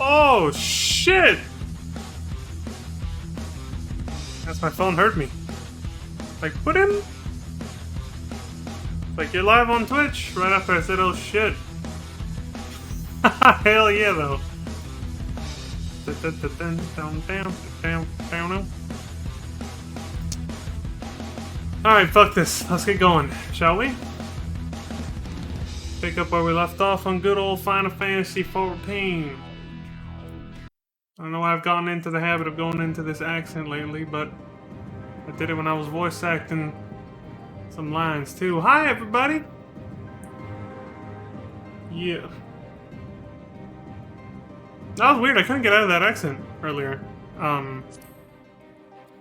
Oh, shit! That's my phone hurt me. Like, put him? Like, you're live on Twitch right after I said, oh shit. Hell yeah, though. Alright, fuck this. Let's get going, shall we? Pick up where we left off on good old Final Fantasy XIV. I don't know why I've gotten into the habit of going into this accent lately, but I did it when I was voice acting some lines too. Hi, everybody! Yeah. That was weird, I couldn't get out of that accent earlier.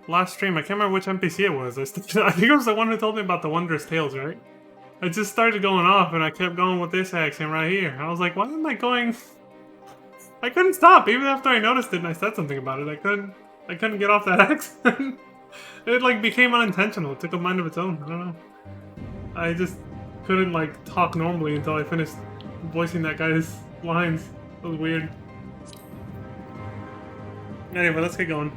Last stream, I can't remember which NPC it was. I think it was the one who told me about the Wondrous Tales, right? I just started going off and I kept going with this accent right here. I was like, why am I going... I couldn't stop, even after I noticed it and I said something about it. I couldn't get off that accent. It like became unintentional. It took a mind of its own. I don't know. I just couldn't like talk normally until I finished voicing that guy's lines. It was weird. Anyway, let's get going.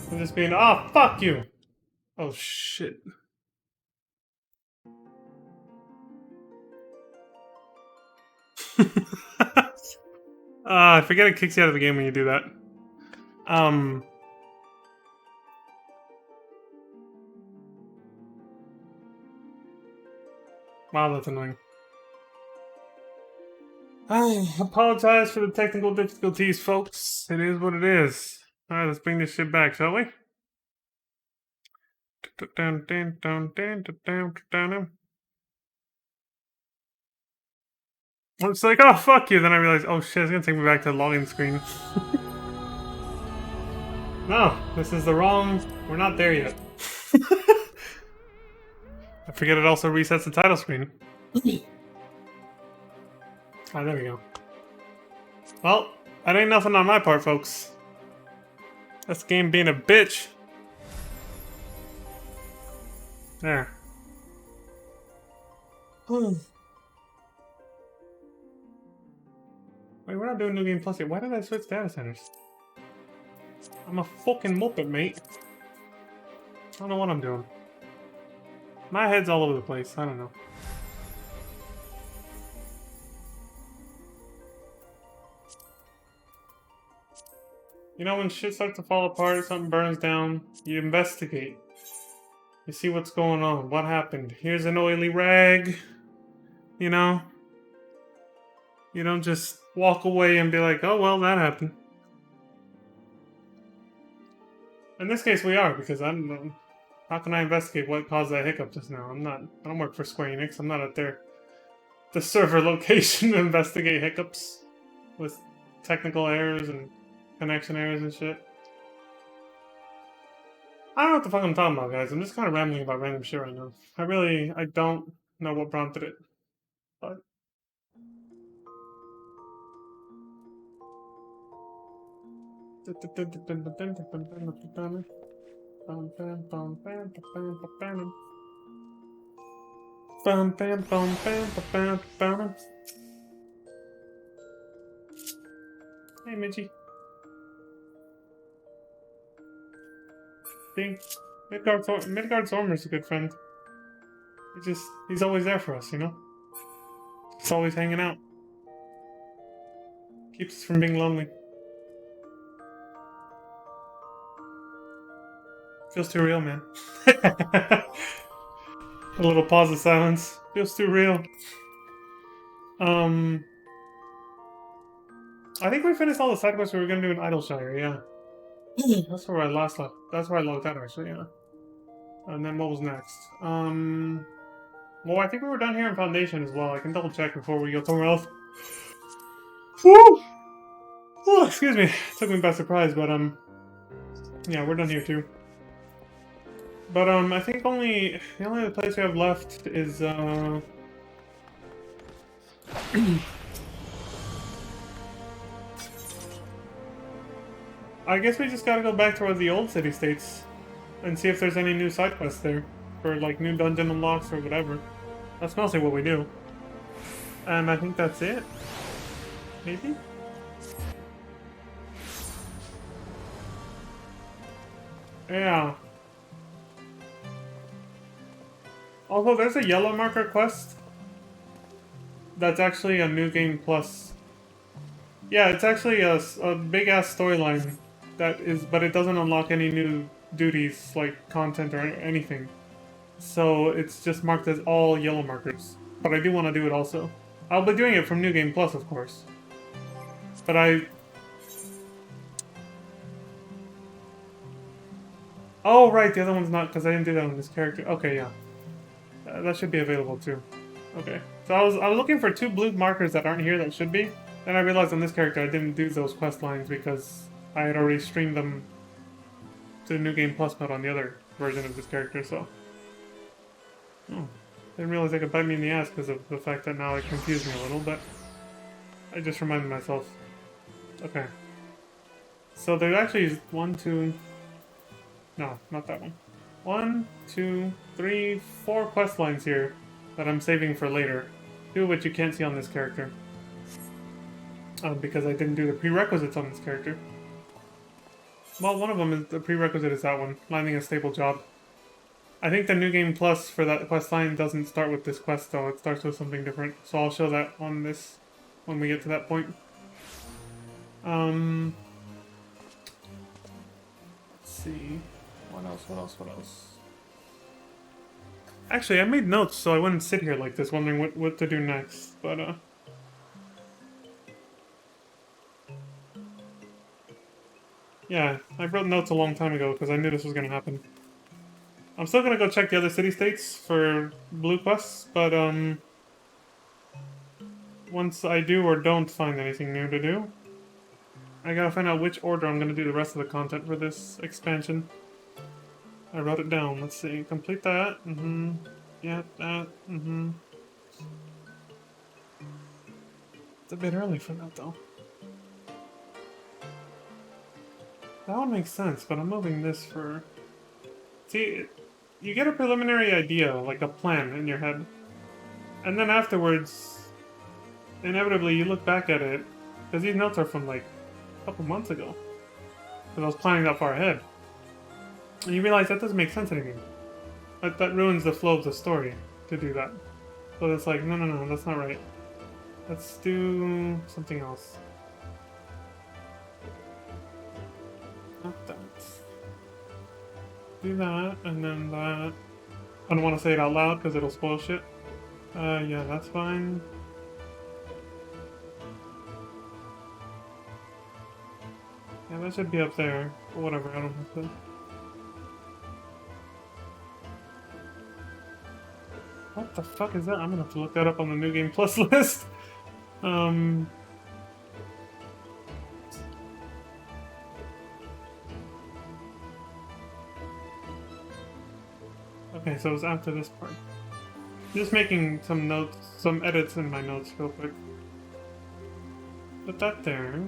I'm just being, oh, fuck you! Oh, shit. I forget it kicks you out of the game when you do that. Wow, that's annoying. I apologize for the technical difficulties, folks. It is what it is. Alright, let's bring this shit back, shall we? It's like, oh, fuck you. Then I realized, oh shit, it's gonna take me back to the login screen. No, this is the wrong... We're not there yet. I forget it also resets the title screen. Ah, there we go. Well, that ain't nothing on my part, folks. That's the game being a bitch. There. Wait, we're not doing New Game Plus yet. Why did I switch data centers? I'm a fucking muppet, mate. I don't know what I'm doing. My head's all over the place. I don't know. You know, when shit starts to fall apart, something burns down, you investigate. You see what's going on. What happened? Here's an oily rag. You know? You don't just walk away and be like, oh, well, that happened. In this case, we are, because I don't know. How can I investigate what caused that hiccup just now? I don't work for Square Enix. I'm not at the server location to investigate hiccups with technical errors and connection errors and shit. I don't know what the fuck I'm talking about, guys. I'm just kind of rambling about random shit right now. I don't know what prompted it. But... Hey, Midgie. See? Midgard Zormer's a good friend. He's always there for us, you know? He's always hanging out. Keeps us from being lonely. Feels too real, man. A little pause of silence. Feels too real. I think we finished all the side quests we were gonna do in Idleshire, yeah. That's where I last left. That's where I logged out, actually, yeah. And then what was next? Well, I think we were done here in Foundation as well. I can double check before we go somewhere else. Woo! Oh, excuse me. It took me by surprise, but, yeah, we're done here too. But, I think the only other place we have left is, I guess we just gotta go back to the old city-states and see if there's any new side quests there for, like, new dungeon unlocks or whatever. That's mostly what we do. And I think that's it. Maybe? Yeah. Although there's a yellow marker quest that's actually a New Game Plus. Yeah, it's actually a big-ass storyline that is, but it doesn't unlock any new duties, like content or anything. So it's just marked as all yellow markers. But I do want to do it also. I'll be doing it from New Game Plus, of course. But I... Oh, right, the other one's not, because I didn't do that on this character. Okay, yeah. That should be available, too. Okay. So I was looking for 2 blue markers that aren't here that should be. Then I realized on this character I didn't do those quest lines because I had already streamed them to the New Game Plus mode on the other version of this character, so... Oh. Didn't realize they could bite me in the ass because of the fact that now it confused me a little, but... I just reminded myself. Okay. So there actually is 1, 2... No, not that one. 1, 2, 3, 4 quest lines here that I'm saving for later. 2 of which you can't see on this character. Because I didn't do the prerequisites on this character. Well, one of them is the prerequisite is that one, landing a stable job. I think the New Game Plus for that quest line doesn't start with this quest though, it starts with something different. So I'll show that on this when we get to that point. Let's see. What else? Actually, I made notes so I wouldn't sit here like this wondering what to do next, but yeah, I wrote notes a long time ago because I knew this was going to happen. I'm still going to go check the other city-states for blue quests, but once I do or don't find anything new to do, I gotta find out which order I'm going to do the rest of the content for this expansion. I wrote it down. Let's see. Complete that. Yeah, that. It's a bit early for that, though. That one makes sense, but I'm moving this for... See, you get a preliminary idea, like a plan in your head. And then afterwards, inevitably you look back at it, because these notes are from like a couple months ago. Because I was planning that far ahead. And you realize that doesn't make sense anymore. That ruins the flow of the story to do that. So it's like, no, that's not right. Let's do something else. Not that. Do that, and then that. I don't want to say it out loud because it'll spoil shit. Yeah, that's fine. Yeah, that should be up there. But whatever, I don't have to. What the fuck is that? I'm gonna have to look that up on the New Game Plus list. Okay, so it was after this part. Just making some notes, some edits in my notes real quick. Put that there.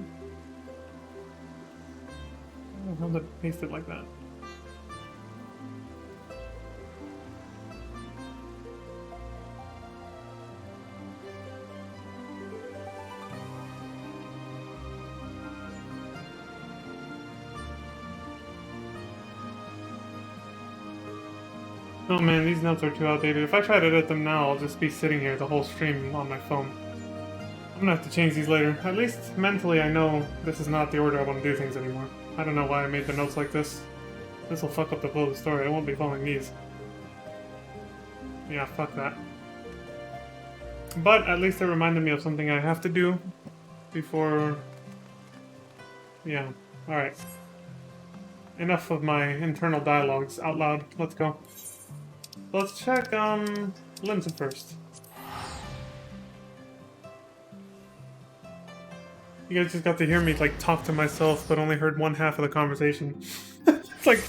How did I paste it like that? Oh man, these notes are too outdated. If I try to edit them now, I'll just be sitting here the whole stream on my phone. I'm gonna have to change these later. At least mentally I know this is not the order I want to do things anymore. I don't know why I made the notes like this. This will fuck up the flow of the story. I won't be following these. Yeah, fuck that. But at least it reminded me of something I have to do before... Yeah, alright. Enough of my internal dialogues out loud. Let's go. Let's check, Limson first. You guys just got to hear me, like, talk to myself, but only heard one half of the conversation. It's like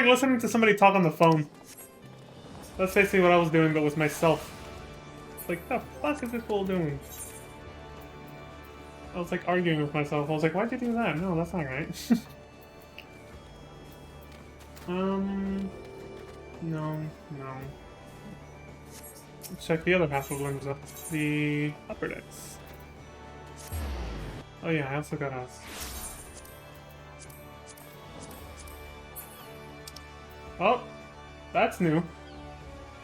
listening to somebody talk on the phone. That's basically what I was doing, but with myself. It's like, the fuck is this fool doing? I was, like, arguing with myself. I was like, why'd you do that? No, that's not right. No. Let's check the other half of Limsa. The upper decks. Oh yeah, I also got us. Oh, that's new.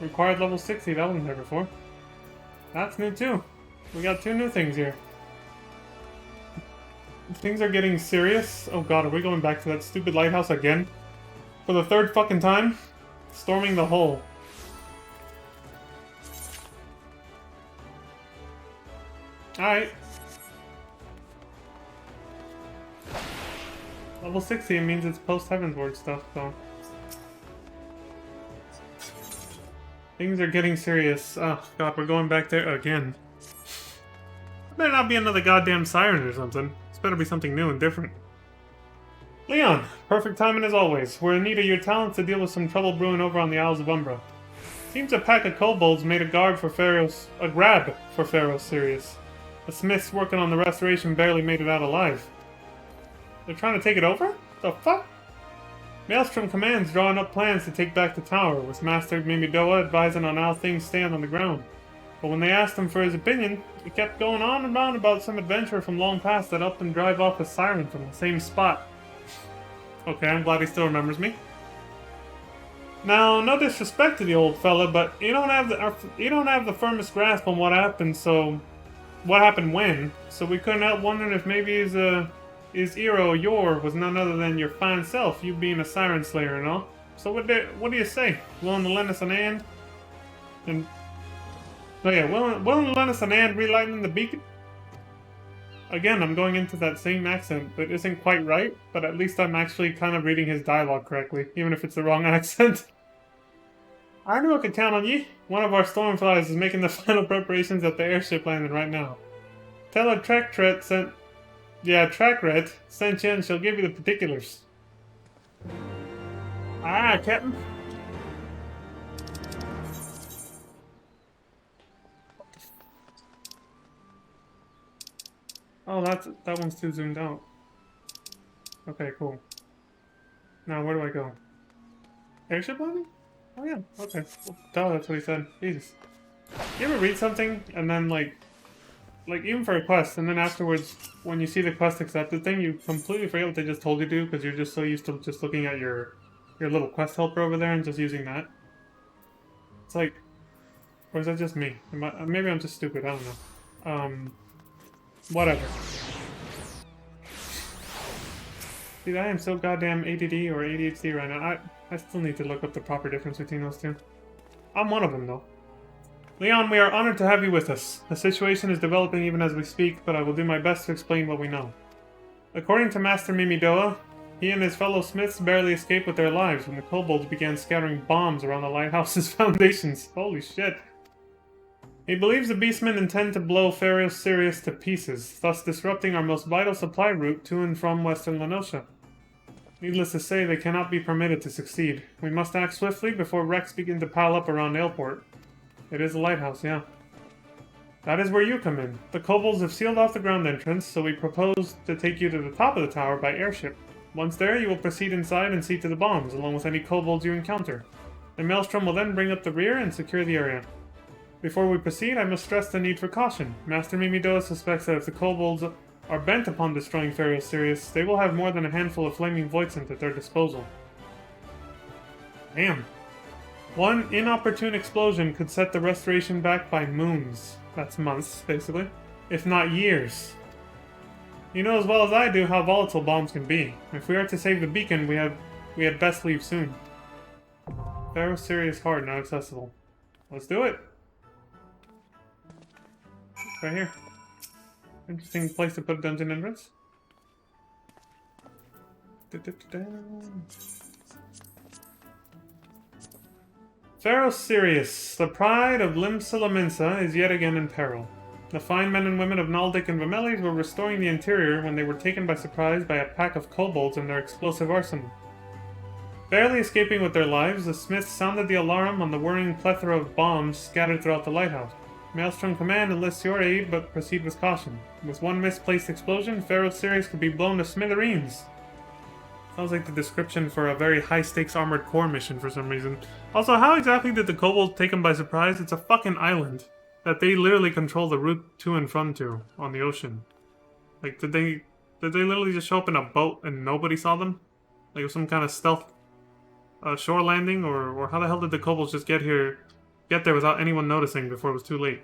Required level 60, that wasn't there before. That's new too. We got 2 new things here. Things are getting serious. Oh god, are we going back to that stupid lighthouse again? For the 3rd fucking time? Storming the hull. Alright. Level 60 means it's Post-Heavensward stuff, so... Things are getting serious. Oh god, we're going back there again. Better not be another goddamn siren or something. This better be something new and different. Leon, perfect timing as always. We're in need of your talents to deal with some trouble brewing over on the Isles of Umbra. Seems a pack of kobolds made a grab for Pharaoh's Sirius. The smiths working on the restoration barely made it out alive. They're trying to take it over? The fuck? Maelstrom Command's drawing up plans to take back the tower, with Master Mimidoa advising on how things stand on the ground. But when they asked him for his opinion, he kept going on and on about some adventurer from long past that helped him drive off a siren from the same spot. Okay, I'm glad he still remembers me. Now, no disrespect to the old fella, but you don't have the firmest grasp on what happened. What happened when? So we couldn't help wondering if maybe his hero Yor was none other than your fine self, you being a siren slayer and all. So what do you say? Willing to lend us an hand? And oh yeah, willing to lend us an hand relighting the beacon? Again, I'm going into that same accent that isn't quite right, but at least I'm actually kind of reading his dialogue correctly, even if it's the wrong accent. I knew I could count on ye. One of our stormflies is making the final preparations at the airship landing right now. Tell her Trackret sent you and she'll give you the particulars. Ah, Captain. Oh, that one's too zoomed out. Okay, cool. Now, where do I go? Airship landing? Oh yeah, okay. Well, duh, that's what he said. Jesus. You ever read something, and then, like even for a quest, and then afterwards, when you see the quest accepted thing, you completely forget what they just told you to do, because you're just so used to just looking at your little quest helper over there and just using that. It's like... Or is that just me? Maybe I'm just stupid, I don't know. Whatever. Dude, I am so goddamn ADD or ADHD right now. I still need to look up the proper difference between those two. I'm one of them, though. Leon, we are honored to have you with us. The situation is developing even as we speak, but I will do my best to explain what we know. According to Master Mimidoa, he and his fellow smiths barely escaped with their lives when the kobolds began scattering bombs around the lighthouse's foundations. Holy shit. He believes the beastmen intend to blow Pharaoh Sirius to pieces, thus disrupting our most vital supply route to and from western Lenosha. Needless to say, they cannot be permitted to succeed. We must act swiftly before wrecks begin to pile up around Ailport. It is a lighthouse, yeah. That is where you come in. The kobolds have sealed off the ground entrance, so we propose to take you to the top of the tower by airship. Once there, you will proceed inside and see to the bombs, along with any kobolds you encounter. The Maelstrom will then bring up the rear and secure the area. Before we proceed, I must stress the need for caution. Master Mimidoa suspects that if the kobolds are bent upon destroying Pharaoh Sirius, they will have more than a handful of flaming Voidsent at their disposal. Damn. One inopportune explosion could set the restoration back by moons. That's months, basically. If not years. You know as well as I do how volatile bombs can be. If we are to save the beacon, we had best leave soon. Pharaoh Sirius hard, not accessible. Let's do it! Right here. Interesting place to put a dungeon entrance. Pharaoh Sirius, the pride of Limsa, is yet again in peril. The fine men and women of Naldic and Vermelis were restoring the interior when they were taken by surprise by a pack of kobolds and their explosive arsenal. Barely escaping with their lives, the smiths sounded the alarm on the whirring plethora of bombs scattered throughout the lighthouse. Maelstrom Command enlists your aid, but proceed with caution. With one misplaced explosion, Pharaoh Sirius could be blown to smithereens. Sounds like the description for a very high-stakes armored core mission for some reason. Also, how exactly did the kobolds take him by surprise? It's a fucking island that they literally control the route to and from to on the ocean. Like, did they literally just show up in a boat and nobody saw them? Like, it was some kind of stealth shore landing, or how the hell did the kobolds just get there without anyone noticing before it was too late?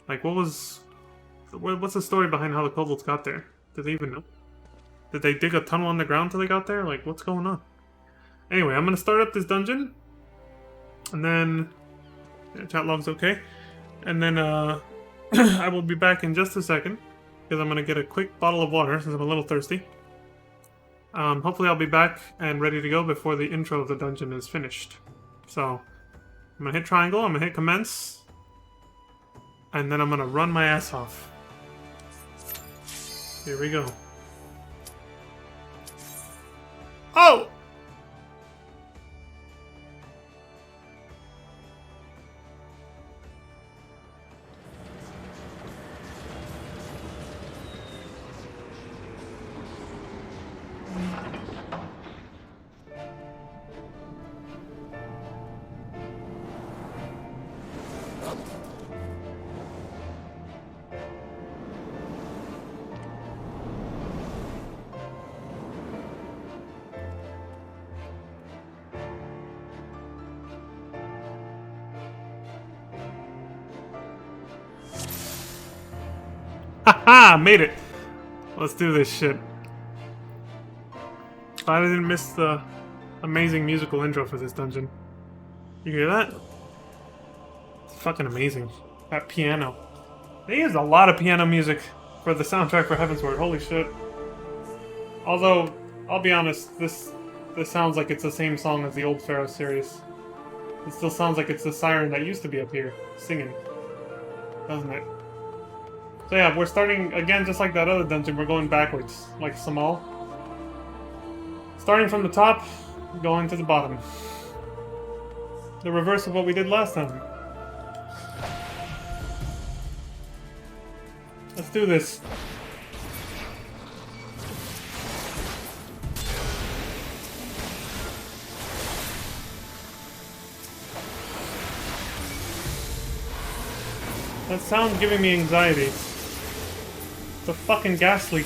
Like, what's the story behind how the kobolds got there? Did they even know? Did they dig a tunnel on the ground till they got there? Like, what's going on? Anyway, I'm gonna start up this dungeon, and then chat log's okay, and then I will be back in just a second because I'm gonna get a quick bottle of water since I'm a little thirsty. Hopefully I'll be back and ready to go before the intro of the dungeon is finished. So, I'm gonna hit triangle, I'm gonna hit commence, and then I'm gonna run my ass off. Here we go. Oh! Haha! Made it! Let's do this shit. I didn't miss the amazing musical intro for this dungeon. You hear that? It's fucking amazing. That piano. They used a lot of piano music for the soundtrack for Heavensward. Holy shit. Although, I'll be honest, this sounds like it's the same song as the old Pharaoh series. It still sounds like it's the siren that used to be up here, singing. Doesn't it? So yeah, we're starting again just like that other dungeon, we're going backwards, like Samal. Starting from the top, going to the bottom. The reverse of what we did last time. Let's do this. That sound's giving me anxiety. It's a fucking gas leak.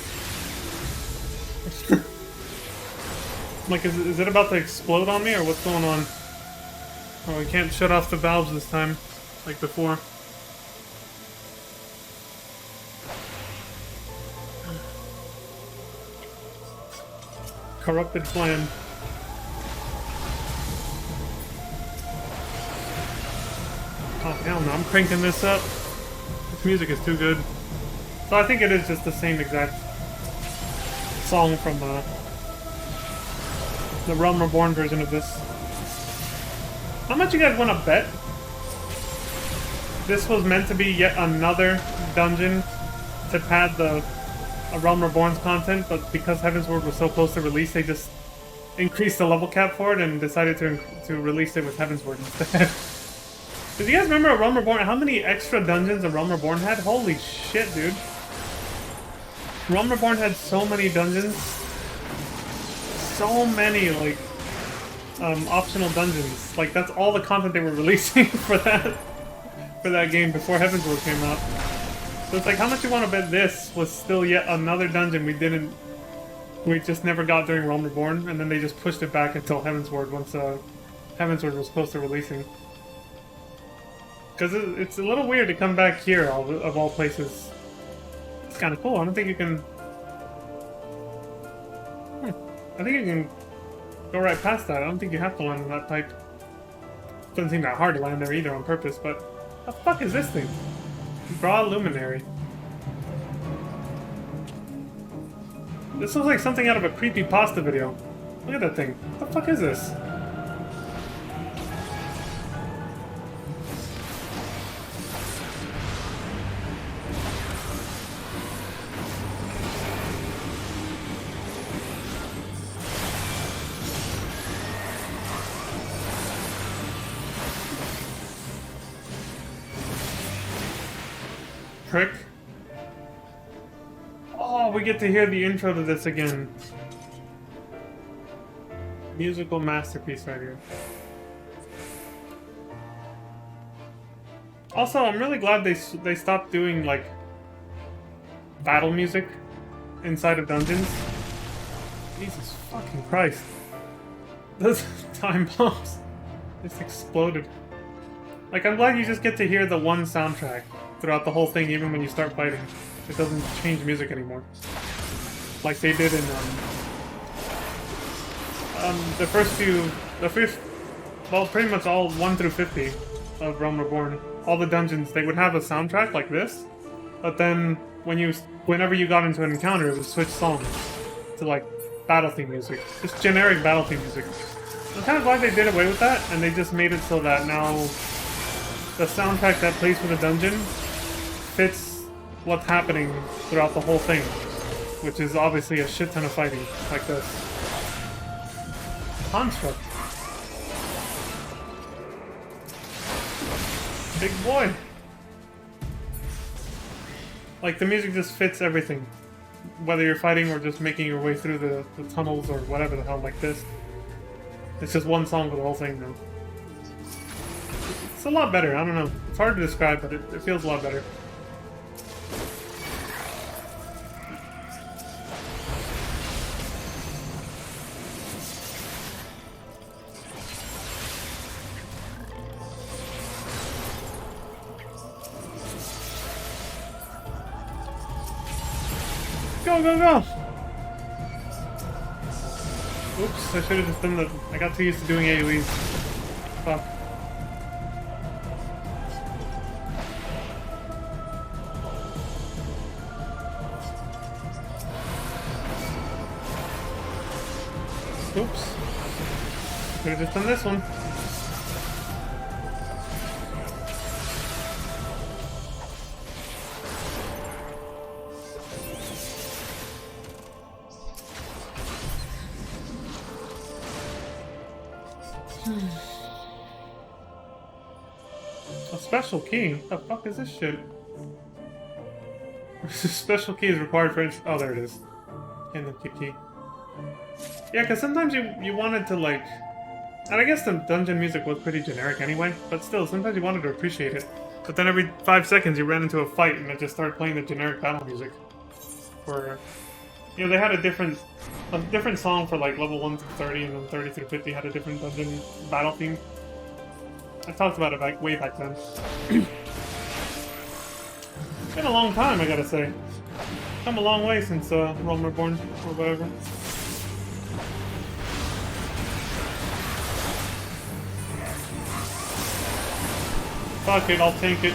Like, is it about to explode on me, or what's going on? Oh, we can't shut off the valves this time, like before. Corrupted plan. Oh, hell no, I'm cranking this up. This music is too good. So I think it is just the same exact song from the Realm Reborn version of this. How much you guys want to bet? This was meant to be yet another dungeon to pad the Realm Reborn's content, but because Heavensward was so close to release, they just increased the level cap for it and decided to release it with Heavensward instead. Did you guys remember a Realm Reborn? How many extra dungeons a Realm Reborn had? Holy shit, dude. Realm Reborn had so many dungeons. So many, like, optional dungeons. Like, that's all the content they were releasing for that game before Heavensward came out. So it's like, how much you want to bet this was still yet another dungeon we just never got during Realm Reborn, and then they just pushed it back until Heavensward once Heavensward was close to releasing. Because it's a little weird to come back here, of all places. It's kind of cool. I don't think you can... I think you can go right past that. I don't think you have to land on that pipe. Doesn't seem that hard to land there either on purpose, but... What the fuck is this thing? Draw Luminary. This looks like something out of a creepypasta video. Look at that thing. What the fuck is this? Prick. Oh, we get to hear the intro to this again. Musical masterpiece right here. Also, I'm really glad they stopped doing, like, battle music inside of dungeons. Jesus fucking Christ. Time bombs. Just exploded. Like, I'm glad you just get to hear the one soundtrack throughout the whole thing, even when you start fighting. It doesn't change music anymore. Like they did in, well, pretty much all 1 through 50 of Realm Reborn. All the dungeons, they would have a soundtrack like this, but then whenever you got into an encounter, it would switch songs to, like, battle theme music. Just generic battle theme music. I'm kind of glad they did away with that, and they just made it so that now the soundtrack that plays for the dungeon fits what's happening throughout the whole thing, which is obviously a shit ton of fighting, like this. Construct. Big boy. Like, the music just fits everything. Whether you're fighting or just making your way through the tunnels or whatever the hell, like this. It's just one song for the whole thing now. It's a lot better, I don't know. It's hard to describe, but it feels a lot better. Go, go, go! Oops, I should have just done I got too used to doing AoEs. Fuck. Oops. Could have just done this one. A special key? What the fuck is this shit? Special key is required for oh, there it is. And the key. Yeah, because sometimes you wanted to, like... And I guess the dungeon music was pretty generic anyway, but still, sometimes you wanted to appreciate it. But then every 5 seconds you ran into a fight and it just started playing the generic battle music. Or... You know, they had a different song for, like, level 1 through 30, and then 30 through 50 had a different dungeon battle theme. I talked about it way back then. It's been a long time, I gotta say. Come a long way since Realm Reborn, or whatever. Fuck it, I'll tank it.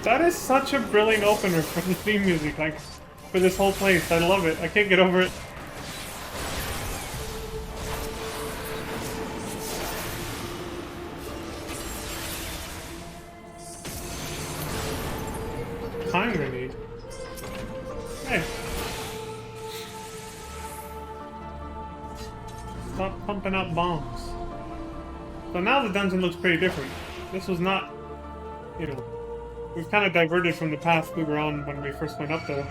That is such a brilliant opener for the theme music, like, for this whole place. I love it. I can't get over it. Time grenade. Hey. Stop pumping out bombs. So now the dungeon looks pretty different. This was not, you know... We've kind of diverted from the path we were on when we first went up the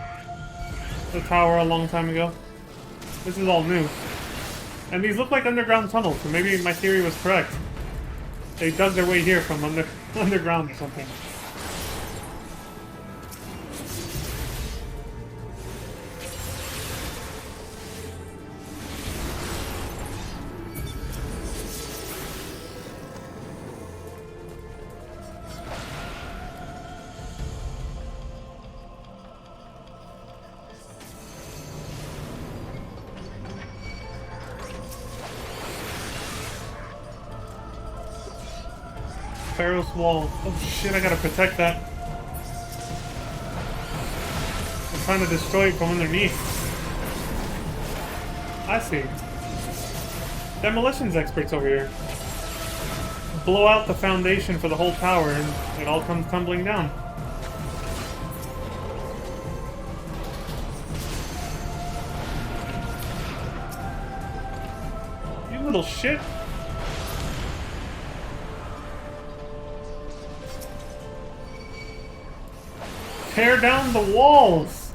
tower a long time ago. This is all new. And these look like underground tunnels, so maybe my theory was correct. They dug their way here from underground or something. Pharaoh's wall. Oh shit, I gotta protect that. I'm trying to destroy it from underneath. I see. Demolitions experts over here. Blow out the foundation for the whole tower and it all comes tumbling down. little shit. Tear down the walls!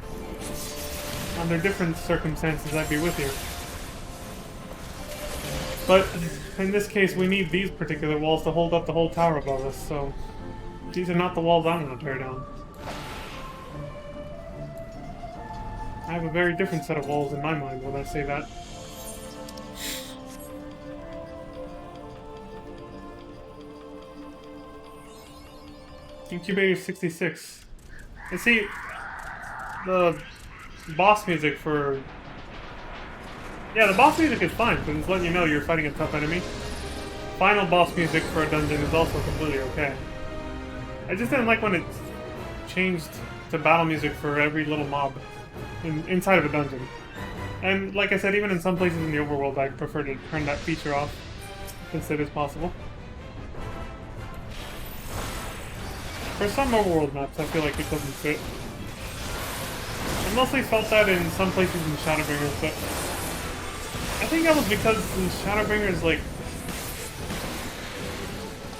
Under different circumstances, I'd be with you. But in this case, we need these particular walls to hold up the whole tower above us, so these are not the walls I'm going to tear down. I have a very different set of walls in my mind when I say that. Incubator 66. And see, the boss music for... Yeah, the boss music is fine, because it's letting you know you're fighting a tough enemy. Final boss music for a dungeon is also completely okay. I just didn't like when it changed to battle music for every little mob inside of a dungeon. And like I said, even in some places in the overworld, I prefer to turn that feature off, since it is possible. For some overworld maps, I feel like it doesn't fit. I mostly felt that in some places in Shadowbringers, but I think that was because in Shadowbringers, like,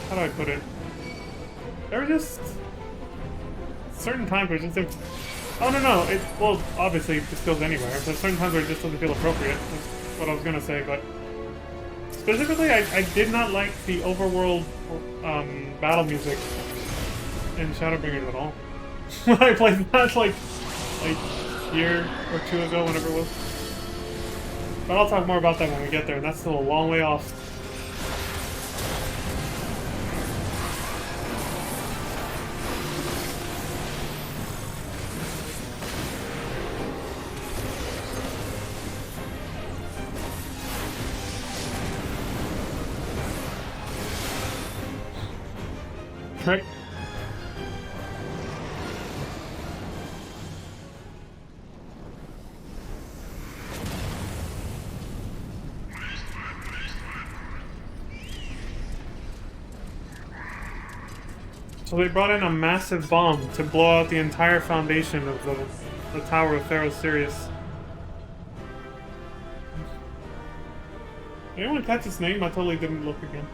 how do I put it? There were just certain times where it just... Oh, no, it, well, obviously this goes anywhere, but certain times where it just doesn't feel appropriate, is what I was gonna say, but... Specifically, I did not like the overworld battle music in Shadowbringers at all. When I played that, like a year or two ago, whenever it was. But I'll talk more about that when we get there, and that's still a long way off. Right. So they brought in a massive bomb to blow out the entire foundation of the Tower of Pharaoh Sirius. Did anyone catch its name? I totally didn't look again.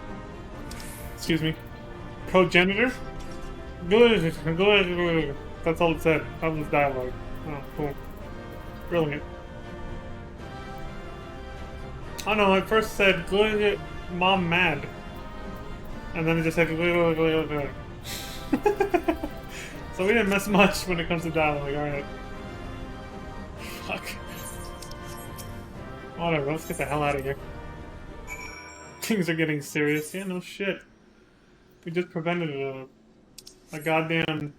Excuse me. Progenitor? Good. That's all it said. That was dialogue. Oh, cool. Brilliant. Oh no, it first said good mom mad. And then it just said good. So we didn't miss much when it comes to dialogue, alright. Fuck. Whatever, let's get the hell out of here. Things are getting serious. Yeah, no shit. We just prevented a goddamn...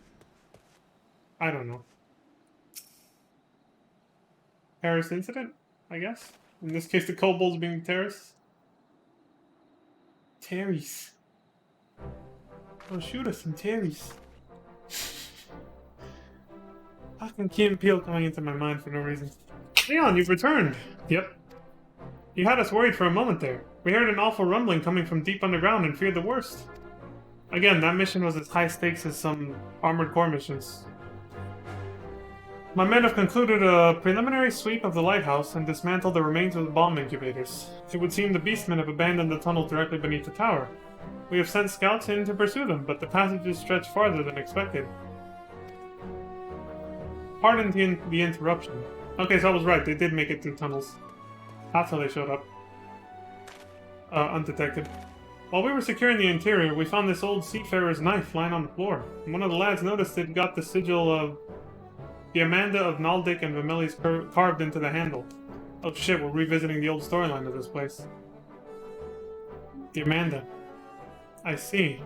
I don't know. Terrorist incident, I guess? In this case, the kobolds being terrorists. Terries. Oh, shoot us some terries. Fucking Key and Peele coming into my mind for no reason. Leon, you've returned! Yep. You had us worried for a moment there. We heard an awful rumbling coming from deep underground and feared the worst. Again, that mission was as high stakes as some Armored Core missions. My men have concluded a preliminary sweep of the lighthouse and dismantled the remains of the bomb incubators. It would seem the beastmen have abandoned the tunnel directly beneath the tower. We have sent scouts in to pursue them, but the passages stretch farther than expected. Pardon the interruption. Okay, so I was right, they did make it through tunnels. That's how they showed up. Undetected. While we were securing the interior, we found this old seafarer's knife lying on the floor. One of the lads noticed it got the sigil of the Amanda of Naldic and Vameli's carved into the handle. Oh shit, we're revisiting the old storyline of this place. The Amanda. I see.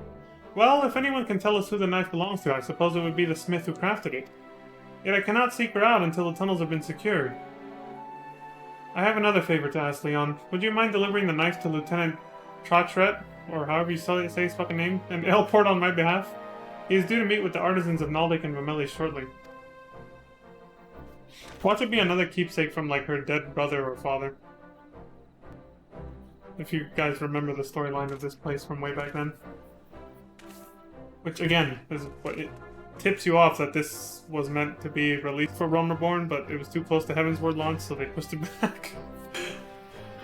Well, if anyone can tell us who the knife belongs to, I suppose it would be the smith who crafted it. Yet I cannot seek her out until the tunnels have been secured. I have another favor to ask, Leon. Would you mind delivering the knife to Lieutenant Trotret, or however you say his fucking name, and Elport on my behalf? He is due to meet with the artisans of Naldic and Vameli shortly. Watch it be another keepsake from, like, her dead brother or father. If you guys remember the storyline of this place from way back then. Which, again, is what it tips you off that this was meant to be released for Realm Reborn, but it was too close to Heavensward launch, so they pushed it back.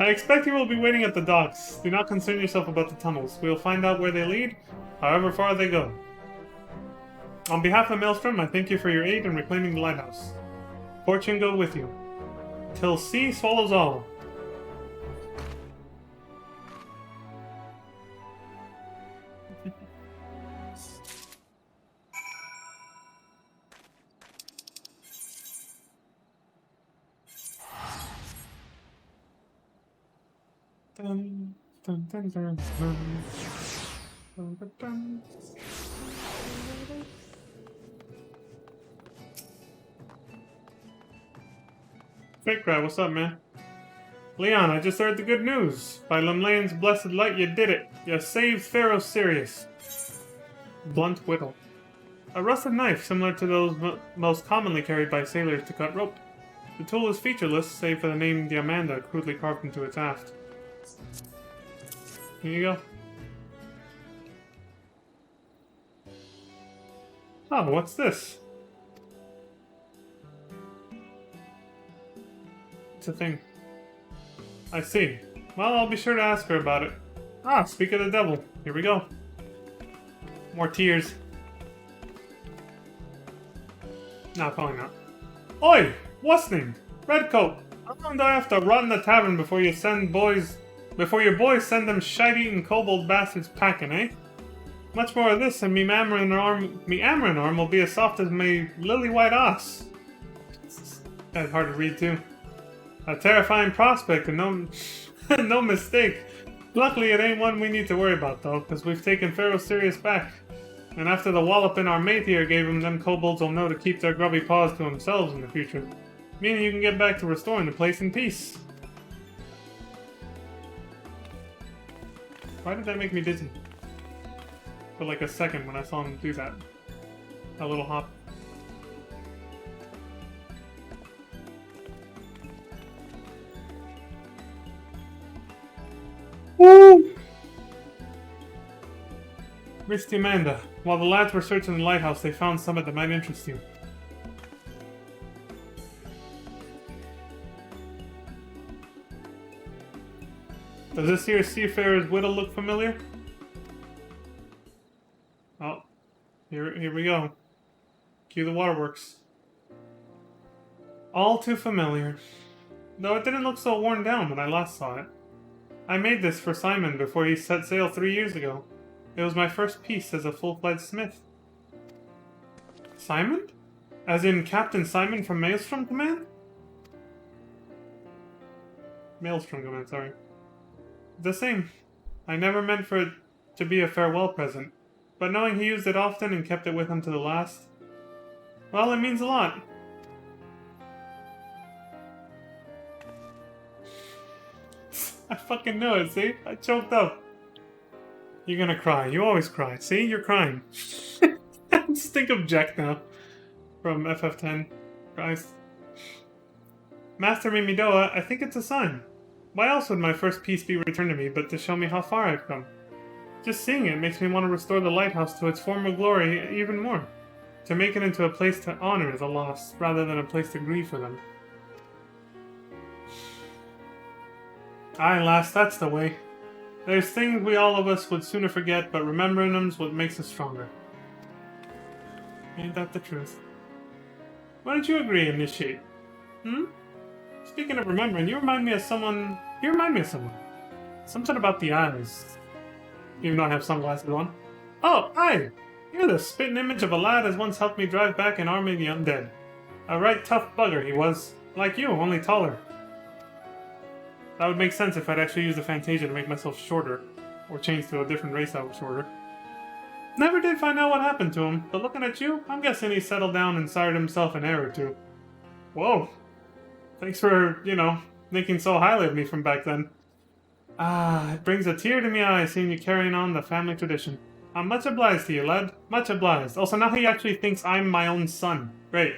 I expect you will be waiting at the docks. Do not concern yourself about the tunnels. We will find out where they lead, however far they go. On behalf of Maelstrom, I thank you for your aid in reclaiming the lighthouse. Fortune go with you. Till sea swallows all. Dun, dun, dun, dun, dun. Dun, dun, dun. Fake Cry, what's up, man? Leon, I just heard the good news. By Lemlane's blessed light, you did it. You saved Pharaoh Sirius. Blunt whittle. A rusted knife, similar to those most commonly carried by sailors to cut rope. The tool is featureless, save for the name Diamanda crudely carved into its aft. Here you go. Oh, what's this? It's a thing. I see. Well, I'll be sure to ask her about it. Ah, speak of the devil. Here we go. More tears. Nah, probably not. Oi! What's name? Redcoat! How long do I have to rot in the tavern before you send boys... Before your boys send them shite-eating kobold bastards packing, eh? Much more of this and me Amaran arm will be as soft as me lily-white ass. That's hard to read, too. A terrifying prospect and no mistake. Luckily, it ain't one we need to worry about, though, because we've taken Pharaoh Sirius back. And after the walloping our mate here gave him, them kobolds will know to keep their grubby paws to themselves in the future. Meaning you can get back to restoring the place in peace. Why did that make me dizzy? For like a second when I saw him do that. A little hop. Woo! Miss Diamanda, while the lads were searching the lighthouse, they found something that might interest you. Does this here seafarer's widow look familiar? Oh, here we go. Cue the waterworks. All too familiar. Though it didn't look so worn down when I last saw it. I made this for Simon before he set sail 3 years ago. It was my first piece as a full-fledged smith. Simon? As in Captain Simon from Maelstrom Command? Maelstrom Command, sorry. The same. I never meant for it to be a farewell present, but knowing he used it often and kept it with him to the last, well, it means a lot. I fucking knew it, see? I choked up. You're gonna cry. You always cry. See? You're crying. Just think of Jack now. From FF10. Christ. Master Mimidoa, I think it's a sign. Why else would my first piece be returned to me but to show me how far I've come? Just seeing it makes me want to restore the lighthouse to its former glory even more. To make it into a place to honor the lost, rather than a place to grieve for them. Aye, lass, that's the way. There's things we all of us would sooner forget, but remembering them's what makes us stronger. Ain't that the truth? Why don't you agree, Initiate? Speaking of remembering, you remind me of someone... Something about the eyes. Even though I have sunglasses on. Oh, aye! You're the spitting image of a lad as once helped me drive back an army of the undead. A right tough bugger he was. Like you, only taller. That would make sense if I'd actually used the Fantasia to make myself shorter. Or change to a different race that was shorter. Never did find out what happened to him, but looking at you, I'm guessing he settled down and sired himself an heir or two. Whoa. Thanks for, thinking so highly of me from back then. Ah, it brings a tear to my eye seeing you carrying on the family tradition. I'm much obliged to you, lad. Much obliged. Also, now he actually thinks I'm my own son. Great.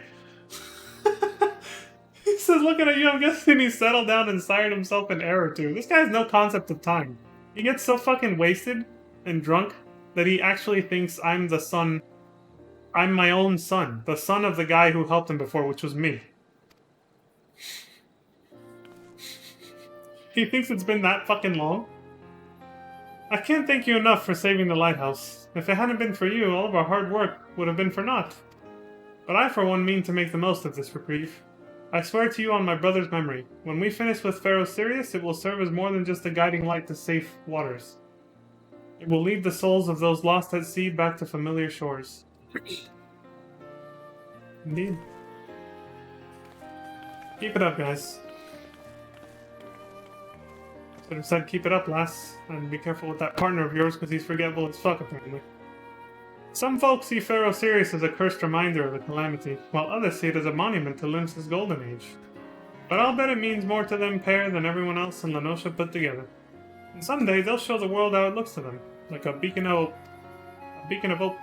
He says, looking at you, I'm guessing he settled down and sired himself an heir or two. This guy has no concept of time. He gets so fucking wasted and drunk that he actually thinks I'm the son. I'm my own son. The son of the guy who helped him before, which was me. He thinks it's been that fucking long? I can't thank you enough for saving the lighthouse. If it hadn't been for you, all of our hard work would have been for naught. But I, for one, mean to make the most of this reprieve. I swear to you on my brother's memory, when we finish with Pharaoh Sirius, it will serve as more than just a guiding light to safe waters. It will lead the souls of those lost at sea back to familiar shores. Indeed. Keep it up, guys. Should have said keep it up, lass. And be careful with that partner of yours, because he's forgetful as fuck, apparently. Some folks see Pharaoh Sirius as a cursed reminder of the calamity, while others see it as a monument to Lynx's golden age. But I'll bet it means more to them pair than everyone else in Lenosha put together. And someday they'll show the world how it looks to them, like a beacon of hope. A beacon of hope.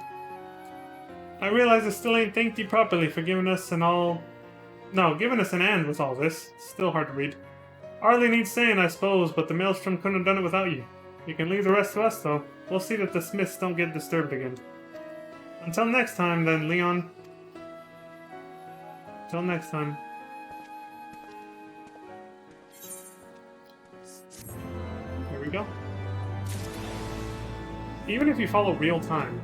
I realize I still ain't thanked you properly for giving us an all... No, giving us an and with all this. Still hard to read. Hardly needs saying, I suppose, but the Maelstrom couldn't have done it without you. You can leave the rest to us, though. We'll see that the Smiths don't get disturbed again. Until next time, then, Leon. Until next time. Here we go. Even if you follow real time.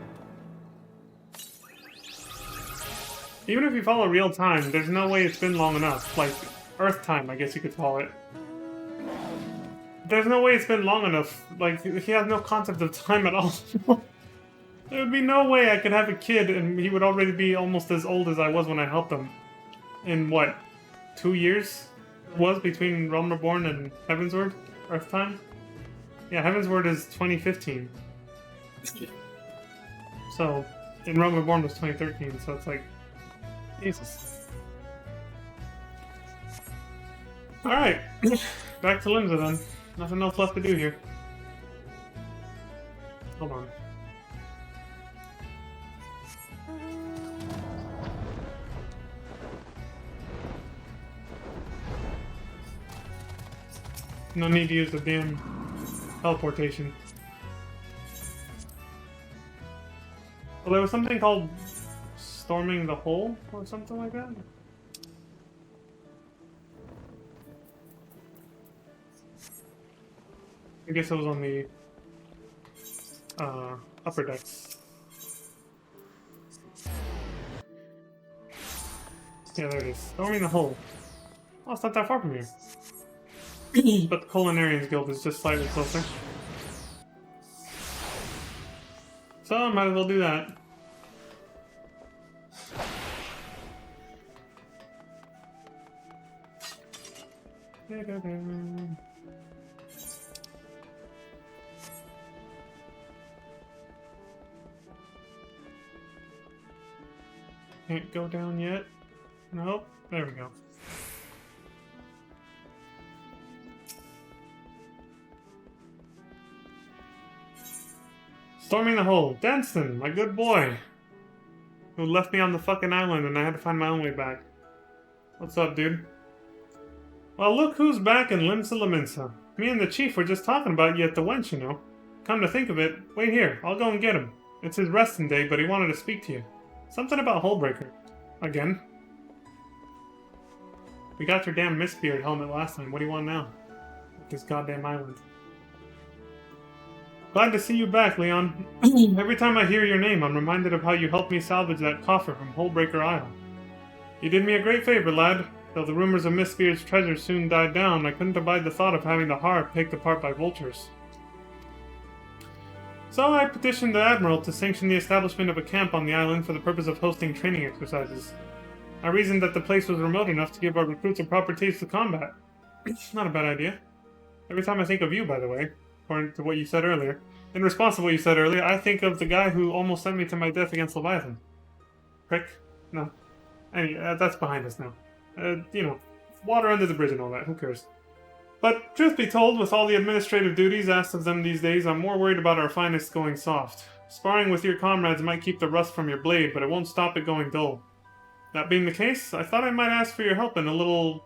Even if you follow real time, there's no way it's been long enough. Like, Earth time, I guess you could call it. There's no way it's been long enough. Like, he has no concept of time at all. There would be no way I could have a kid and he would already be almost as old as I was when I helped him. In what? 2 years? It was between Realm Reborn and Heavensward? Earth time? Yeah, Heavensward is 2015. So, in Realm Reborn was 2013, so it's like... Jesus. Alright. Back to Limsa then. Nothing else left to do here. Hold on. No need to use the damn teleportation. Well, there was something called Storming the Hole or something like that? I guess it was on the upper decks. Yeah, there it is. Storming the Hole. Oh, it's not that far from here. But the Culinarians Guild is just slightly closer. So I might as well do that. Can't go down yet. Nope. There we go. Storming the Hole. Danston, my good boy. Who left me on the fucking island and I had to find my own way back. What's up, dude? Well, look who's back in Limsa Laminsa. Me and the chief were just talking about you at the wench, you know. Come to think of it, wait here, I'll go and get him. It's his resting day, but he wanted to speak to you. Something about Hullbreaker. Again. We got your damn Mistbeard helmet last time, what do you want now? With this goddamn island. Glad to see you back, Leon. Every time I hear your name, I'm reminded of how you helped me salvage that coffer from Hullbreaker Isle. You did me a great favor, lad. Though the rumors of Mistbeard's treasure soon died down, I couldn't abide the thought of having the harp picked apart by vultures. So I petitioned the Admiral to sanction the establishment of a camp on the island for the purpose of hosting training exercises. I reasoned that the place was remote enough to give our recruits a proper taste of combat. Not a bad idea. Every time I think of you, by the way, according to what you said earlier, in response to what you said earlier, I think of the guy who almost sent me to my death against Leviathan. Prick? No. Anyway, that's behind us now. You know, water under the bridge and all that, who cares? But, truth be told, with all the administrative duties asked of them these days, I'm more worried about our finest going soft. Sparring with your comrades might keep the rust from your blade, but it won't stop it going dull. That being the case, I thought I might ask for your help in a little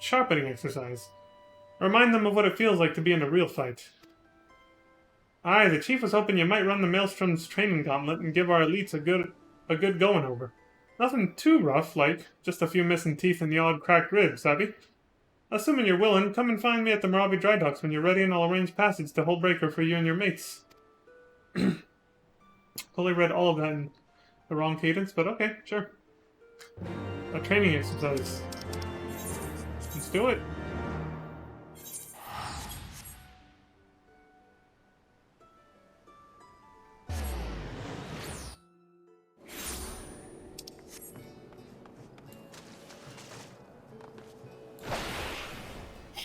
sharpening exercise. Remind them of what it feels like to be in a real fight. Aye, the chief was hoping you might run the Maelstrom's training gauntlet and give our elites a good going over. Nothing too rough, like just a few missing teeth and the odd cracked rib, savvy? Assuming you're willing, come and find me at the Marabi Dry Docks when you're ready, and I'll arrange passage to Hullbreaker for you and your mates. Totally read all of that in the wrong cadence, but okay, sure. A training exercise. Let's do it.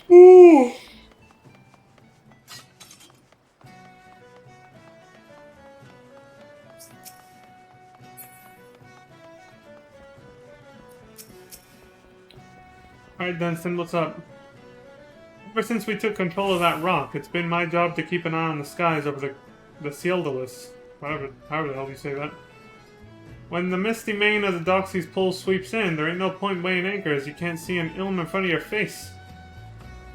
Ooh. Alright, Dunstan, what's up? Ever since we took control of that rock, it's been my job to keep an eye on the skies over the Sieldalus. However the hell you say that. When the misty mane of the Doxy's pull sweeps in, there ain't no point weighing anchor as you can't see an ilm in front of your face.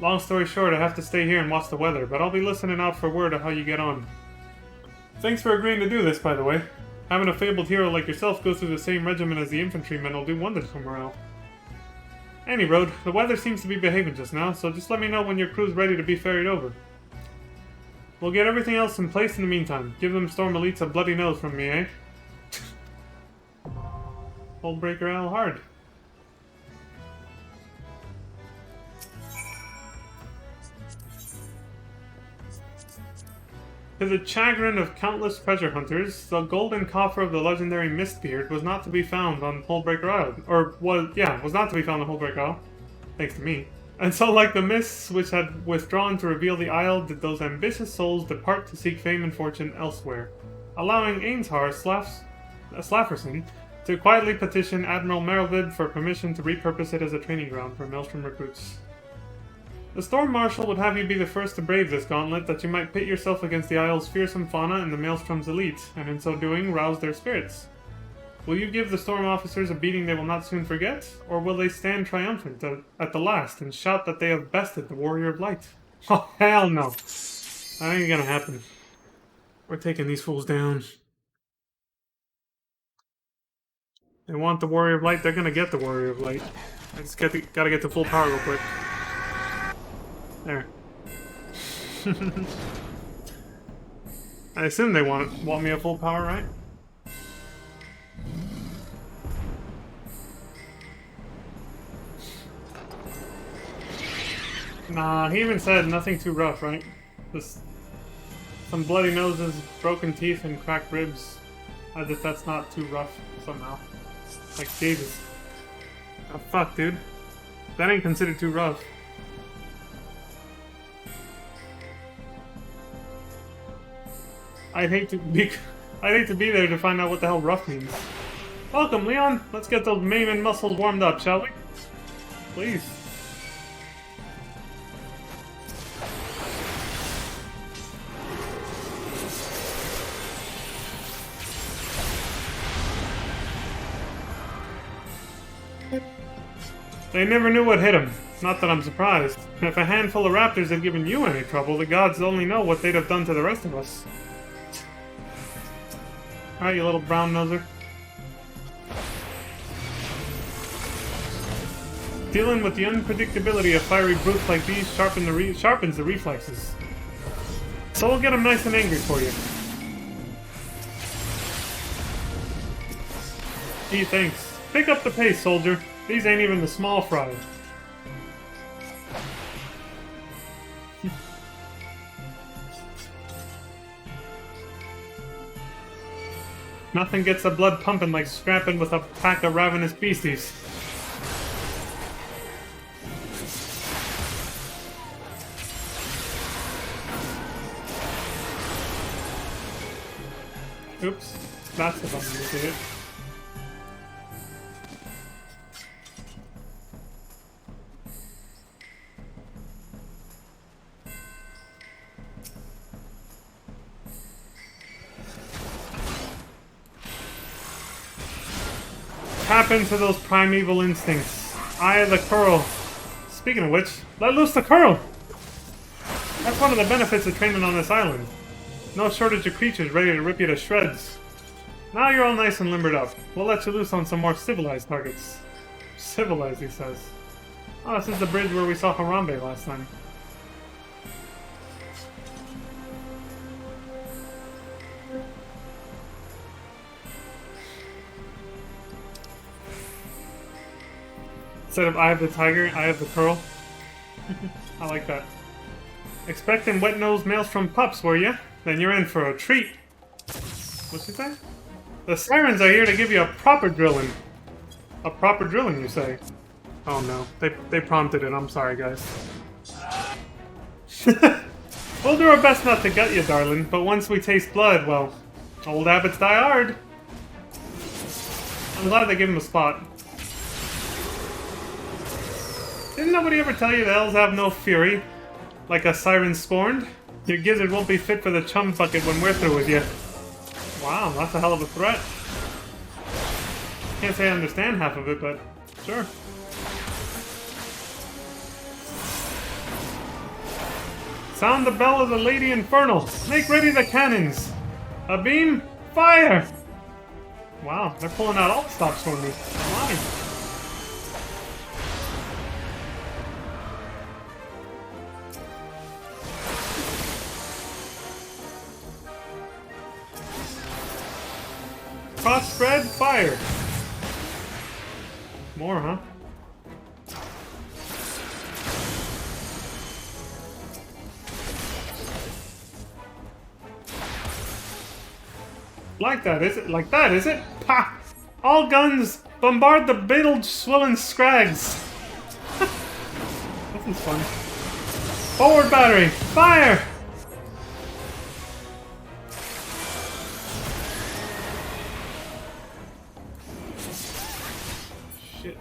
Long story short, I have to stay here and watch the weather, but I'll be listening out for word of how you get on. Thanks for agreeing to do this, by the way. Having a fabled hero like yourself go through the same regiment as the infantrymen will do wonders for morale. Any road, the weather seems to be behaving just now, so just let me know when your crew's ready to be ferried over. We'll get everything else in place in the meantime. Give them Storm Elites a bloody nose from me, eh? Hullbreaker Al hard. To the chagrin of countless treasure hunters, the golden coffer of the legendary Mistbeard was not to be found on Hullbreaker Isle. Was not to be found on Hullbreaker Isle. Thanks to me. And so, like the mists which had withdrawn to reveal the isle, did those ambitious souls depart to seek fame and fortune elsewhere, allowing Ainshar Slafferson to quietly petition Admiral Merylvid for permission to repurpose it as a training ground for Maelstrom recruits. The Storm Marshal would have you be the first to brave this gauntlet, that you might pit yourself against the Isle's fearsome fauna and the Maelstrom's elite, and in so doing, rouse their spirits. Will you give the Storm officers a beating they will not soon forget, or will they stand triumphant at the last and shout that they have bested the Warrior of Light? Oh, hell no. That ain't gonna happen. We're taking these fools down. They want the Warrior of Light, they're gonna get the Warrior of Light. I just gotta get to full power real quick. There. I assume they want me at full power, right? Nah, he even said nothing too rough, right? Just some bloody noses, broken teeth, and cracked ribs. As if that's not too rough somehow. Like, Jesus. Oh, fuck, dude. That ain't considered too rough. I'd hate to be there to find out what the hell rough means. Welcome, Leon. Let's get those maiming muscles warmed up, shall we? Please. They never knew what hit him. Not that I'm surprised. If a handful of raptors had given you any trouble, the gods only know what they'd have done to the rest of us. Alright, you little brown noser. Dealing with the unpredictability of fiery brutes like these sharpens the reflexes. So we'll get them nice and angry for you. Gee, thanks. Pick up the pace, soldier. These ain't even the small fry. Nothing gets the blood pumping like scrapping with a pack of ravenous beasties. Oops, that's the button to do it. Tap into those primeval instincts. Eye of the Curl. Speaking of which, let loose the Curl! That's one of the benefits of training on this island. No shortage of creatures ready to rip you to shreds. Now you're all nice and limbered up. We'll let you loose on some more civilized targets. Civilized, he says. Oh, this is the bridge where we saw Harambe last time. Instead of I have the tiger, I have the pearl. I like that. Expecting wet-nosed males from pups, were ya? Then you're in for a treat. What's he say? The sirens are here to give you a proper drilling. A proper drilling, you say? Oh no, they prompted it. I'm sorry, guys. We'll do our best not to gut you, darling, but once we taste blood, well, old habits die hard. I'm glad they gave him a spot. Didn't nobody ever tell you the elves have no fury? Like a siren scorned? Your gizzard won't be fit for the chum bucket when we're through with you. Wow, that's a hell of a threat. Can't say I understand half of it, but sure. Sound the bell of the Lady Infernal. Make ready the cannons. Abeam, fire! Wow, they're pulling out all stops for me. Why? Cross-spread, fire. More, huh? Like that, is it? Like that, is it? Pa! All guns, bombard the bilge swollen scrags. This is fun. Forward battery, fire! Shit.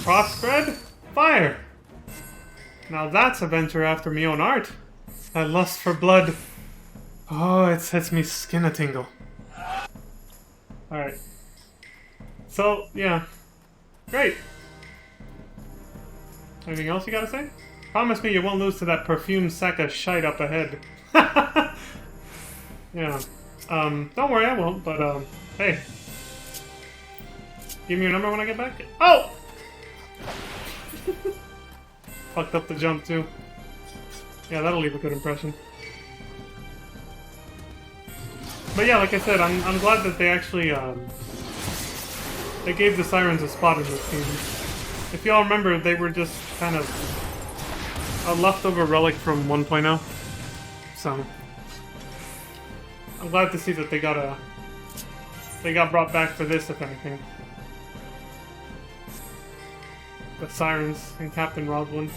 Cross-spread, fire! Now that's a venture after me own art. That lust for blood. Oh, it sets me skin a tingle. Alright. So, yeah. Great. Anything else you gotta say? Promise me you won't lose to that perfumed sack of shite up ahead. Yeah. Don't worry, I won't, but, hey. Give me your number when I get back. Oh! Fucked up the jump, too. Yeah, that'll leave a good impression. But yeah, like I said, I'm glad that they actually, they gave the sirens a spot in this game. If y'all remember, they were just kind of a leftover relic from 1.0. So, I'm glad to see that they got brought back for this, if anything. The sirens and Captain Rosalind.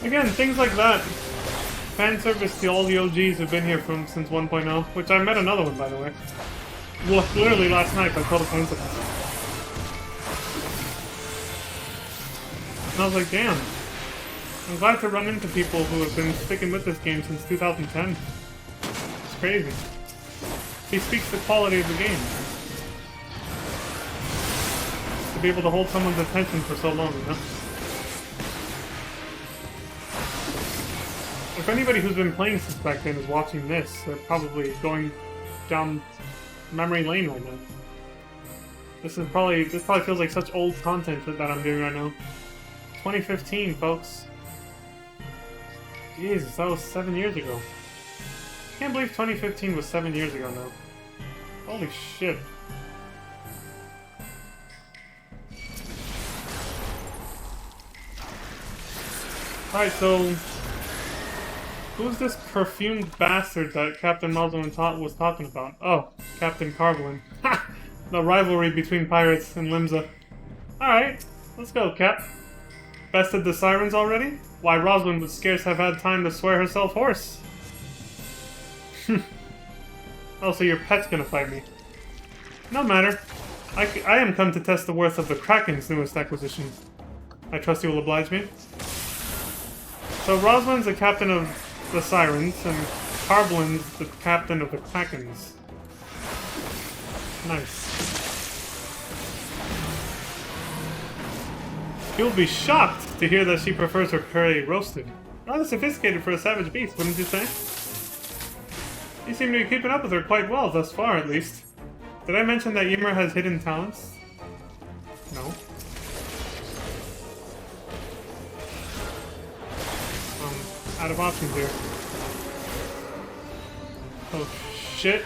Again, things like that. Fan service to all the OGs who've been here since 1.0, which I met another one, by the way. Well, literally last night by total coincidence. And I was like, damn. I'm glad to run into people who have been sticking with this game since 2010. It's crazy. He speaks the quality of the game. To be able to hold someone's attention for so long, you know? If anybody who's been playing since back then is watching this, they're probably going down memory lane right now. This probably feels like such old content that I'm doing right now. 2015, folks. Jesus, that was 7 years ago. I can't believe 2015 was 7 years ago now. Holy shit. Alright, so... who's this perfumed bastard that Captain Rosalind was talking about? Oh, Captain Carvelin. Ha! The rivalry between pirates and Limsa. Alright, let's go, Cap. Bested the sirens already? Why, Rosalind would scarce have had time to swear herself hoarse. Oh, so your pet's gonna fight me. No matter. I am come to test the worth of the Kraken's newest acquisition. I trust you will oblige me. So Rosalind's the captain of the Sirens, and Carvelin's the captain of the Krakens. Nice. You'll be shocked to hear that she prefers her prey roasted. Rather sophisticated for a savage beast, wouldn't you say? You seem to be keeping up with her quite well, thus far at least. Did I mention that Ymir has hidden talents? No. Out of options here. Oh, shit.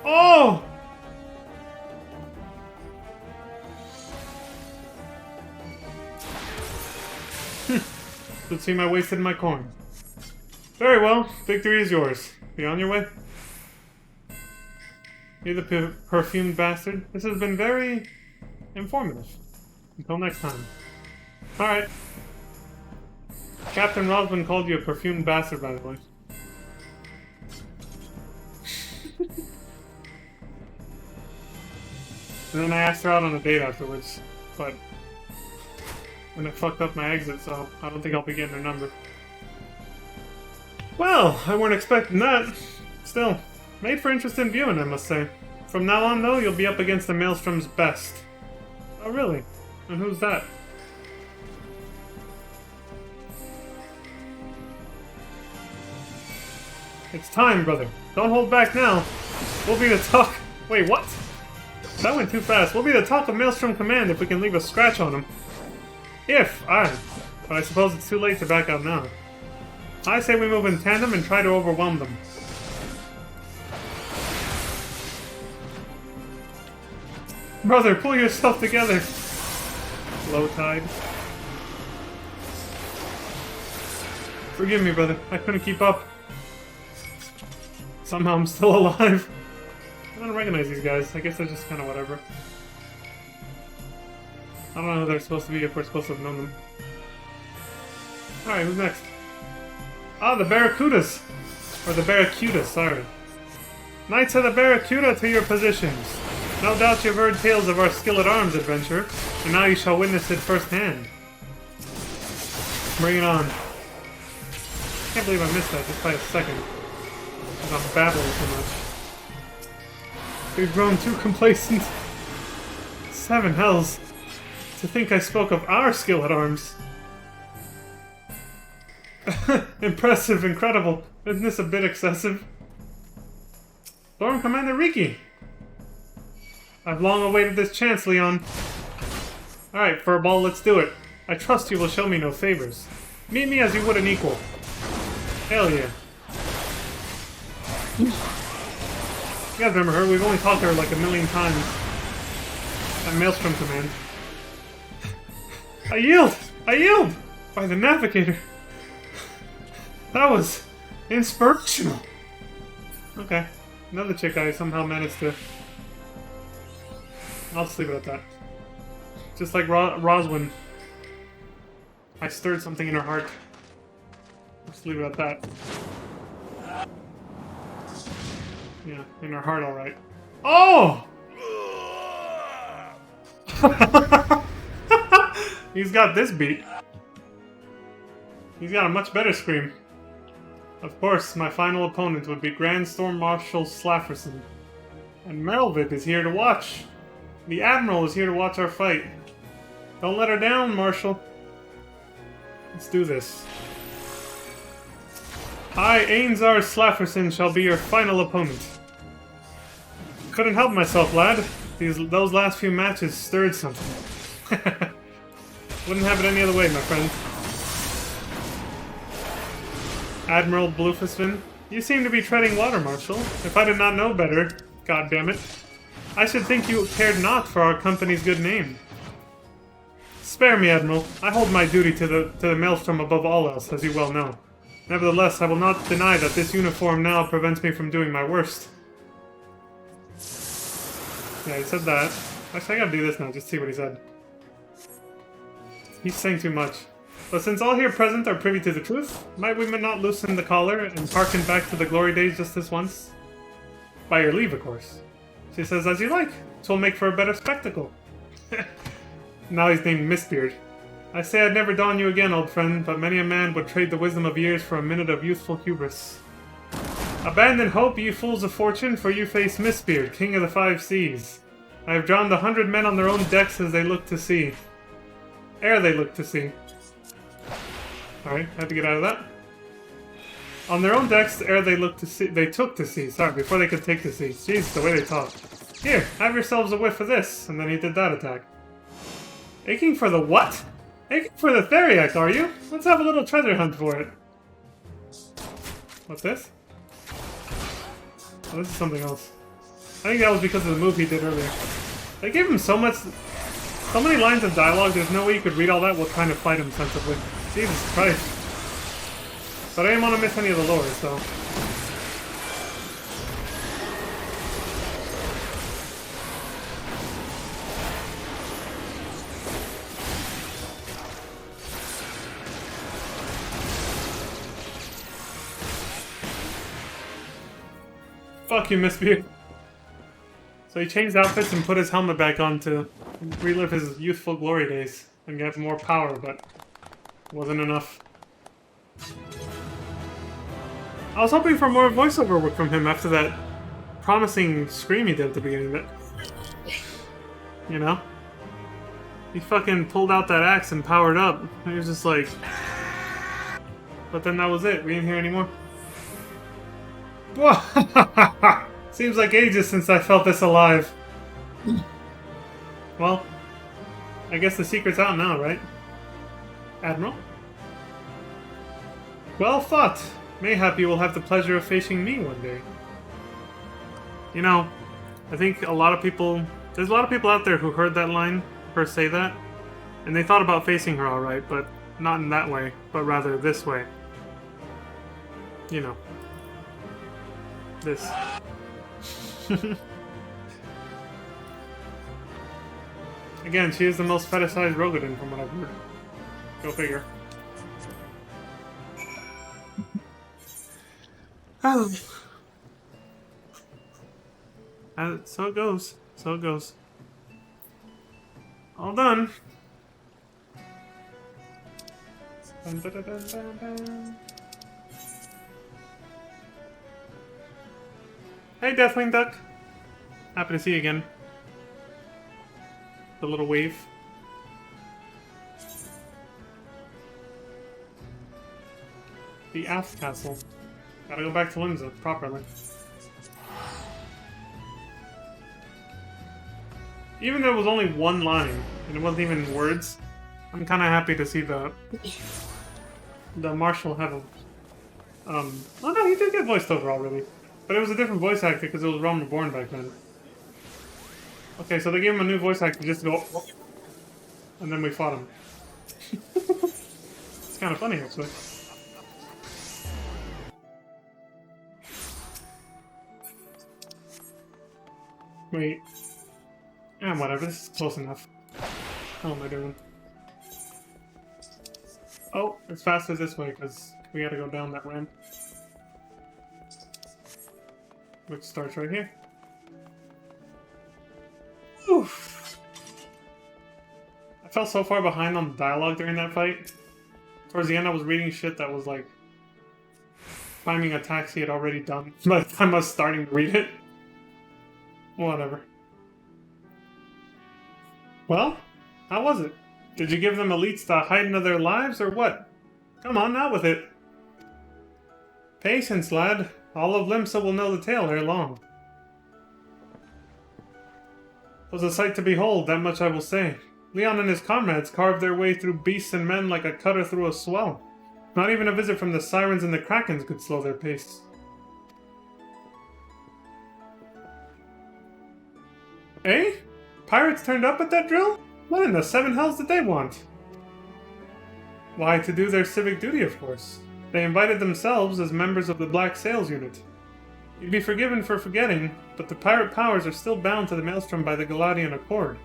Oh! Good seem I wasted my coin. Very well, victory is yours. Be on your way. You're the perfumed bastard. This has been very informative. Until next time. Alright. Captain Roswin called you a perfumed bastard, by the way. And then I asked her out on a date afterwards, but when I fucked up my exit, so I don't think I'll be getting her number. Well, I weren't expecting that. Still, made for interesting viewing, I must say. From now on, though, you'll be up against the Maelstrom's best. Oh, really? And who's that? It's time, brother. Don't hold back now. We'll be the talk... Wait, what? That went too fast. We'll be the talk of Maelstrom Command if we can leave a scratch on him. Aye. But I suppose it's too late to back out now. I say we move in tandem and try to overwhelm them. Brother, pull yourself together. Low tide. Forgive me, brother. I couldn't keep up. Somehow I'm still alive. I don't recognize these guys. I guess they're just kind of whatever. I don't know who they're supposed to be if we're supposed to have known them. Alright, who's next? Ah, the Barracudas! Or the Barracuda, sorry. Knights of the Barracuda to your positions! No doubt you've heard tales of our skill-at-arms adventure, and now you shall witness it firsthand. Bring it on. Can't believe I missed that just by a second. I'm babbling too much. We've grown too complacent. 7 hells. To think I spoke of our skill at arms. Impressive, incredible. Isn't this a bit excessive? Storm Commander Riki! I've long awaited this chance, Leon. Alright, Furball, let's do it. I trust you will show me no favors. Meet me as you would an equal. Hell yeah. You guys remember her? We've only talked to her like a million times. That Maelstrom Command. I yield! I yield! By the Navigator. That was inspirational. Okay. Another chick I somehow managed to... I'll just leave it at that. Just like Roswin. I stirred something in her heart. Just leave it at that. Yeah, in her heart, alright. Oh! He's got this beat. He's got a much better scream. Of course, my final opponent would be Grand Storm Marshal Slafferson. And Melvin is here to watch. The Admiral is here to watch our fight. Don't let her down, Marshal. Let's do this. I, Ainzar Slafferson, shall be your final opponent. Couldn't help myself, lad. Those last few matches stirred something. Wouldn't have it any other way, my friend. Admiral Bluefisfin, you seem to be treading water, Marshal. If I did not know better, goddammit, I should think you cared not for our company's good name. Spare me, Admiral. I hold my duty to the Maelstrom above all else, as you well know. Nevertheless, I will not deny that this uniform now prevents me from doing my worst. Yeah, he said that. Actually, I gotta do this now, just see what he said. He's saying too much. But since all here present are privy to the truth, might we not loosen the collar and harken back to the glory days just this once? By your leave, of course. She says, as you like. 'Twill make for a better spectacle. Now he's named Mistbeard. I say I'd never don you again, old friend, but many a man would trade the wisdom of years for a minute of youthful hubris. Abandon hope, ye fools of fortune, for you face Mistbeard, king of the 5 seas. I have drowned 100 men on their own decks as they look to sea. Ere they look to sea. Alright, had to get out of that. On their own decks, the air they took to sea, sorry, before they could take to sea. Jeez, the way they talk. Here, have yourselves a whiff of this, and then he did that attack. Aching for the what? Aching for the Theriac, are you? Let's have a little treasure hunt for it. What's this? Oh, this is something else. I think that was because of the move he did earlier. They gave him so many lines of dialogue, there's no way you could read all that while trying to fight him sensibly. Jesus Christ. But I didn't want to miss any of the lore, so... Fuck you, Mistbeard. So he changed outfits and put his helmet back on to relive his youthful glory days and get more power, but it wasn't enough. I was hoping for more voiceover work from him after that promising scream he did at the beginning of it. You know? He fucking pulled out that axe and powered up. And he was just like... But then that was it. We didn't hear anymore. Seems like ages since I felt this alive. Well, I guess the secret's out now, right? Admiral? Well thought. Mayhap you will have the pleasure of facing me one day. You know, I think there's a lot of people out there who heard that line, her say that, and they thought about facing her alright, but not in that way, but rather this way. You know. This. Again, she is the most fetishized Rogadin from what I've heard. Go figure. Oh. So it goes. So it goes. All done. Dun, dun, dun, dun, dun, dun. Hey, Deathwing Duck. Happy to see you again. The little wave. The Aft Castle. Gotta go back to Limsa properly. Even though it was only one line, and it wasn't even words, I'm kinda happy to see the Marshal have a... oh no, he did get voiced over already. But it was a different voice actor because it was Realm Reborn back then. Okay, so they gave him a new voice actor just to go... And then we fought him. It's kind of funny, actually. Wait. Yeah, whatever, this is close enough. How am I doing? Oh, it's faster this way because we gotta go down that ramp. Which starts right here. Oof. I felt so far behind on the dialogue during that fight. Towards the end I was reading shit that was like... Finding attacks he had already done by the time I was starting to read it. Whatever. Well, how was it? Did you give them elites to hide into their lives, or what? Come on, out with it. Patience, lad. All of Limsa will know the tale ere long. It was a sight to behold, that much I will say. Leon and his comrades carved their way through beasts and men like a cutter through a swell. Not even a visit from the sirens and the krakens could slow their pace. Eh? Pirates turned up at that drill? What in the seven hells did they want? Why, to do their civic duty, of course. They invited themselves as members of the Black Sails unit. You'd be forgiven for forgetting, but the pirate powers are still bound to the Maelstrom by the Galadian Accord.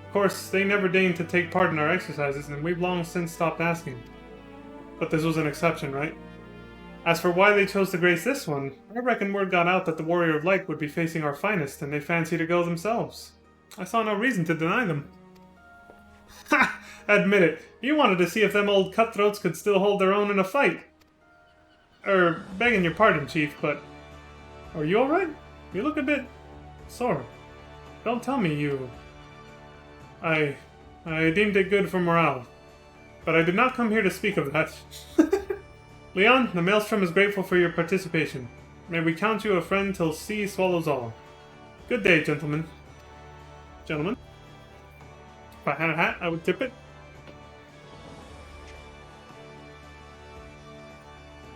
Of course, they never deigned to take part in our exercises, and we've long since stopped asking. But this was an exception, right? As for why they chose to grace this one, I reckon word got out that the Warrior of Light would be facing our finest, and they fancied to go themselves. I saw no reason to deny them. Ha! Admit it, you wanted to see if them old cutthroats could still hold their own in a fight. Begging your pardon, Chief, but... Are you alright? You look a bit... sore. Don't tell me you... I deemed it good for morale. But I did not come here to speak of that. Leon, the Maelstrom is grateful for your participation. May we count you a friend till sea swallows all. Good day, gentlemen. Gentlemen. If I had a hat, I would tip it.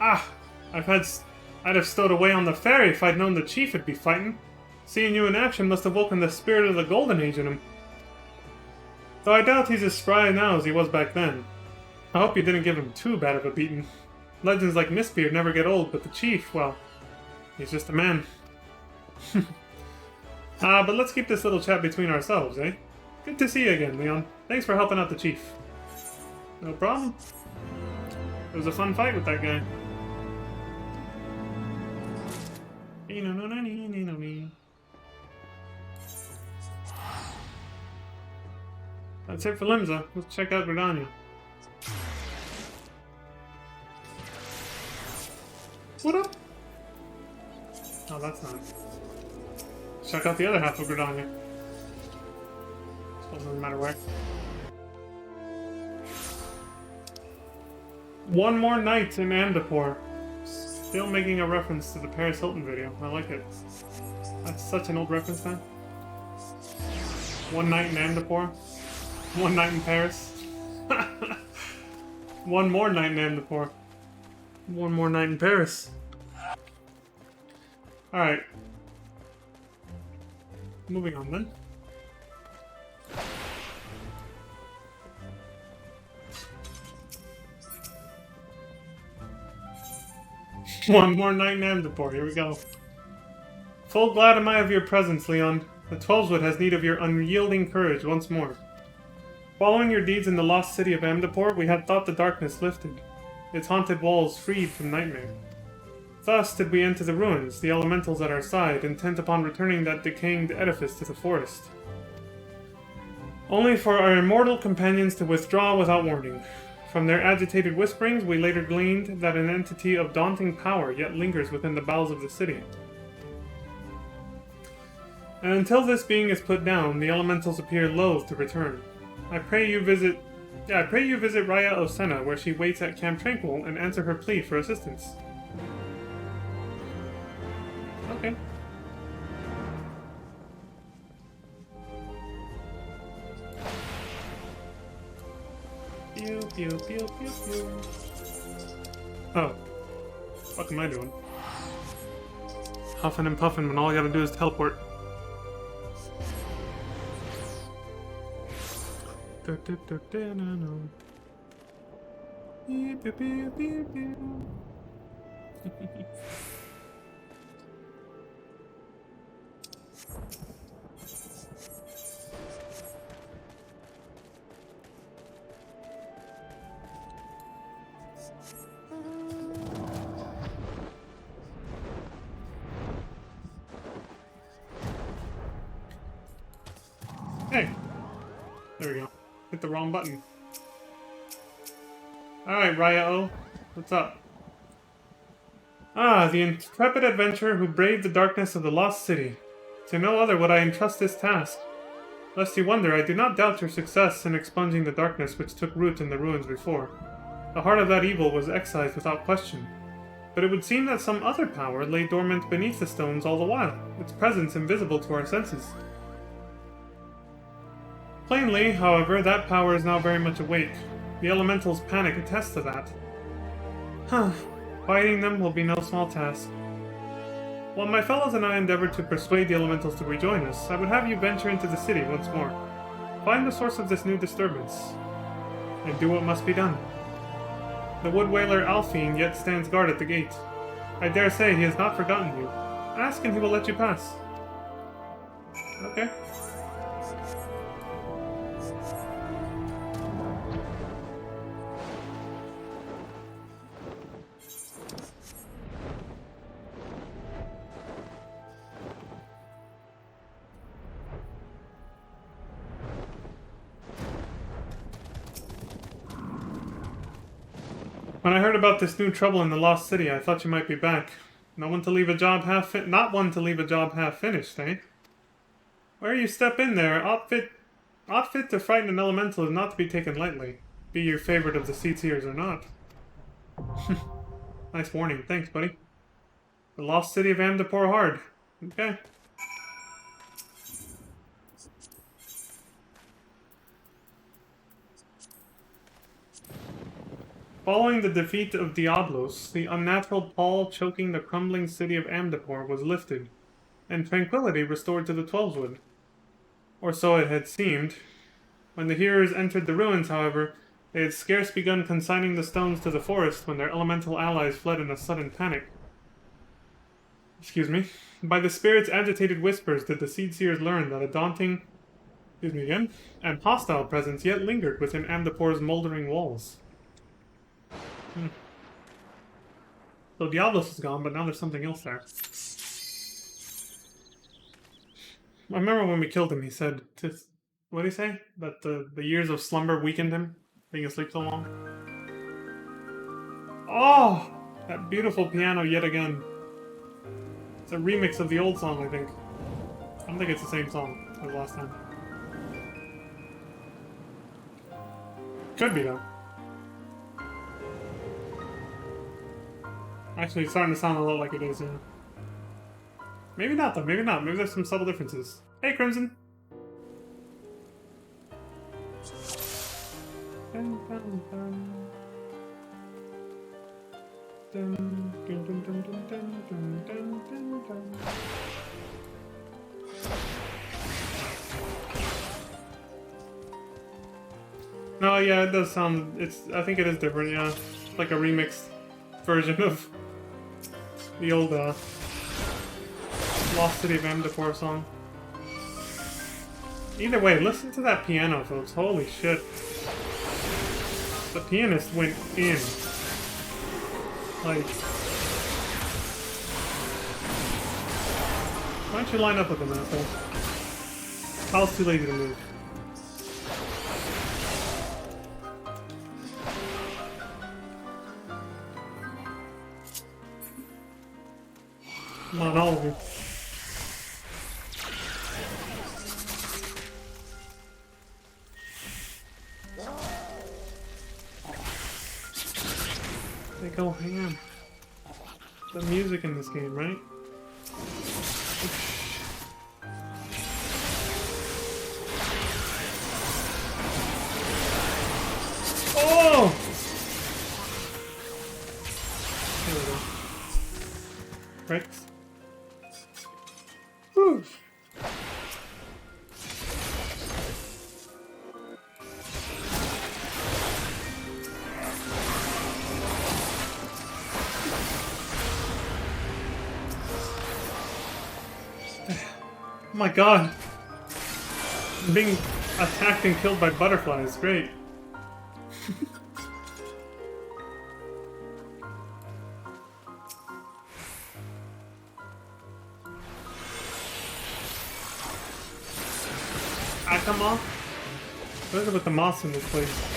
Ah! I'd have stowed away on the ferry if I'd known the chief would be fighting. Seeing you in action must have woken the spirit of the Golden Age in him. Though I doubt he's as spry now as he was back then. I hope you didn't give him too bad of a beating. Legends like Mistbeard never get old, but the chief, well, he's just a man. But let's keep this little chat between ourselves, eh? Good to see you again, Leon. Thanks for helping out the chief. No problem. It was a fun fight with that guy. That's it for Limsa. Let's check out Gridania. What up? Oh, that's not. Check out the other half of Gridania. Suppose it doesn't matter where. One more night in Amdapor. Still making a reference to the Paris Hilton video. I like it. That's such an old reference, man. One night in Amdapor. One night in Paris. One more night in Amdapor. One more night in Paris. Alright. Moving on then. One more night in Amdapor, here we go. Full glad am I of your presence, Leon. The Twelveswood has need of your unyielding courage once more. Following your deeds in the lost city of Amdapor, we had thought the darkness lifted, its haunted walls freed from nightmare. Thus did we enter the ruins, the elementals at our side, intent upon returning that decaying edifice to the forest. Only for our immortal companions to withdraw without warning. From their agitated whisperings, we later gleaned that an entity of daunting power yet lingers within the bowels of the city. And until this being is put down, the elementals appear loath to return. I pray you visit Raya Osena, where she waits at Camp Tranquil, and answer her plea for assistance. Okay. Pew, pew, pew, pew, pew. Oh. What am I doing? Huffing and puffing when all you gotta do is teleport. Hey! There we go. Hit the wrong button. Alright, Raya-O. What's up? Ah, the intrepid adventurer who braved the darkness of the lost city. To no other would I entrust this task. Lest you wonder, I do not doubt your success in expunging the darkness which took root in the ruins before. The heart of that evil was excised without question. But it would seem that some other power lay dormant beneath the stones all the while, its presence invisible to our senses. Plainly, however, that power is now very much awake. The elementals' panic attests to that. Fighting them will be no small task. While my fellows and I endeavor to persuade the elementals to rejoin us, I would have you venture into the city once more. Find the source of this new disturbance, and do what must be done. The wood whaler Alphine yet stands guard at the gate. I dare say he has not forgotten you. Ask and he will let you pass. Okay. When I heard about this new trouble in the Lost City, I thought you might be back. Not one to leave a job half finished, eh? Where you step in there, outfit to frighten an elemental is not to be taken lightly, be your favorite of the Seatseers or not. Nice warning. Thanks, buddy. The lost city of Amdapor Hard. Okay. Following the defeat of Diablos, the unnatural pall choking the crumbling city of Amdapor was lifted, and tranquility restored to the Twelveswood. Or so it had seemed. When the heroes entered the ruins, however, they had scarce begun consigning the stones to the forest when their elemental allies fled in a sudden panic. Excuse me. By the spirit's agitated whispers did the Seedseers learn that a daunting, and hostile presence yet lingered within Amdapor's moldering walls. So Diablos is gone, but now there's something else there. I remember when we killed him, he said, what did he say? That the years of slumber weakened him, being asleep so long? Oh! That beautiful piano yet again. It's a remix of the old song, I think. I don't think it's the same song as last time. Could be, though. Actually, it's starting to sound a lot like it is, yeah. Maybe not, though. Maybe not. Maybe there's some subtle differences. Hey, Crimson! Dun, dun, dun. Dun, dun, dun, dun, dun, dun, dun, dun, dun. No, yeah, it does sound... I think it is different, yeah. It's like a remixed version of the old, Lost City of Amdapor song. Either way, listen to that piano, folks. Holy shit. The pianist went in. Like... Why don't you line up with him, asshole? Kyle's too lazy to move. Come on, all of you. They go ham. The music in this game, right? Oh! There we go. Right? Whew. Oh my god! I'm being attacked and killed by butterflies, great. Come on. What is it with the moss in this place?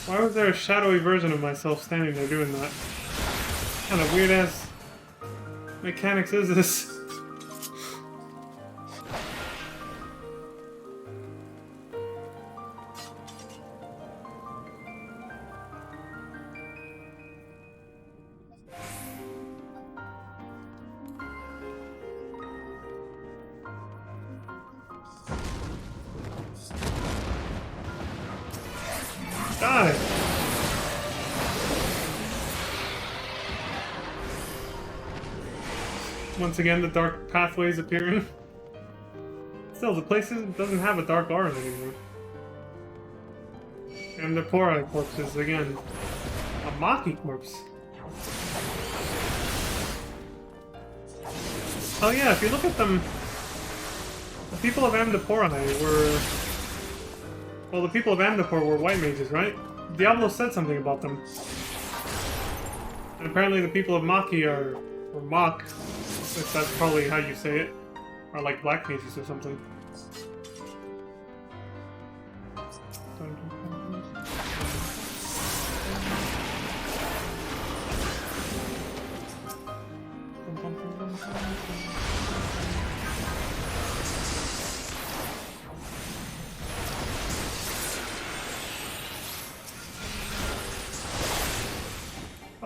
Why was there a shadowy version of myself standing there doing that? What kind of weird ass mechanics is this? Die! Once again, the dark pathways appearing. Still, the place doesn't have a dark aura anymore. And the Pora corpses again. A Maki corpse. Oh yeah, if you look at them, the people of Amdapor were... Well, the people of Amdapor were white mages, right? Diablo said something about them. And apparently the people of Maki or Mach, if that's probably how you say it, are like black mages or something.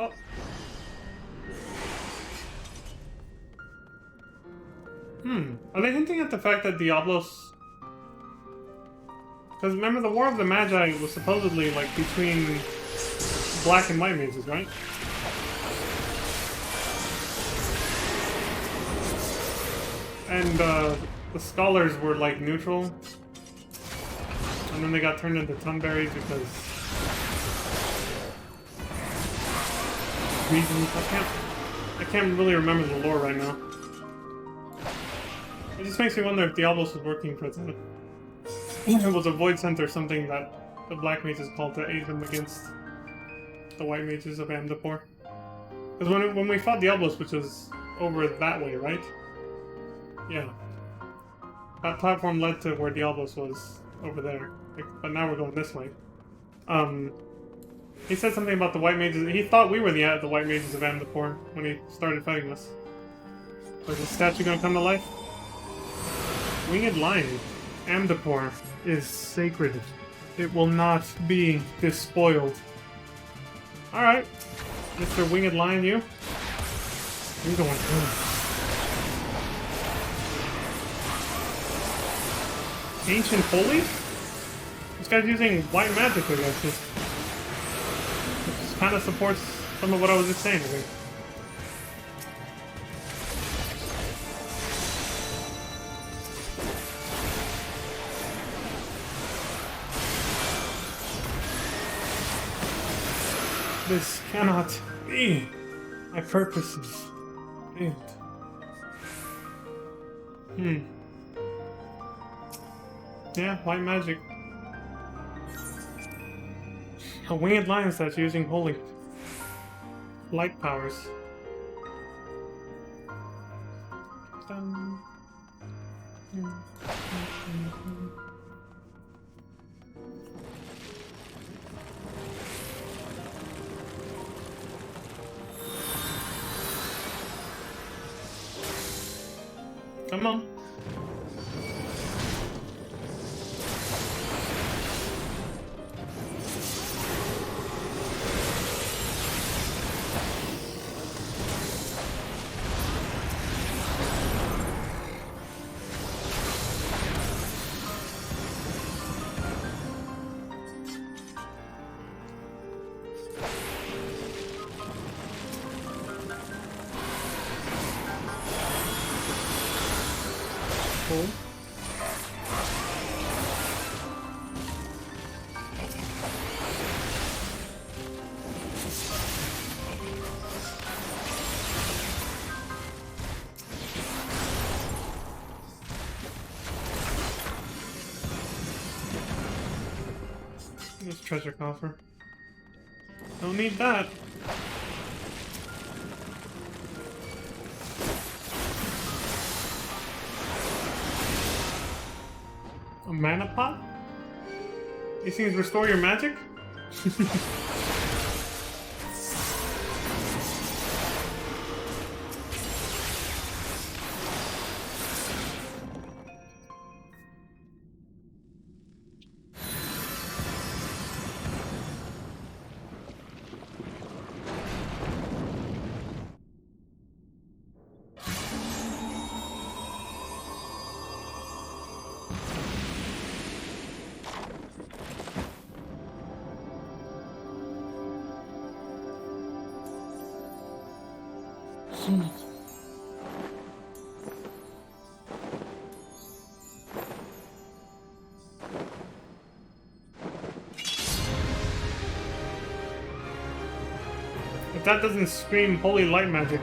Oh. Are they hinting at the fact that Diablos... Because remember, the War of the Magi was supposedly, like, between black and white mages, right? And, the scholars were, like, neutral. And then they got turned into Tunberries because... reasons. I can't really remember the lore right now. It just makes me wonder if Diablos was working for them. It was a void center, something that the black mages called to aid them against the white mages of Amdapor. Because when we fought Diablos, which was over that way, right? Yeah. That platform led to where Diablos was over there. But now we're going this way. He said something about the white mages. He thought we were the white mages of Amdapor when he started fighting us. Was the statue gonna come to life? Winged Lion. Amdapor is sacred. It will not be despoiled. Alright. Mr. Winged Lion, you? You're going home. Ancient Holy? This guy's using white magic, I guess. Which kind of supports some of what I was just saying, I think. This cannot be. My purpose is failed. Yeah, white magic. A winged lion statue using holy light powers. Come on. Cool. This treasure coffer. Don't need that. A mana pot? These things restore your magic? If that doesn't scream holy light magic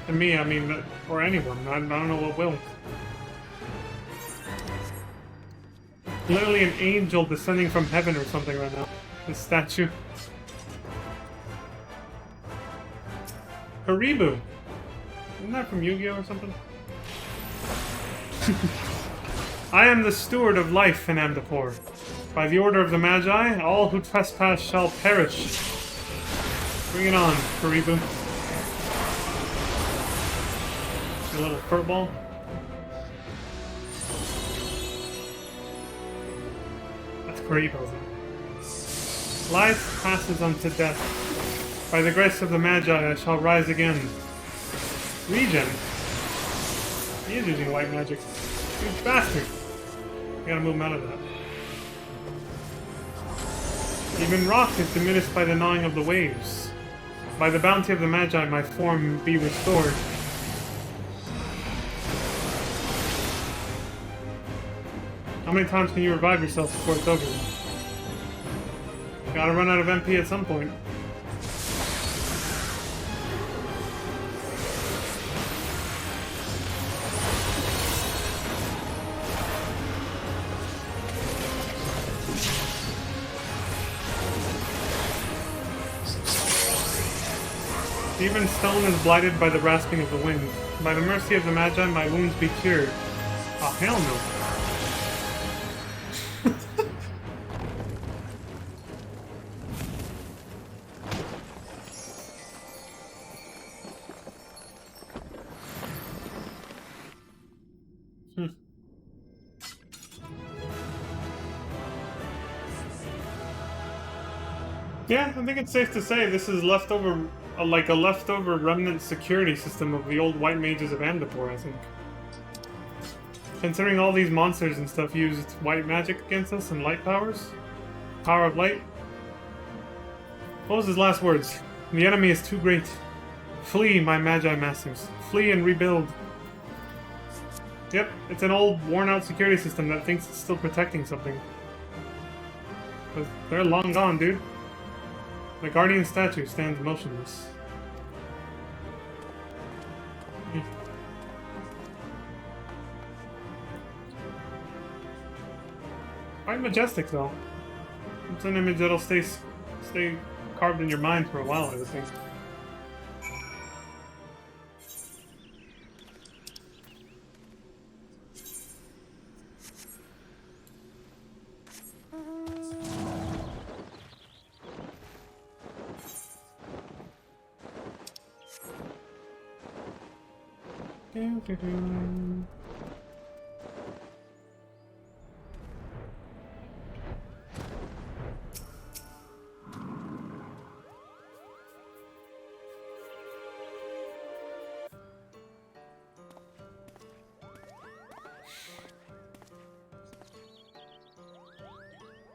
to me, I mean, or anyone, I don't know what will. Literally an angel descending from heaven or something right now. This statue. Karibu. Isn't that from Yu-Gi-Oh or something? I am the steward of life in Amdapor. By the order of the Magi, all who trespass shall perish. Bring it on, Karibu. Your little furball. That's Karibu. Life passes unto death. By the grace of the Magi, I shall rise again. Regen. He is using white magic. Huge bastard. We gotta move him out of that. Even rock is diminished by the gnawing of the waves. By the bounty of the Magi, my form be restored. How many times can you revive yourself before it's over? Gotta run out of MP at some point. Even stone is blighted by the rasping of the wind. By the mercy of the Magi, my wounds be cured. Oh, hell no. Yeah, I think it's safe to say this is leftover, like a leftover remnant security system of the old white mages of Amdapor, I think. Considering all these monsters and stuff used white magic against us and light powers, power of light. What was his last words? The enemy is too great. Flee, my Magi masters. Flee and rebuild. Yep, it's an old, worn-out security system that thinks it's still protecting something. But they're long gone, dude. The guardian statue stands motionless. Quite majestic, though. It's an image that'll stay carved in your mind for a while, I would think.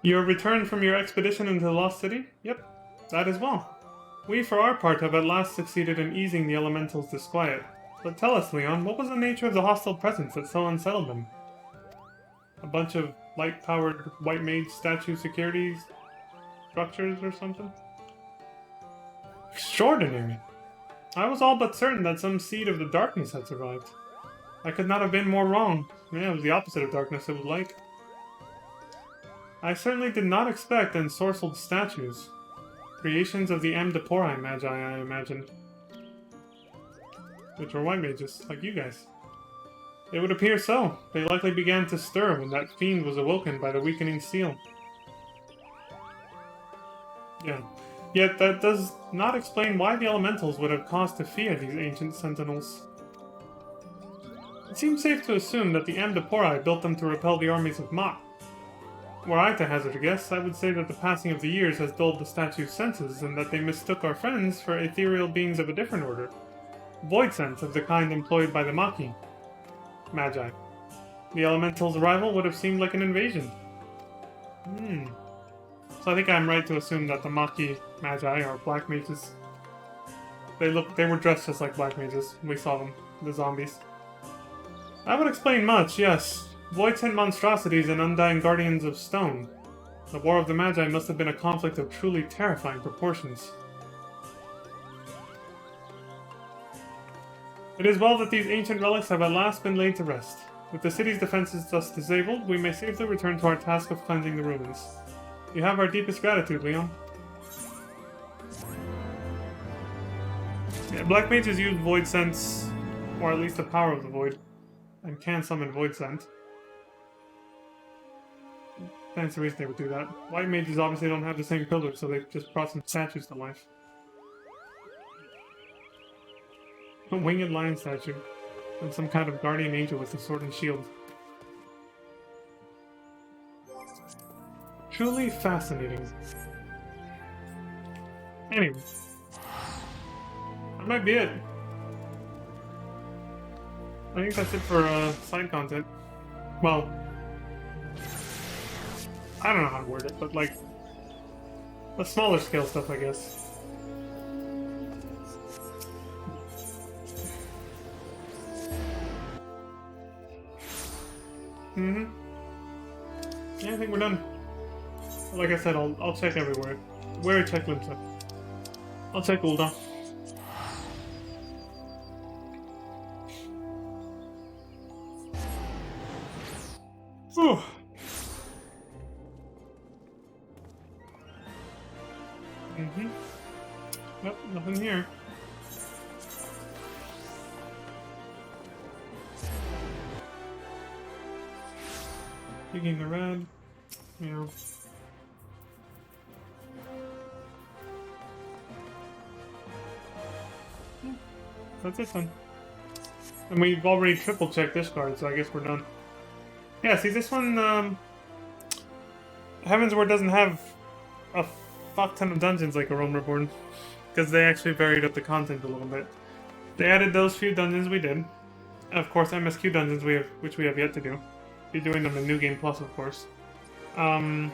You have returned from your expedition into the Lost City? Yep, that as well. We, for our part, have at last succeeded in easing the elemental's disquiet. But tell us, Leon, what was the nature of the hostile presence that so unsettled them? A bunch of light-powered white mage statue security structures or something? Extraordinary! I was all but certain that some seed of the darkness had survived. I could not have been more wrong. Yeah, it was the opposite of darkness, it was light. I certainly did not expect ensorcelled statues. Creations of the Amdapori Magi, I imagined. Which were white mages, like you guys. It would appear so. They likely began to stir when that fiend was awoken by the weakening seal. Yeah. Yet that does not explain why the elementals would have cause to fear these ancient sentinels. It seems safe to assume that the Amdapori built them to repel the armies of Mott. Were I to hazard a guess, I would say that the passing of the years has dulled the statue's senses, and that they mistook our friends for ethereal beings of a different order. Void sense of the kind employed by the Maki. Magi. The elemental's arrival would have seemed like an invasion. So I think I'm right to assume that the Maki Magi are black mages. They were dressed just like black mages. We saw them, the zombies. That would explain much, yes. Void-sent monstrosities and undying guardians of stone. The War of the Magi must have been a conflict of truly terrifying proportions. It is well that these ancient relics have at last been laid to rest. With the city's defenses thus disabled, we may safely return to our task of cleansing the ruins. You have our deepest gratitude, Leon. Yeah, black mages use void sense, or at least the power of the void, and can summon void sense. That's the reason they would do that. White mages obviously don't have the same pillars, so they just brought some statues to life. A winged lion statue, and some kind of guardian angel with a sword and shield. Truly fascinating. Anyway. That might be it. I think that's it for side content. Well, I don't know how to word it, but like the smaller scale stuff, I guess. Mm-hmm. Yeah, I think we're done. Like I said, I'll check everywhere. Where I check Limsa. I'll check Ulda. Whew. Mm-hmm. Nope, nothing here. Digging the red. Yeah. That's it then. And we've already triple checked this card, so I guess we're done. Yeah, see this one, Heavensward doesn't have a fuck ton of dungeons like A Realm Reborn, because they actually varied up the content a little bit. They added those few dungeons we did. Of course, MSQ dungeons which we have yet to do. Be doing them in New Game Plus, of course. But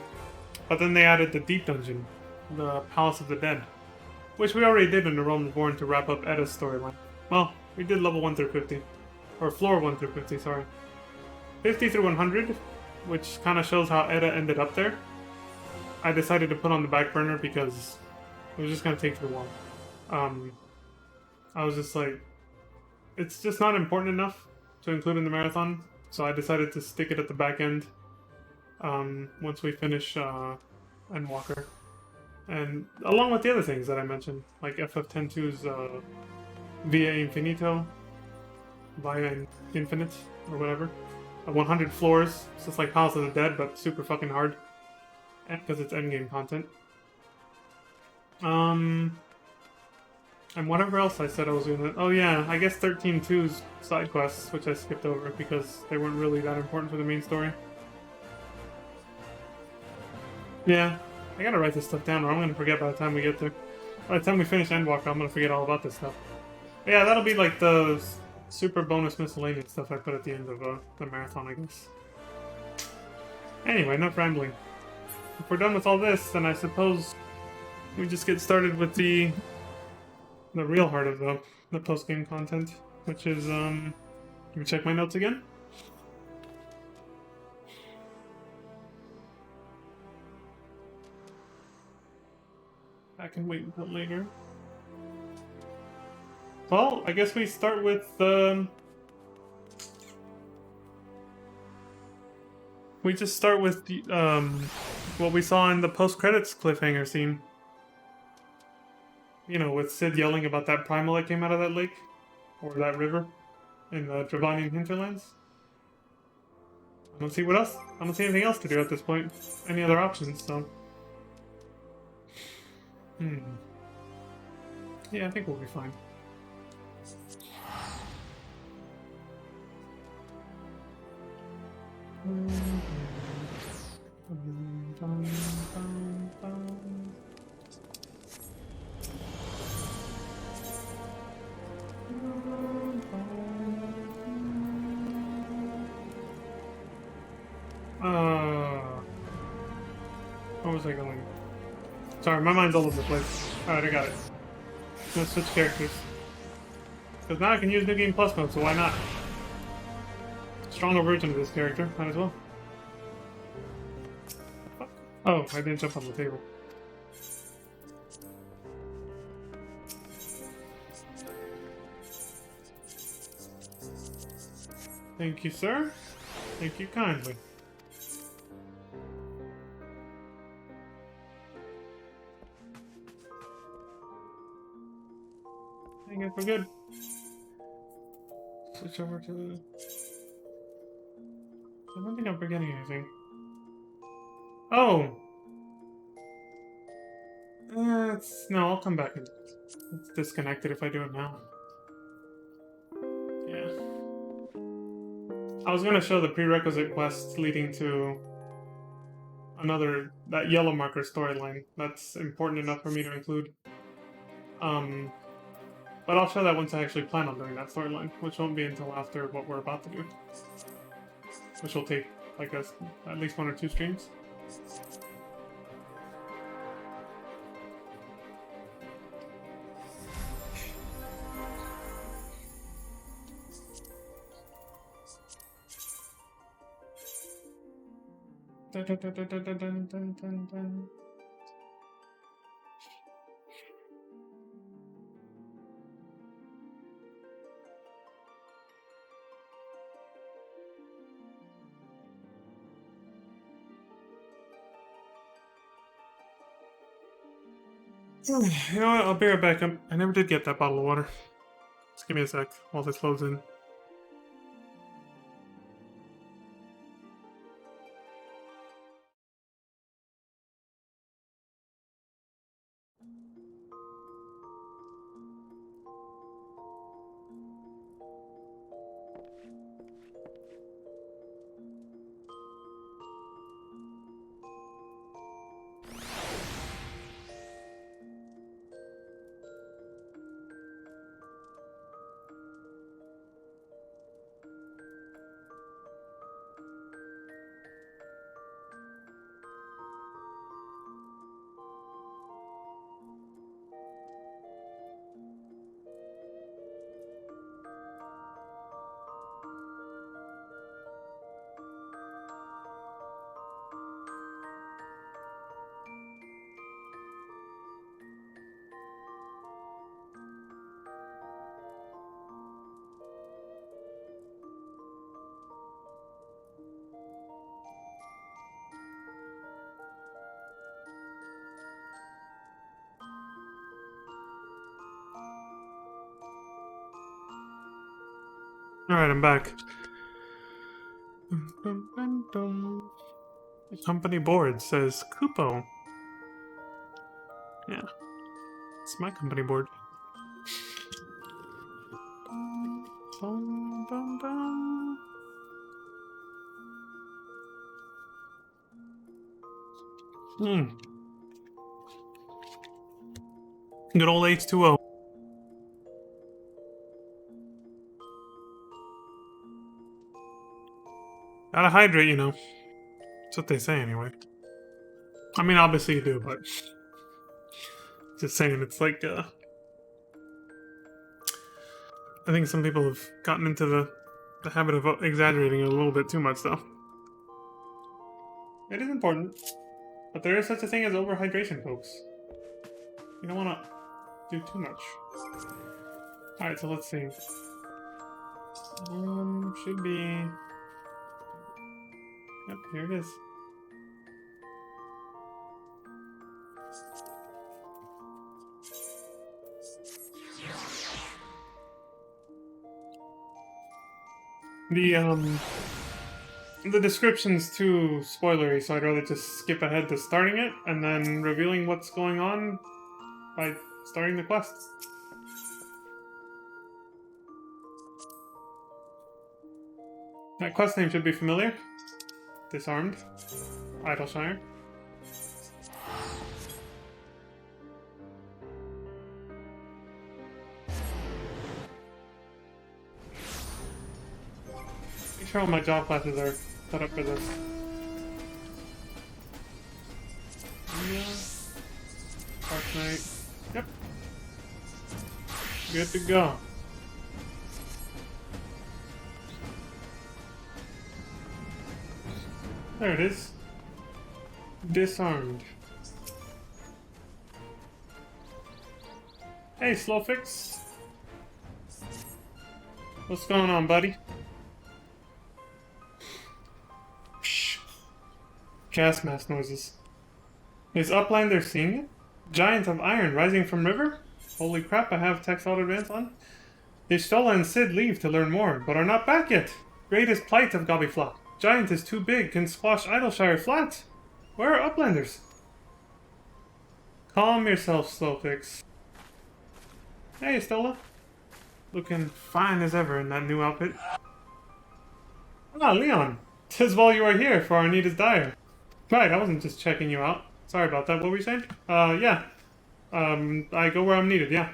then they added the Deep Dungeon, the Palace of the Dead, which we already did in The Realm Reborn to wrap up Edda's storyline. Well, we did level 1 through 50. Or floor 1 through 50, sorry. 50 through 100, which kind of shows how Edda ended up there. I decided to put on the back burner because it was just going to take too long. I was just like, it's just not important enough to include in the marathon, so I decided to stick it at the back end once we finish Endwalker. And along with the other things that I mentioned, like FF102's Via Infinito, Via Infinite, or whatever. 100 floors, it's just like Palace of the Dead, but super fucking hard. And because it's endgame content. And whatever else I said I was doing. Oh yeah, I guess 13-2's side quests, which I skipped over because they weren't really that important for the main story. Yeah, I gotta write this stuff down or I'm gonna forget by the time we get there. By the time we finish Endwalker, I'm gonna forget all about this stuff. But yeah, that'll be like the super bonus miscellaneous stuff I put at the end of the marathon, I guess. Anyway, enough rambling. If we're done with all this, then I suppose we just get started with the real heart of the post-game content, which is, let me check my notes again. I can wait until later. Well, I guess we start with we just start with the, what we saw in the post-credits cliffhanger scene. You know, with Sid yelling about that primal that came out of that lake, or that river, in the Dravanian hinterlands. I don't see what else. I don't see anything else to do at this point. Any other options? So, yeah, I think we'll be fine. Where was I going? Sorry, my mind's all over the place. Alright, I got it. Let's switch characters. Because now I can use New Game Plus mode, so why not? Stronger version of this character, might as well. Oh, I didn't jump on the table. Thank you, sir. Thank you kindly. Thank you we're good. Switch over to the... I don't think I'm forgetting anything. Oh! No, I'll come back and it's disconnected if I do it now. Yeah. I was gonna show the prerequisite quest leading to that yellow marker storyline. That's important enough for me to include. But I'll show that once I actually plan on doing that storyline, which won't be until after what we're about to do. Which will take, like, at least 1 or 2 streams. Dun, dun, dun, dun, dun, dun, dun, dun, dun. You know what? I'll be right back. I never did get that bottle of water. Just give me a sec while this loads in. Alright, I'm back. The company board says Kupo. Yeah. It's my company board. Bum, bum, bum. Good old H2O. Gotta hydrate, you know. That's what they say anyway. I mean, obviously you do, but... Just saying, it's like, I think some people have gotten into the habit of exaggerating a little bit too much, though. It is important. But there is such a thing as overhydration, folks. You don't want to do too much. Alright, so let's see. Should be... Yep, here it is. The description's too spoilery, so I'd rather just skip ahead to starting it, and then revealing what's going on by starting the quest. That quest name should be familiar. Disarmed. Idleshire. Make sure all my job classes are set up for this. Yeah. Dark Knight. Yep. Good to go. There it is. Disarmed. Hey, Slowfix. What's going on, buddy? Psh. Gas mask noises. Is Upline there seeing it? Giant of iron rising from river? Holy crap, I have text auto advance on. Ishtola and Sid leave to learn more, but are not back yet. Greatest plight of Gobbyflock. Giant is too big, can squash Idleshire flat. Where are Uplanders? Calm yourself, Slowfix. Hey, Stola. Looking fine as ever in that new outfit. Ah, Leon. 'Tis while you are here, for our need is dire. Right, I wasn't just checking you out. Sorry about that, what were you saying? Yeah. I go where I'm needed, yeah.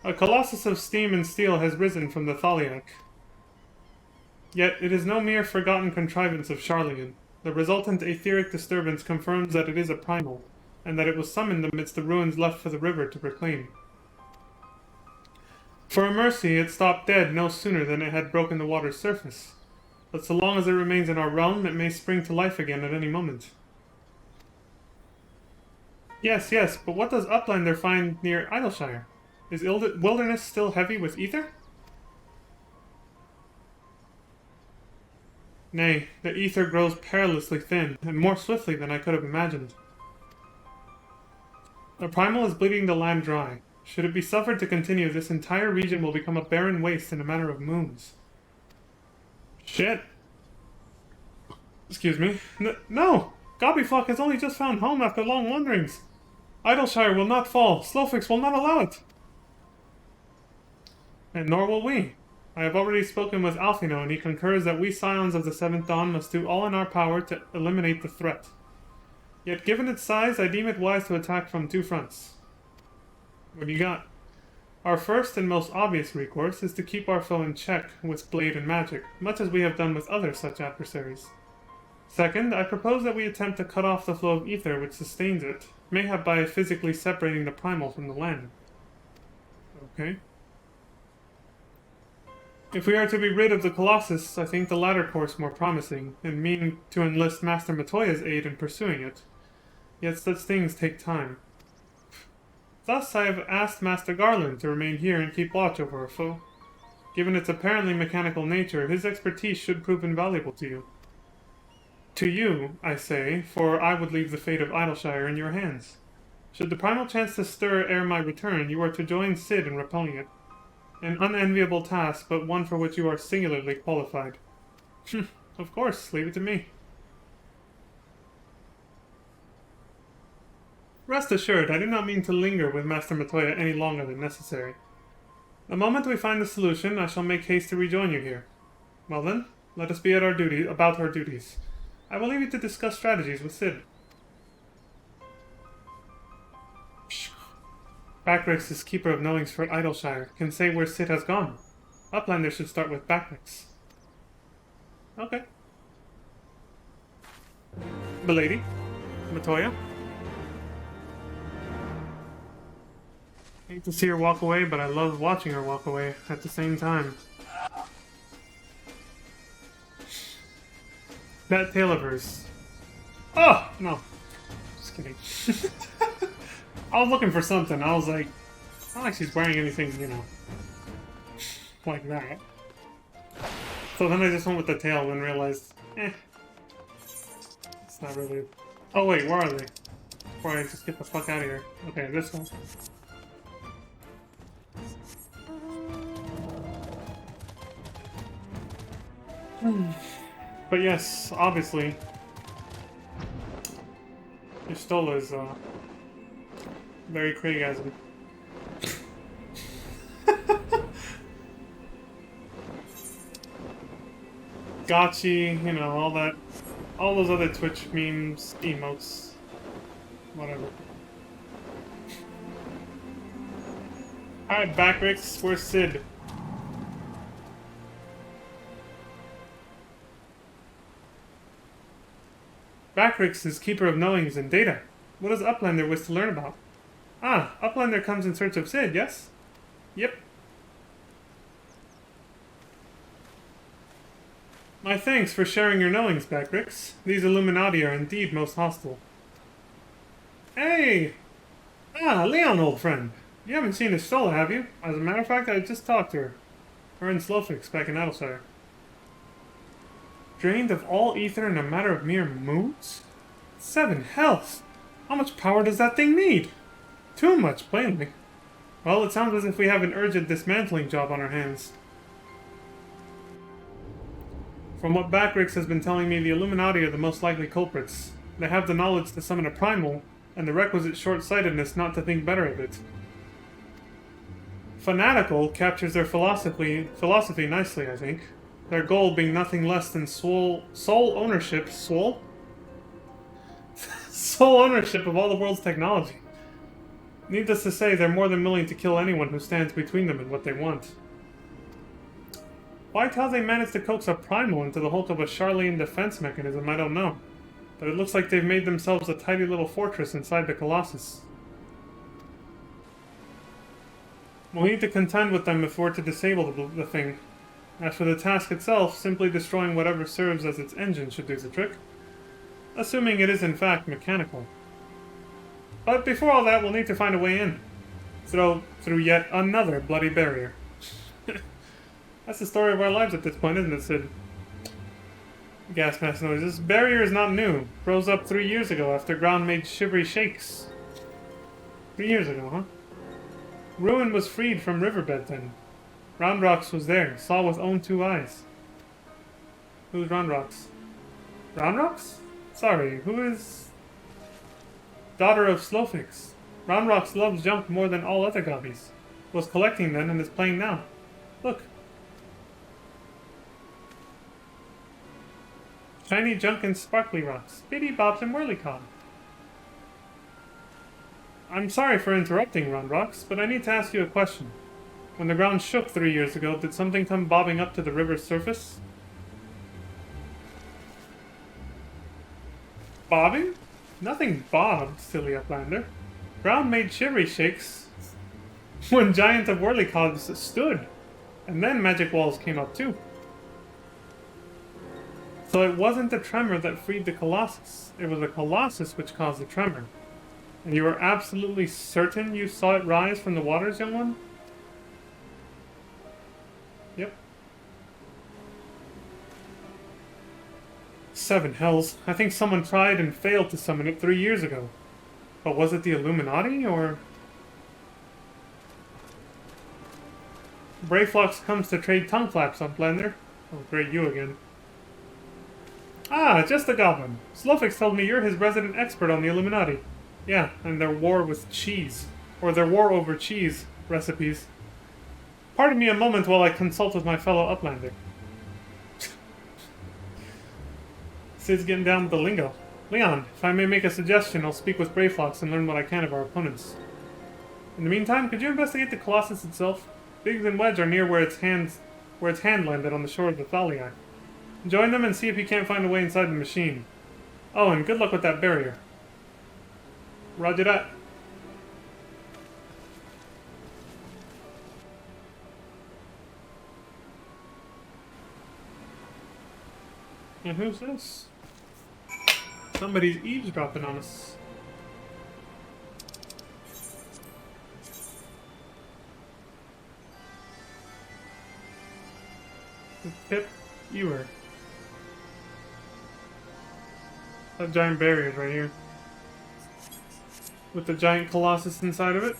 A colossus of steam and steel has risen from the Thaliac. Yet it is no mere forgotten contrivance of Charlian. The resultant etheric disturbance confirms that it is a primal, and that it was summoned amidst the ruins left for the river to reclaim. For a mercy, it stopped dead no sooner than it had broken the water's surface. But so long as it remains in our realm, it may spring to life again at any moment. Yes, but what does Uplander find near Idleshire? Is wilderness still heavy with ether? Nay, the ether grows perilously thin, and more swiftly than I could have imagined. The primal is bleeding the land dry. Should it be suffered to continue, this entire region will become a barren waste in a matter of moons. Shit. Excuse me. No! Gobbyflock has only just found home after long wanderings. Idleshire will not fall. Slowfix will not allow it. And nor will we. I have already spoken with Alfino, and he concurs that we Scions of the Seventh Dawn must do all in our power to eliminate the threat. Yet given its size, I deem it wise to attack from two fronts. What do you got? Our first and most obvious recourse is to keep our foe in check with blade and magic, much as we have done with other such adversaries. Second, I propose that we attempt to cut off the flow of ether which sustains it, mayhap by physically separating the primal from the land. Okay. If we are to be rid of the Colossus, I think the latter course more promising, and mean to enlist Master Matoya's aid in pursuing it. Yet such things take time. Thus I have asked Master Garland to remain here and keep watch over our foe. Given its apparently mechanical nature, his expertise should prove invaluable to you. To you, I say, for I would leave the fate of Idleshire in your hands. Should the primal chance to stir ere my return, you are to join Sid in repelling it. An unenviable task, but one for which you are singularly qualified. Of course, leave it to me. Rest assured, I do not mean to linger with Master Matoya any longer than necessary. The moment we find the solution, I shall make haste to rejoin you here. Well then, let us be at about our duties. I will leave you to discuss strategies with Sid. Backrix is keeper of knowings for Idleshire, can say where Sid has gone. Uplander should start with Backrix. Okay. Milady? Matoya? Hate to see her walk away, but I love watching her walk away at the same time. That tail of hers. Oh! No. Just kidding. I was looking for something. I was like, not like she's wearing anything, you know, like that. So then I just went with the tail and realized, it's not really... Oh wait, where are they? Before I just get the fuck out of here. Okay, this one. But yes, obviously, Ishtola is very Craigasm. Gotchi, you know, all that, all those other Twitch memes, emotes, whatever. Alright, Backrix, where's Sid? Backrix is keeper of knowings and data. What does Uplander wish to learn about? Ah, Uplander comes in search of Sid, yes? Yep. My thanks for sharing your knowings, Backrix. These Illuminati are indeed most hostile. Hey! Ah, Leon, old friend. You haven't seen Ishtola, have you? As a matter of fact, I just talked to her. Her and Slowfix back in Idleshire. Drained of all ether in a matter of mere moons? 7 health! How much power does that thing need? Too much, plainly. Well, it sounds as if we have an urgent dismantling job on our hands. From what Backrix has been telling me, the Illuminati are the most likely culprits. They have the knowledge to summon a primal, and the requisite short-sightedness not to think better of it. Fanatical captures their philosophy nicely, I think. Their goal being nothing less than sole ownership sole ownership of all the world's technology. Needless to say, they're more than willing to kill anyone who stands between them and what they want. Quite how they managed to coax a primal into the hulk of a Charlian defense mechanism, I don't know. But it looks like they've made themselves a tidy little fortress inside the Colossus. We'll need to contend with them if we're to disable the thing. As for the task itself, simply destroying whatever serves as its engine should do the trick. Assuming it is in fact mechanical. But before all that, we'll need to find a way in. Through yet another bloody barrier. That's the story of our lives at this point, isn't it, Sid? Gas mask noise. This barrier is not new. Rose up 3 years ago after ground made shivery shakes. 3 years ago, huh? Ruin was freed from riverbed then. Roundrox was there, saw with own 2 eyes. Who's Roundrox? Roundrox? Sorry, who is... Daughter of Slowfix. Roundrox loves junk more than all other gobbies. Was collecting then and is playing now. Look. Shiny junk and sparkly rocks. Biddy bobs and whirlycog. I'm sorry for interrupting, Roundrox, but I need to ask you a question. When the ground shook 3 years ago, did something come bobbing up to the river's surface? Bobbing? Nothing bobbed, silly uplander. Ground made shivery shakes when Giant of Whirlycogs stood, and then magic walls came up too. So it wasn't the tremor that freed the Colossus. It was the Colossus which caused the tremor. And you are absolutely certain you saw it rise from the waters, young one? Yep. 7 hells. I think someone tried and failed to summon it 3 years ago. But was it the Illuminati, or... Brayflox comes to trade tongue flaps on Blender. Oh, great, you again. Ah, just a goblin. Slowfix told me you're his resident expert on the Illuminati. Yeah, and their war with cheese. Or their war over cheese recipes. Pardon me a moment while I consult with my fellow uplander. Sid's getting down with the lingo. Leon, if I may make a suggestion, I'll speak with Brayflox and learn what I can of our opponents. In the meantime, could you investigate the Colossus itself? Biggs and Wedge are near where its hand landed on the shore of the Thalii. Join them and see if you can't find a way inside the machine. Oh, and good luck with that barrier. Roger that. And who's this? Somebody's eavesdropping on us. Pip Ewer. That giant barrier is right here. With the giant Colossus inside of it.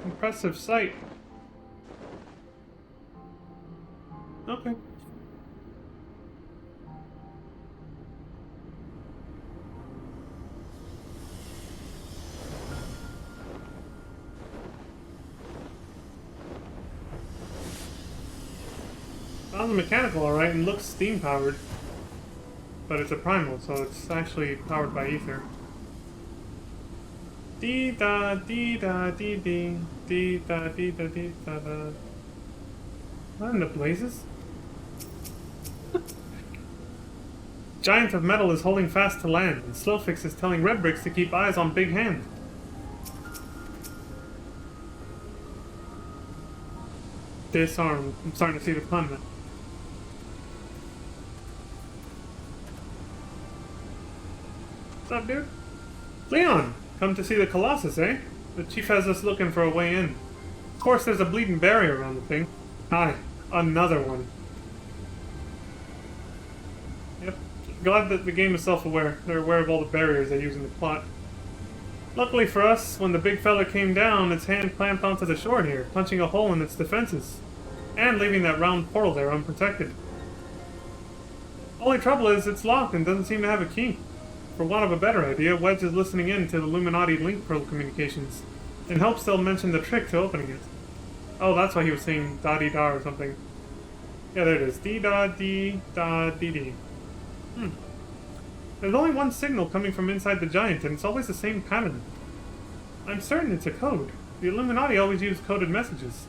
Impressive sight. Okay. Sounds mechanical, alright, and looks steam-powered. But it's a primal, so it's actually powered by ether. Dee-da, dee-da, dee-dee, dee-da, dee-da, dee-da-da. What in the blazes? Giant of Metal is holding fast to land, and Slowfix is telling Red Bricks to keep eyes on Big Hand. Disarm. I'm starting to see the pun now. What's up, dude? Leon! Come to see the Colossus, eh? The chief has us looking for a way in. Of course, there's a bleeding barrier around the thing. Aye, another one. Yep. Glad that the game is self-aware. They're aware of all the barriers they use in the plot. Luckily for us, when the big fella came down, its hand clamped onto the shore here, punching a hole in its defenses. And leaving that round portal there unprotected. Only trouble is, it's locked and doesn't seem to have a key. For want of a better idea, Wedge is listening in to the Illuminati link pearl communications, in hopes they'll mention the trick to opening it. Oh, that's why he was saying da-dee-da or something. Yeah, there it is. Dee-da-dee-da-dee-dee. There's only one signal coming from inside the giant, and it's always the same pattern. I'm certain it's a code. The Illuminati always use coded messages.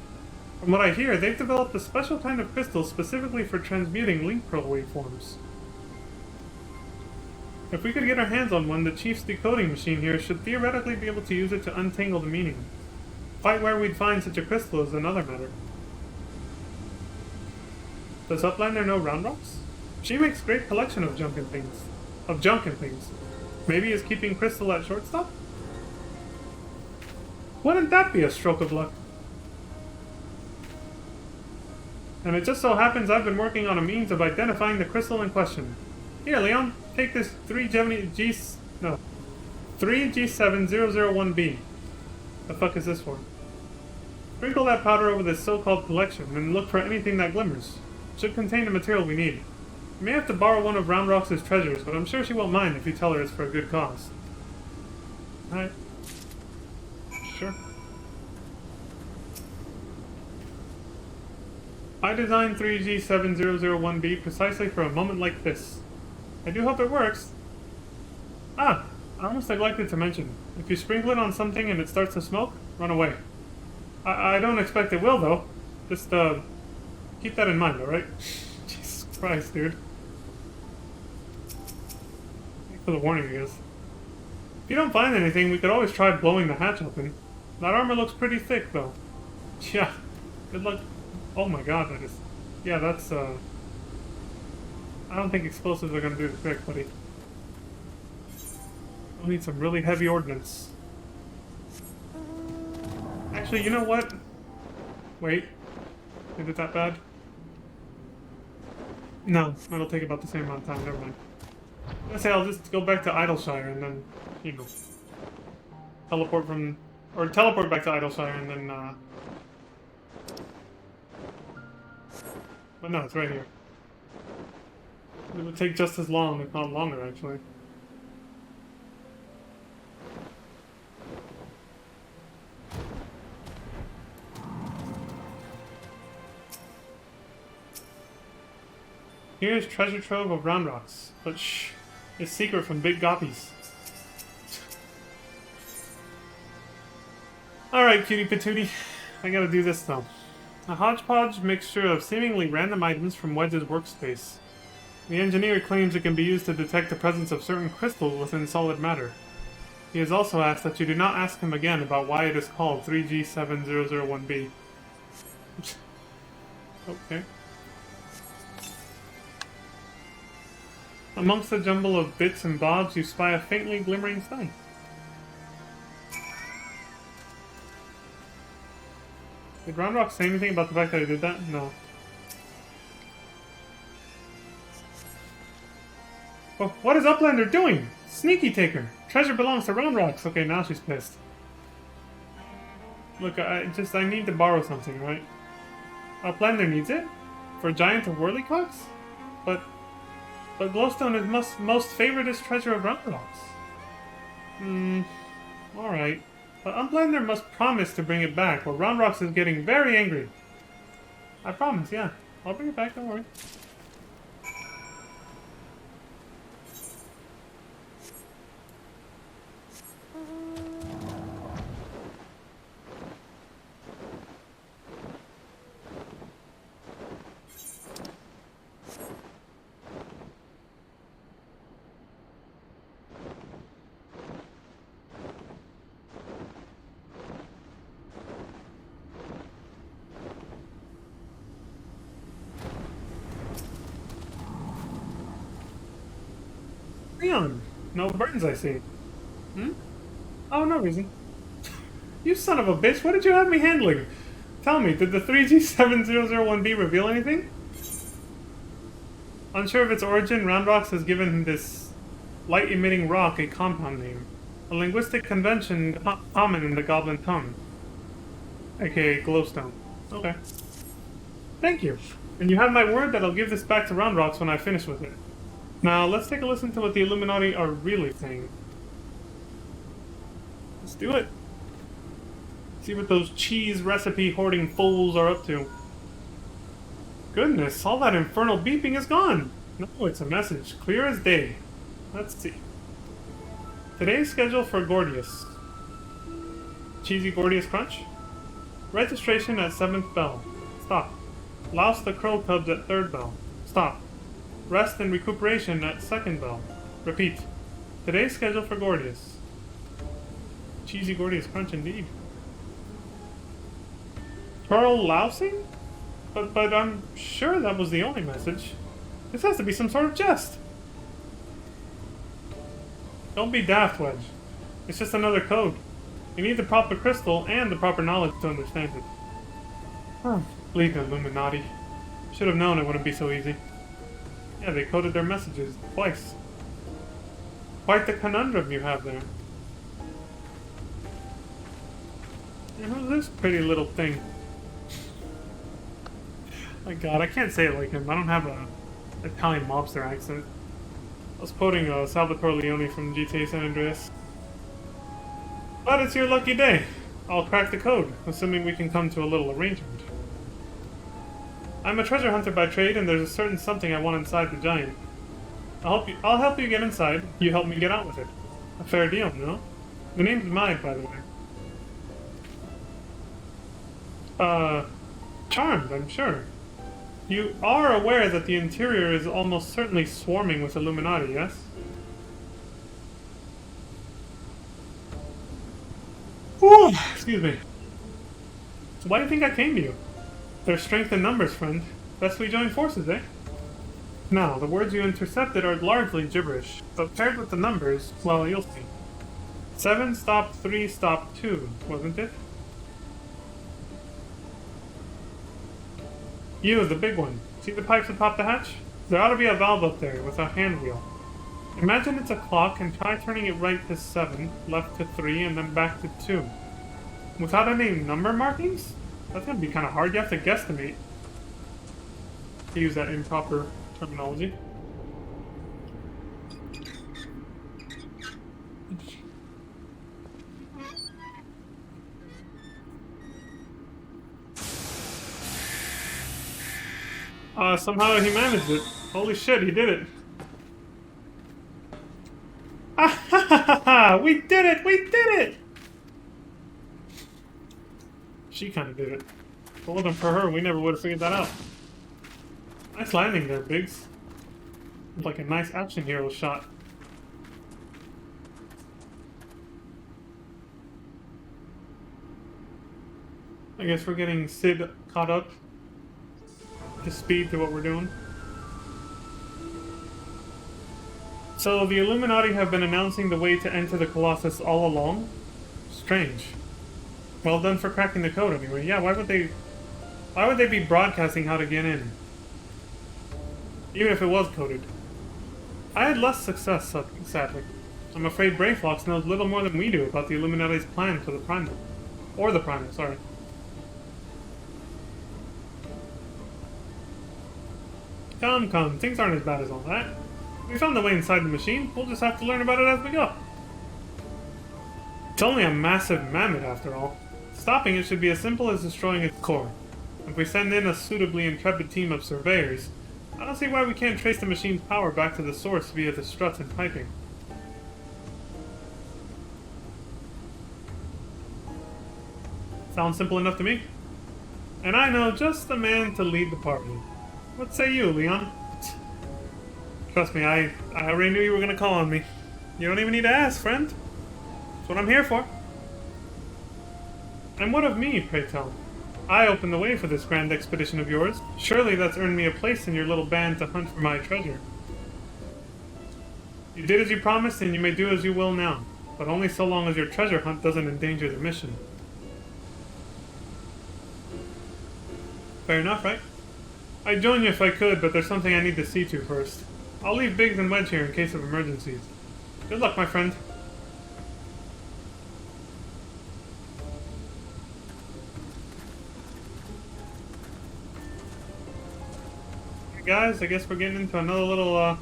From what I hear, they've developed a special kind of crystal specifically for transmuting link pearl waveforms. If we could get our hands on one, the Chief's decoding machine here should theoretically be able to use it to untangle the meaning. Quite where we'd find such a crystal is another matter. Does Uplander know Round Rocks? She makes great collection of junk and things. Maybe is keeping Crystal at shortstop? Wouldn't that be a stroke of luck? And it just so happens I've been working on a means of identifying the crystal in question. Here, Leon, take this 3G7001B. The fuck is this for? Sprinkle that powder over this so-called collection and look for anything that glimmers. Should contain the material we need. You may have to borrow one of Round Rock's treasures, but I'm sure she won't mind if you tell her it's for a good cause. Alright. Sure. I designed 3G7001B precisely for a moment like this. I do hope it works. Ah, I almost neglected to mention. If you sprinkle it on something and it starts to smoke, run away. I don't expect it will, though. Just, keep that in mind, alright? Jesus Christ, dude. Thanks for the warning, I guess. If you don't find anything, we could always try blowing the hatch open. That armor looks pretty thick, though. Yeah, good luck. Oh my god, that is... Yeah, that's, I don't think explosives are gonna do the trick, buddy. We'll need some really heavy ordnance. Actually, you know what? Wait. Is it that bad? No, it'll take about the same amount of time, never mind. Let's say I'll just go back to Idleshire and then, you know, teleport back to Idleshire and then, but no, it's right here. It would take just as long, if not longer, actually. Here's treasure trove of Round Rocks, but shh, it's secret from Big Goppies. Alright, cutie patootie, I gotta do this though. A hodgepodge mixture of seemingly random items from Wedge's workspace. The engineer claims it can be used to detect the presence of certain crystals within solid matter. He has also asked that you do not ask him again about why it is called 3G7001B. Okay. Amongst the jumble of bits and bobs, you spy a faintly glimmering sign. Did Round Rock say anything about the fact that I did that? No. Oh, what is Uplander doing? Sneaky taker. Treasure belongs to Round Rocks. Okay, now she's pissed. Look, I need to borrow something, right? Uplander needs it? For a giant of Whirlycocks? But glowstone is most favoritist treasure of Round Rocks. Alright. But Uplander must promise to bring it back, or Round Rocks is getting very angry. I promise, yeah. I'll bring it back, don't worry. Leon! No burns, I see. Hmm? Oh, no reason. You son of a bitch, what did you have me handling? Tell me, did the 3G7001B reveal anything? Unsure of its origin, Roundrocks has given this light-emitting rock a compound name. A linguistic convention common in the Goblin tongue. AKA glowstone. Okay. Thank you. And you have my word that I'll give this back to Roundrocks when I finish with it. Now, let's take a listen to what the Illuminati are really saying. Let's do it. See what those cheese recipe hoarding fools are up to. Goodness, all that infernal beeping is gone. No, it's a message, clear as day. Let's see. Today's schedule for Gordius. Cheesy Gordius Crunch. Registration at 7th bell. Stop. Louse the Crow Cubs at 3rd bell. Stop. Rest and recuperation at 2nd bell. Repeat. Today's schedule for Gordius. Cheesy Gordius Crunch indeed. Pearl lousing? But I'm sure that was the only message. This has to be some sort of jest. Don't be daft, Wedge. It's just another code. You need the proper crystal and the proper knowledge to understand it. Huh. Bleak Illuminati. Should have known it wouldn't be so easy. Yeah, they coded their messages twice. Quite the conundrum you have there. And who's this pretty little thing? My god, I can't say it like him. I don't have a Italian mobster accent. I was quoting Salvatore Leone from GTA San Andreas. But it's your lucky day. I'll crack the code, assuming we can come to a little arrangement. I'm a treasure hunter by trade, and there's a certain something I want inside the giant. I'll help you get inside. You help me get out with it. A fair deal, no? The name's mine, by the way. Charmed, I'm sure. You are aware that the interior is almost certainly swarming with Illuminati, yes? Ooh, excuse me. So why do you think I came to you? There's strength in numbers, friend. Best we join forces, eh? Now, the words you intercepted are largely gibberish, but paired with the numbers, well, you'll see. 7 stopped 3 stopped 2, wasn't it? You, the big one. See the pipes atop the hatch? There ought to be a valve up there with a hand wheel. Imagine it's a clock and try turning it right to 7, left to 3, and then back to 2. Without any number markings? That's gonna be kind of hard. You have to guesstimate. To use that improper terminology. Somehow he managed it. Holy shit, he did it. Ah ha ha ha! We did it! We did it! She kind of did it. If it wasn't for her, we never would have figured that out. Nice landing there, Biggs. It's like a nice action hero shot. I guess we're getting Sid caught up to speed to what we're doing. So the Illuminati have been announcing the way to enter the Colossus all along? Strange. Well done for cracking the code anyway. Yeah, why would they be broadcasting how to get in? Even if it was coded. I had less success, sadly. I'm afraid Brayflox knows little more than we do about the Illuminati's plan for the Primal. Or the Primal, sorry. Come, come, things aren't as bad as all that. We found the way inside the machine, we'll just have to learn about it as we go. It's only a massive mammoth after all. Stopping it should be as simple as destroying its core. If we send in a suitably intrepid team of surveyors, I don't see why we can't trace the machine's power back to the source via the struts and piping. Sounds simple enough to me. And I know just the man to lead the party. What say you, Leon? Trust me, I already knew you were going to call on me. You don't even need to ask, friend. That's what I'm here for. And what of me, pray tell? I opened the way for this grand expedition of yours. Surely that's earned me a place in your little band to hunt for my treasure. You did as you promised, and you may do as you will now. But only so long as your treasure hunt doesn't endanger the mission. Fair enough, right? I'd join you if I could, but there's something I need to see to first. I'll leave Biggs and Wedge here in case of emergencies. Good luck, my friend. Hey guys, I guess we're getting into another little,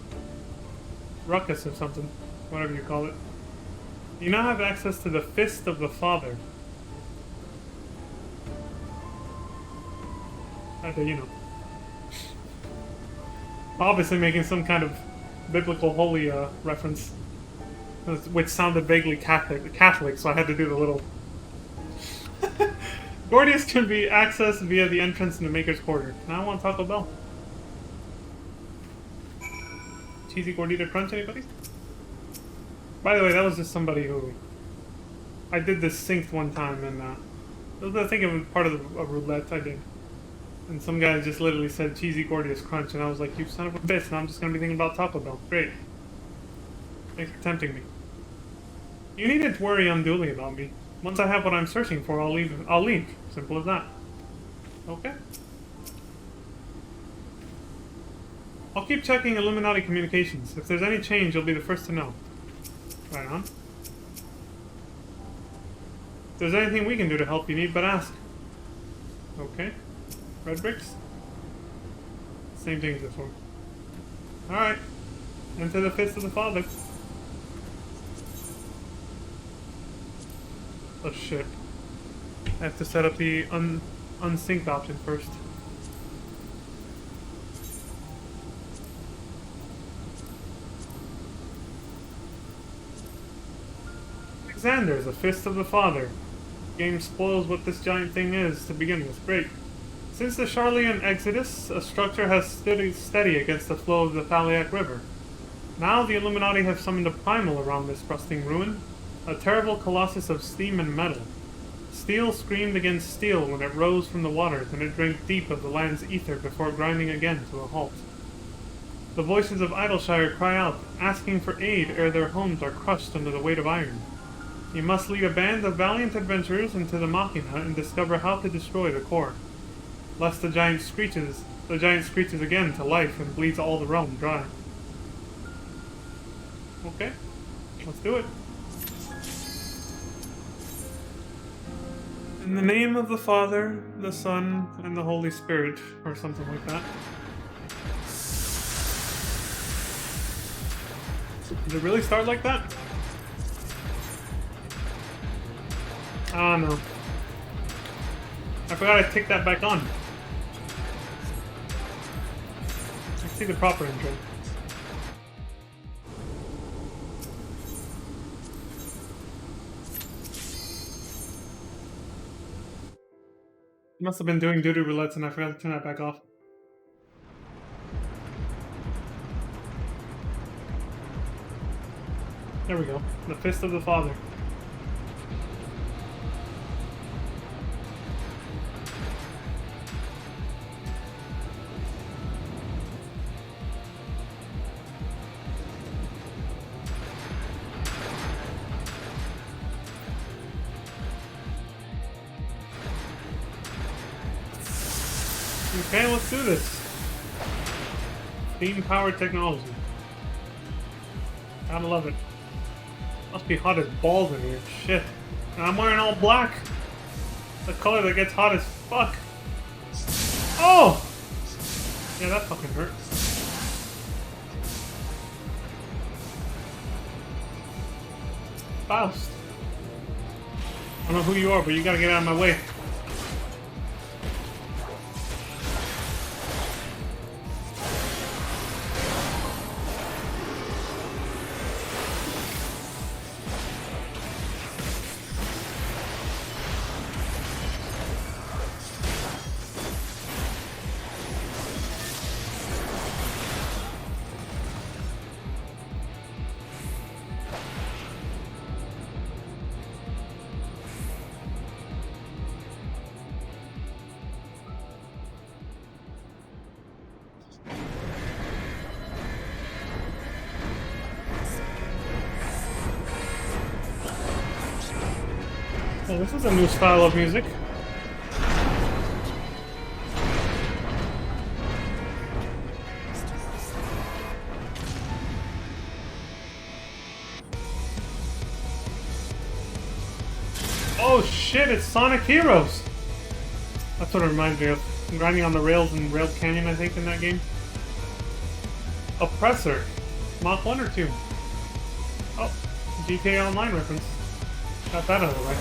ruckus or something. Whatever you call it. You now have access to the Fist of the Father. You know. Obviously making some kind of biblical holy reference, which sounded vaguely Catholic, so I had to do the little... Gordius can be accessed via the entrance in the Maker's Quarter. Now I want Taco Bell. Cheesy Gordita Crunch, anybody? By the way, that was just somebody who... I did this synced one time, and I think it was part of a roulette I did. And some guy just literally said cheesy Gordius Crunch, and I was like, you son of a bitch, and I'm just gonna be thinking about Taco Bell. Great. Thanks for tempting me. You needn't worry unduly about me. Once I have what I'm searching for, I'll leave. Simple as that. Okay. I'll keep checking Illuminati communications. If there's any change, you'll be the first to know. Right on. If there's anything we can do to help, you need but ask. Okay. Red bricks? Same thing as this one. Alright. Into the Fist of the Father. Oh shit. I have to set up the unsynced option first. Alexander, the Fist of the Father. Game spoils what this giant thing is to begin with. Great. Since the Charlian Exodus, a structure has stood steady against the flow of the Thaliac River. Now the Illuminati have summoned a primal around this rusting ruin, a terrible colossus of steam and metal. Steel screamed against steel when it rose from the waters, and it drank deep of the land's ether before grinding again to a halt. The voices of Idleshire cry out, asking for aid ere their homes are crushed under the weight of iron. You must lead a band of valiant adventurers into the Machina and discover how to destroy the core. Lest the giant screeches again to life and bleeds all the realm dry. Okay, let's do it. In the name of the Father, the Son, and the Holy Spirit, or something like that. Did it really start like that? Ah, no. I forgot I ticked that back on. Let's see the proper intro. Must have been doing doo-doo roulettes and I forgot to turn that back off. There we go. The Fist of the Father. Okay, let's do this. Steam-powered technology. Gotta love it. Must be hot as balls in here. Shit. And I'm wearing all black. The color that gets hot as fuck. Oh! Yeah, that fucking hurt. Faust. I don't know who you are, but you gotta get out of my way. Well, this is a new style of music. Oh shit, it's Sonic Heroes! That's what it reminds me of. I'm grinding on the rails in Rail Canyon, I think, in that game. Oppressor. Mach 1 or 2? Oh, GTA Online reference. Got that out of the way.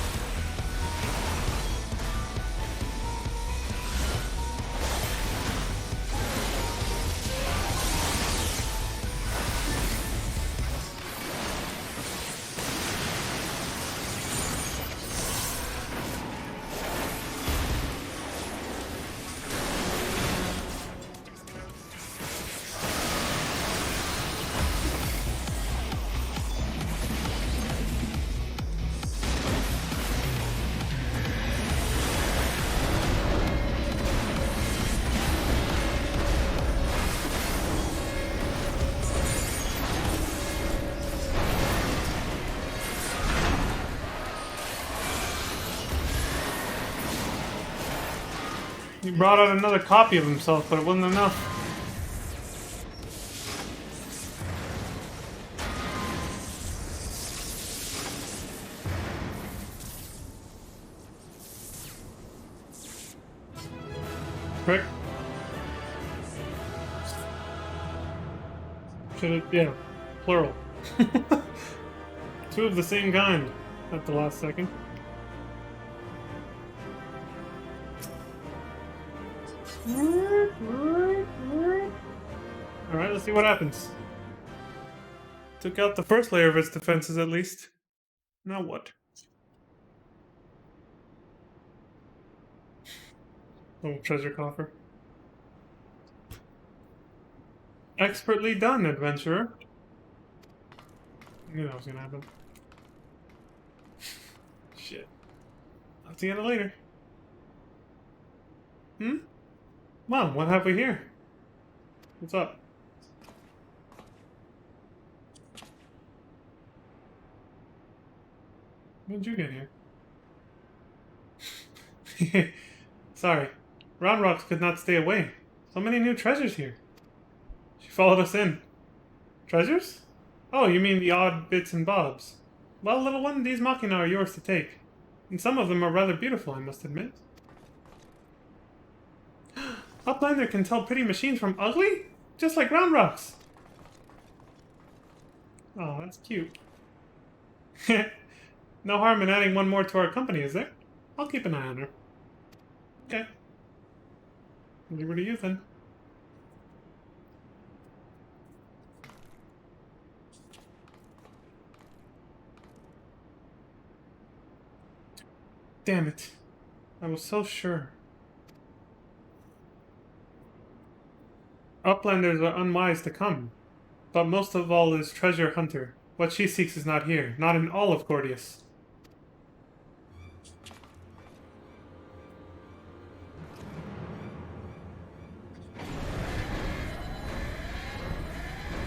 He brought out another copy of himself, but it wasn't enough. Prick. Should've, yeah, plural. Two of the same kind at the last second. Alright, let's see what happens. Took out the first layer of its defenses at least. Now what? Little treasure coffer. Expertly done, adventurer. I knew that was gonna happen. Shit. I'll have to get it later. Mom, what have we here? What's up? When did you get here? Sorry. Round Rocks could not stay away. So many new treasures here. She followed us in. Treasures? Oh, you mean the odd bits and bobs. Well, little one, these machina are yours to take. And some of them are rather beautiful, I must admit. Uplander can tell pretty machines from ugly? Just like Round Rocks. Oh, that's cute. No harm in adding one more to our company, is there? I'll keep an eye on her. Okay. Leave her to you, then. Damn it. I was so sure. Uplanders are unwise to come. But most of all is Treasure Hunter. What she seeks is not here, not in all of Gordius.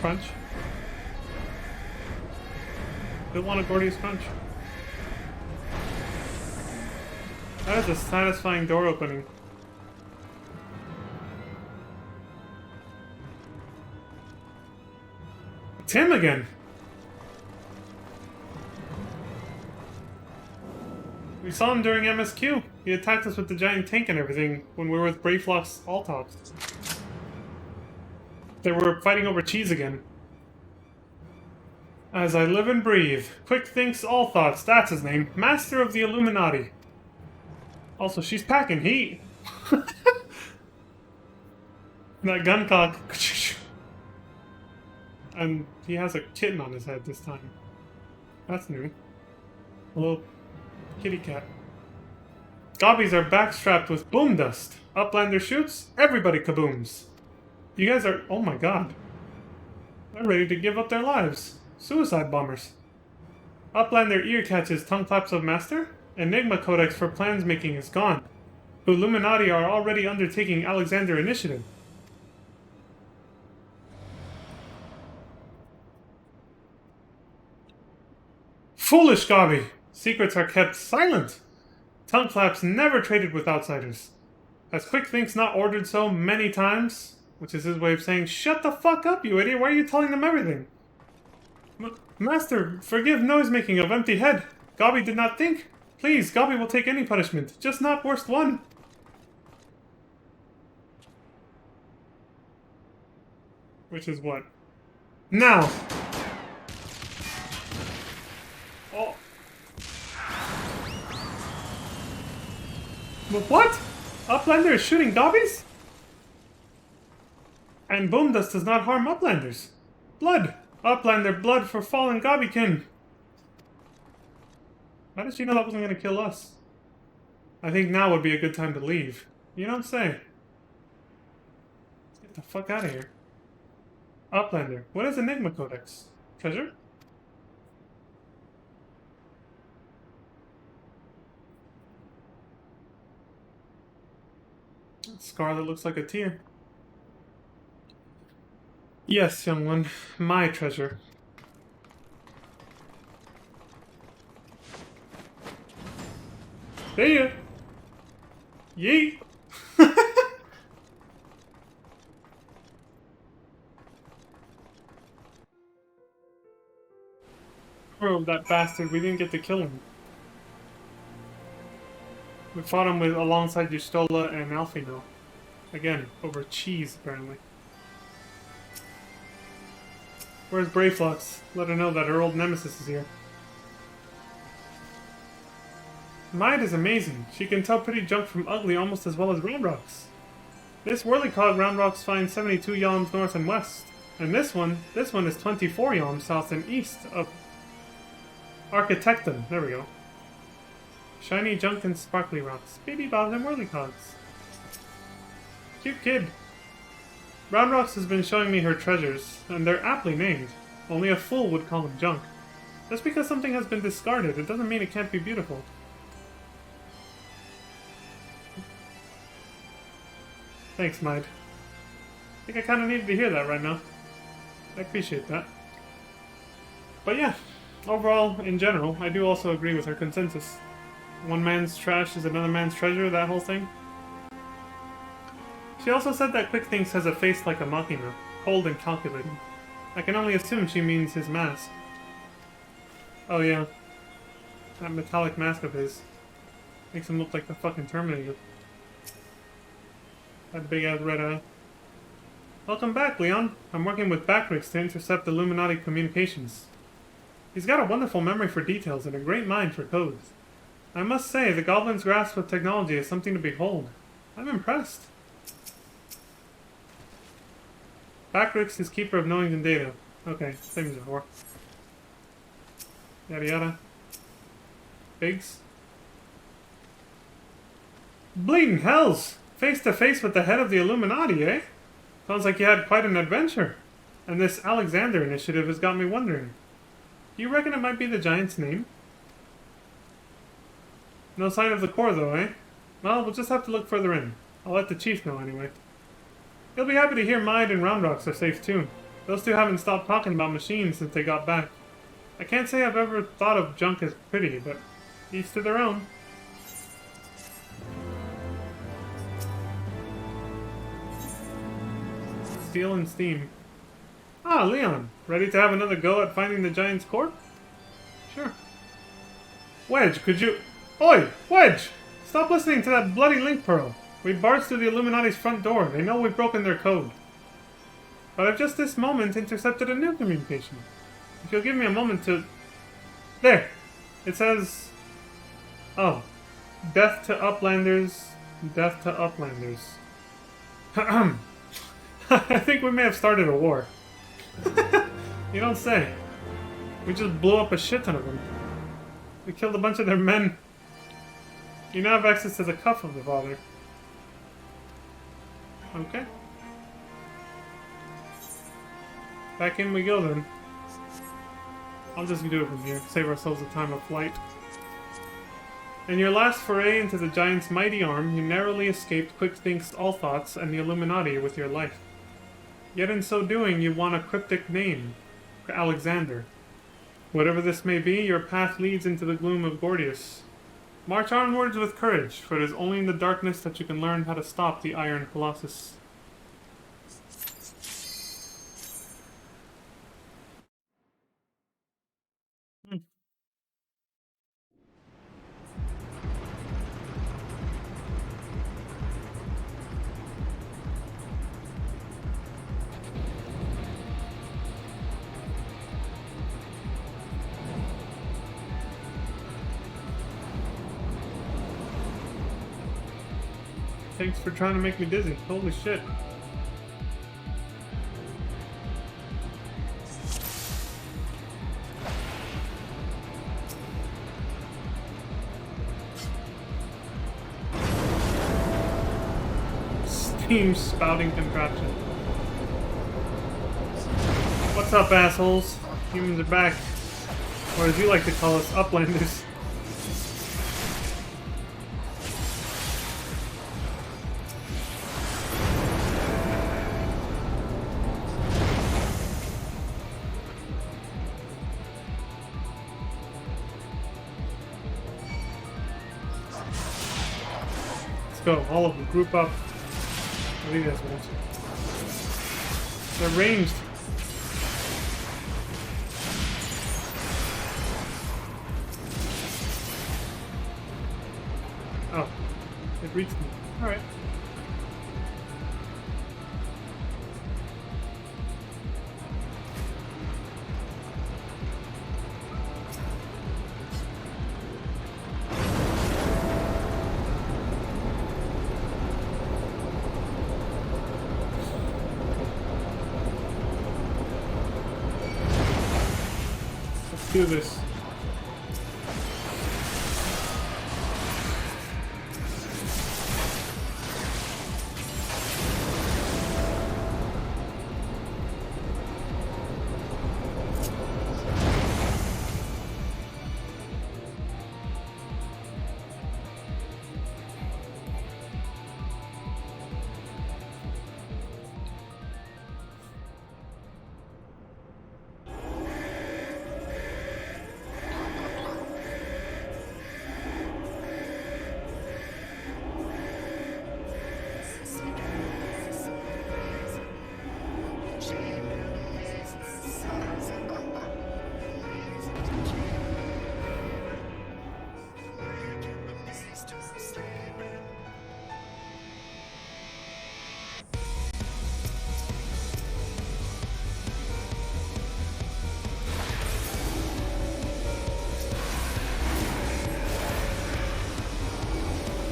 Crunch. Don't want a Gordius crunch. That is a satisfying door opening. It's him again! We saw him during MSQ. He attacked us with the giant tank and everything when we were with Brayflock's Altops. They were fighting over cheese again. As I live and breathe. Quick thinks all thoughts. That's his name. Master of the Illuminati. Also, she's packing heat. That gun cock. And he has a kitten on his head this time. That's new. A little kitty cat. Gobbies are backstrapped with boom dust. Uplander shoots, everybody kabooms. You guys are... oh my god. They're ready to give up their lives. Suicide bombers. Uplander ear catches tongue claps of master. Enigma Codex for plans making is gone. Illuminati are already undertaking Alexander Initiative. Foolish Gobby! Secrets are kept silent. Tongue claps never traded with outsiders. Has Quick Thinks not ordered so many times? Which is his way of saying, shut the fuck up, you idiot, why are you telling them everything? Master, forgive noise-making of empty head. Gobby did not think. Please, Gobby will take any punishment, just not worst one. Which is what? Now! Oh. But what? Uplander is shooting Gobbies? And Boom Dust does not harm Uplanders. Blood! Uplander blood for fallen Gobbykin! How did she know that wasn't going to kill us? I think now would be a good time to leave. You don't say. Let's get the fuck out of here. Uplander. What is Enigma Codex? Treasure? Scarlet looks like a tear. Yes, young one. My treasure. See ya! Yeet! Oh, that bastard. We didn't get to kill him. We fought him with alongside Yustola and Alfino. Again, over cheese, apparently. Where's Brayflux? Let her know that her old nemesis is here. Maid is amazing. She can tell pretty junk from ugly almost as well as Roundrocks. This Whirlycog Roundrocks finds 72 yalms north and west. And this one is 24 yalms south and east of Architectum. There we go. Shiny junk and sparkly rocks. Baby Bobs and Whirlycogs. Cute kid. Roundrocks has been showing me her treasures, and they're aptly named. Only a fool would call them junk. Just because something has been discarded, it doesn't mean it can't be beautiful. Thanks, Maid. I think I kind of needed to hear that right now. I appreciate that. But yeah, overall, in general, I do also agree with her consensus. One man's trash is another man's treasure, that whole thing. She also said that Quick Thinks has a face like a Machina, cold and calculating. I can only assume she means his mask. Oh yeah. That metallic mask of his. Makes him look like the fucking Terminator. That big ass red eye. Welcome back, Leon. I'm working with Backrix to intercept Illuminati communications. He's got a wonderful memory for details and a great mind for codes. I must say, the Goblin's grasp of technology is something to behold. I'm impressed. Backrix is keeper of knowings and data. Okay, same as before. Yada yada. Biggs. Bleeding hells! Face to face with the head of the Illuminati, eh? Sounds like you had quite an adventure. And this Alexander initiative has got me wondering. Do you reckon it might be the Giant's name? No sign of the core, though, eh? Well, we'll just have to look further in. I'll let the chief know, anyway. He'll be happy to hear Maid and Roundrocks are safe, too. Those two haven't stopped talking about machines since they got back. I can't say I've ever thought of junk as pretty, but each to their own. Steel and steam. Ah, Leon. Ready to have another go at finding the Giant's core? Sure. Wedge, could you... Oi! Wedge! Stop listening to that bloody link pearl. We barged through the Illuminati's front door. They know we've broken their code. But I've just this moment intercepted a new communication. If you'll give me a moment to... There! It says... Oh. Death to Uplanders. Death to Uplanders. I think we may have started a war. You don't say. We just blew up a shit ton of them. We killed a bunch of their men. You now have access to the cuff of the father. Okay. Back in we go then. I'll just do it from here. Save ourselves the time of flight. In your last foray into the Giant's mighty arm, you narrowly escaped Quick Think's all thoughts and the Illuminati with your life. Yet in so doing, you won a cryptic name, Alexander. Whatever this may be, your path leads into the gloom of Gordius. March onwards with courage, for it is only in the darkness that you can learn how to stop the Iron Colossus. Thanks for trying to make me dizzy. Holy shit. Steam spouting contraption. What's up, assholes? Humans are back. Or as you like to call us, uplanders. Go, all of them, group up. What do you guys want? They're ranged. Oh, it reached me. Alright. Do this.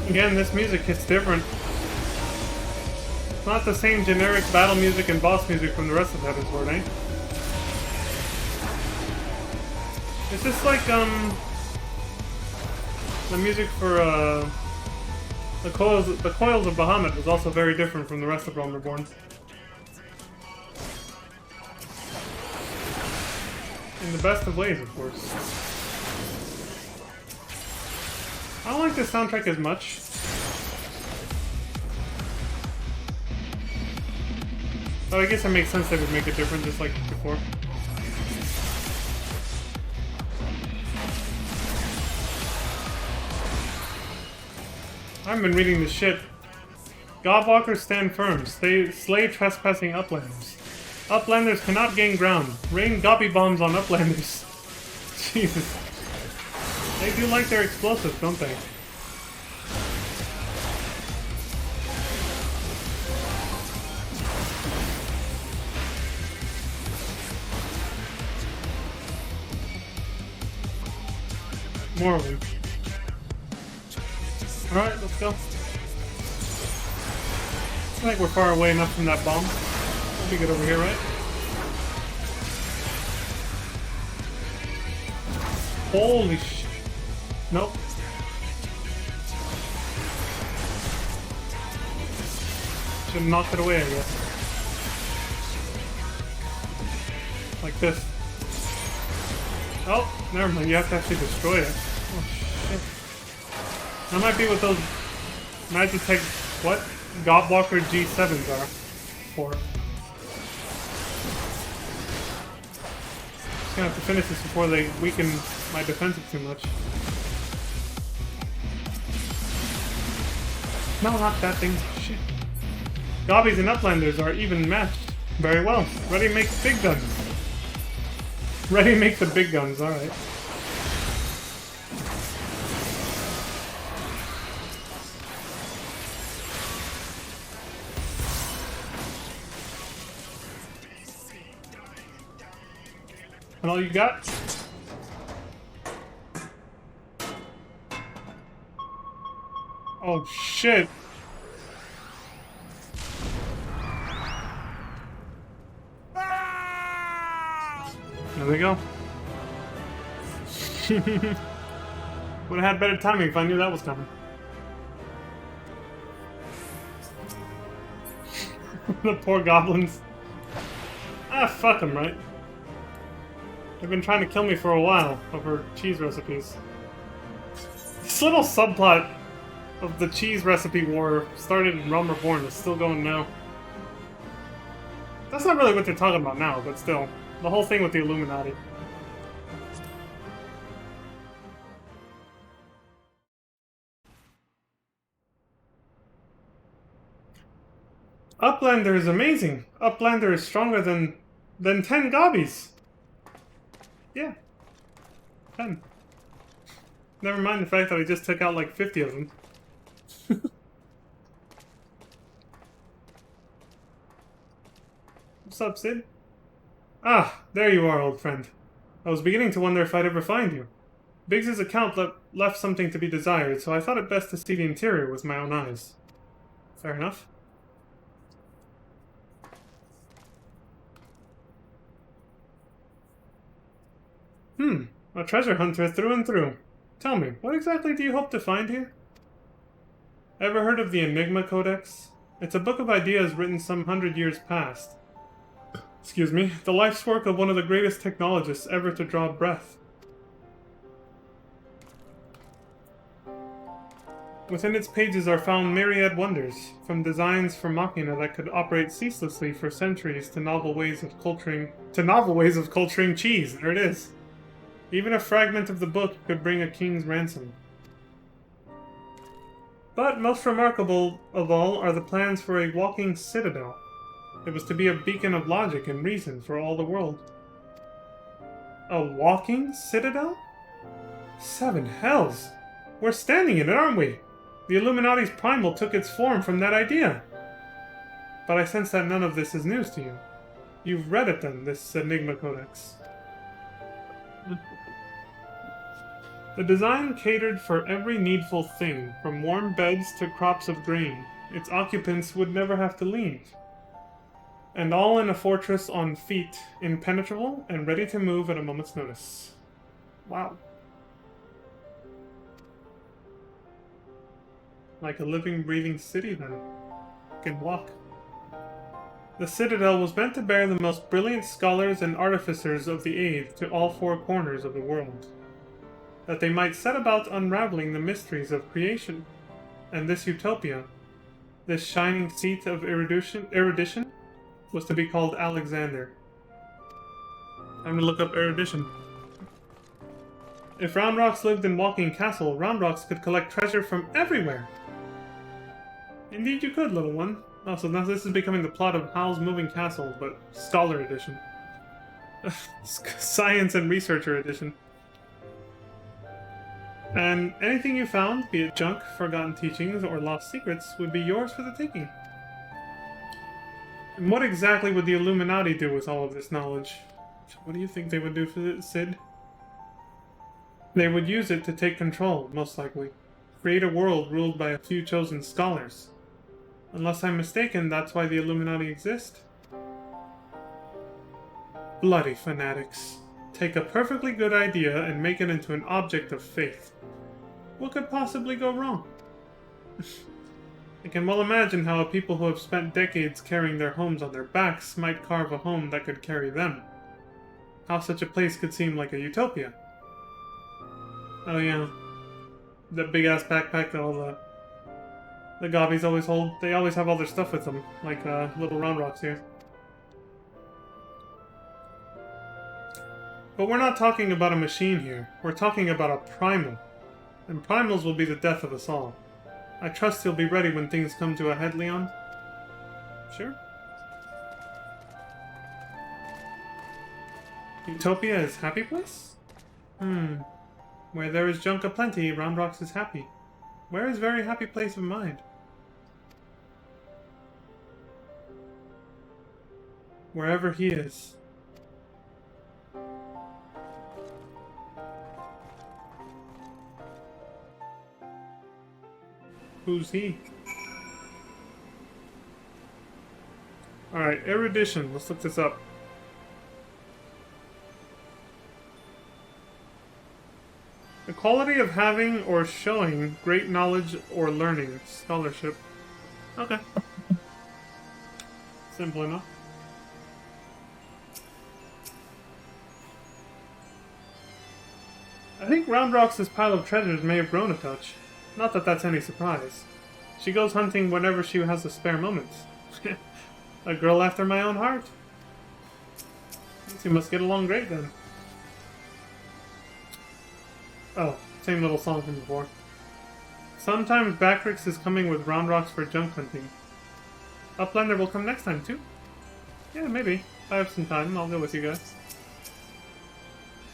Again, this music hits different. It's not the same generic battle music and boss music from the rest of Heavensward, eh? It's just like, the music for, the Coils of Bahamut was also very different from the rest of Realm Reborn. In the best of ways, of course. I don't like the soundtrack as much. But I guess it makes sense they would make it different, just like before. I've been reading this shit. Godwalkers stand firm. Slay trespassing uplanders. Uplanders cannot gain ground. Rain goppy bombs on uplanders. Jesus. They do like their explosives, don't they? More of them. Alright, let's go. I think we're far away enough from that bomb. We'll be good over here, right? Holy shit. Nope. Should have knocked it away, I guess. Like this. Oh, never mind. You have to actually destroy it. Oh shit. That might be what those Magitech, what? Godwalker G7s are for. Just gonna have to finish this before they weaken my defenses too much. No, not that thing. Shit. Gobbies and Uplanders are even matched. Very well. Ready to make big guns. Ready to make the big guns, alright. And all you got? Oh shit. There we go. Would have had better timing if I knew that was coming. The poor goblins. Ah, fuck them, right? They've been trying to kill me for a while over cheese recipes. This little subplot of the cheese recipe war started in Realm Reborn is still going now. That's not really what they're talking about now, but still. The whole thing with the Illuminati. Uplander is amazing. Uplander is stronger than 10 gobbies. Yeah. 10. Never mind the fact that I just took out like 50 of them. What's up, Sid? Ah, there you are, old friend. I was beginning to wonder if I'd ever find you. Biggs's account left something to be desired, so I thought it best to see the interior with my own eyes. Fair enough. A treasure hunter through and through. Tell me, what exactly do you hope to find here? Ever heard of the Enigma Codex? It's a book of ideas written some 100 years past. Excuse me, the life's work of one of the greatest technologists ever to draw breath. Within its pages are found myriad wonders, from designs for machina that could operate ceaselessly for centuries to novel ways of culturing cheese. There it is. Even a fragment of the book could bring a king's ransom. But most remarkable of all are the plans for a walking citadel. It was to be a beacon of logic and reason for all the world. A walking citadel? 7 hells! We're standing in it, aren't we? The Illuminati's primal took its form from that idea. But I sense that none of this is news to you. You've read it then, this Enigma Codex. The design catered for every needful thing, from warm beds to crops of grain. Its occupants would never have to leave. And all in a fortress on feet, impenetrable and ready to move at a moment's notice. Wow. Like a living, breathing city, then. Can walk. The citadel was meant to bear the most brilliant scholars and artificers of the age to all 4 corners of the world, that they might set about unraveling the mysteries of creation. And this utopia, this shining seat of erudition, was to be called Alexander. I'm gonna look up erudition. If Roundrocks lived in Walking Castle, Roundrocks could collect treasure from everywhere. Indeed you could, little one. Also, now this is becoming the plot of Howl's Moving Castle, but Scholar Edition. Science and Researcher Edition. And anything you found, be it junk, forgotten teachings, or lost secrets, would be yours for the taking. And what exactly would the Illuminati do with all of this knowledge? What do you think they would do for it, Sid? They would use it to take control, most likely. Create a world ruled by a few chosen scholars. Unless I'm mistaken, that's why the Illuminati exist? Bloody fanatics. Take a perfectly good idea and make it into an object of faith. What could possibly go wrong? I can well imagine how a people who have spent decades carrying their homes on their backs might carve a home that could carry them. How such a place could seem like a utopia. Oh yeah. That big-ass backpack that all the gobbies always hold. They always have all their stuff with them, like little Roundrocks here. But we're not talking about a machine here. We're talking about a primal. And primals will be the death of us all. I trust you'll be ready when things come to a head, Leon. Sure. Utopia is happy place? Where there is junk aplenty, Roundrocks is happy. Where is very happy place of mind? Wherever he is. Who's he? Alright, erudition. Let's look this up. The quality of having or showing great knowledge or learning. Scholarship. Okay. Simple enough. I think Roundrox's pile of treasures may have grown a touch. Not that that's any surprise. She goes hunting whenever she has a spare moment. A girl after my own heart. You must get along great then. Oh, same little song from before. Sometimes Backrix is coming with Roundrocks for junk hunting. Uplander will come next time too? Yeah, maybe. If I have some time, I'll go with you guys.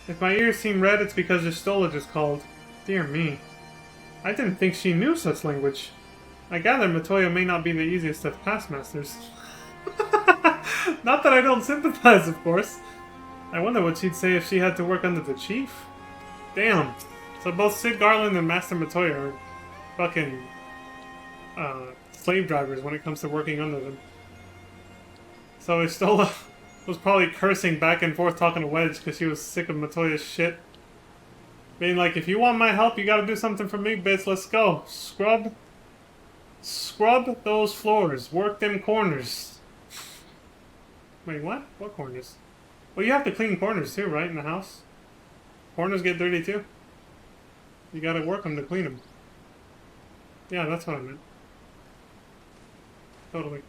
If my ears seem red, it's because Jistola just called. Dear me. I didn't think she knew such language. I gather Matoya may not be the easiest of classmasters. Not that I don't sympathize, of course. I wonder what she'd say if she had to work under the chief. Damn. So both Sid Garland and Master Matoya are fucking slave drivers when it comes to working under them. So Jistola was probably cursing back and forth talking to Wedge because she was sick of Matoya's shit. Being like, if you want my help, you gotta do something for me, bitch. Let's go. Scrub those floors. Work them corners. Wait, what? What corners? Well, you have to clean corners too, right, in the house? Corners get dirty too. You gotta work them to clean them. Yeah, that's what I meant. Totally.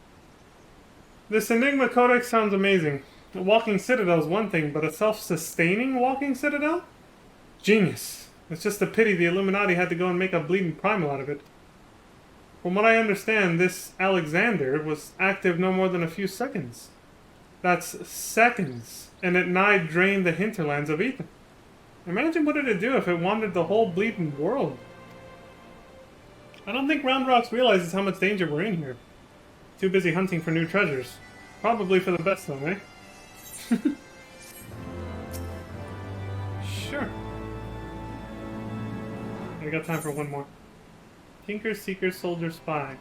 This Enigma Codex sounds amazing. A walking citadel is one thing, but a self-sustaining walking citadel? Genius. It's just a pity the Illuminati had to go and make a bleeding primal out of it. From what I understand, this Alexander was active no more than a few seconds. That's seconds, and it nigh drained the hinterlands of Ethan. Imagine what it'd do if it wandered the whole bleeding world. I don't think Roundrocks realizes how much danger we're in here. Too busy hunting for new treasures. Probably for the best though, eh? Sure. I got time for one more. Tinker, Seeker, Soldier, Spy.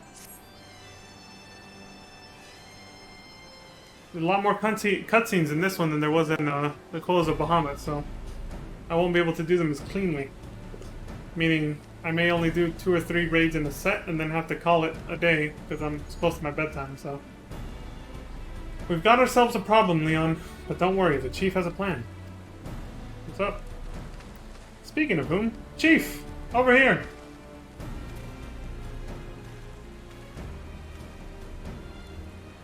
There's a lot more cutscenes in this one than there was in the Coils of Bahamut, so I won't be able to do them as cleanly. Meaning, I may only do 2 or 3 raids in a set and then have to call it a day because I'm close to my bedtime, so. We've got ourselves a problem, Leon, but don't worry, the Chief has a plan. What's up? Speaking of whom, Chief! Over here!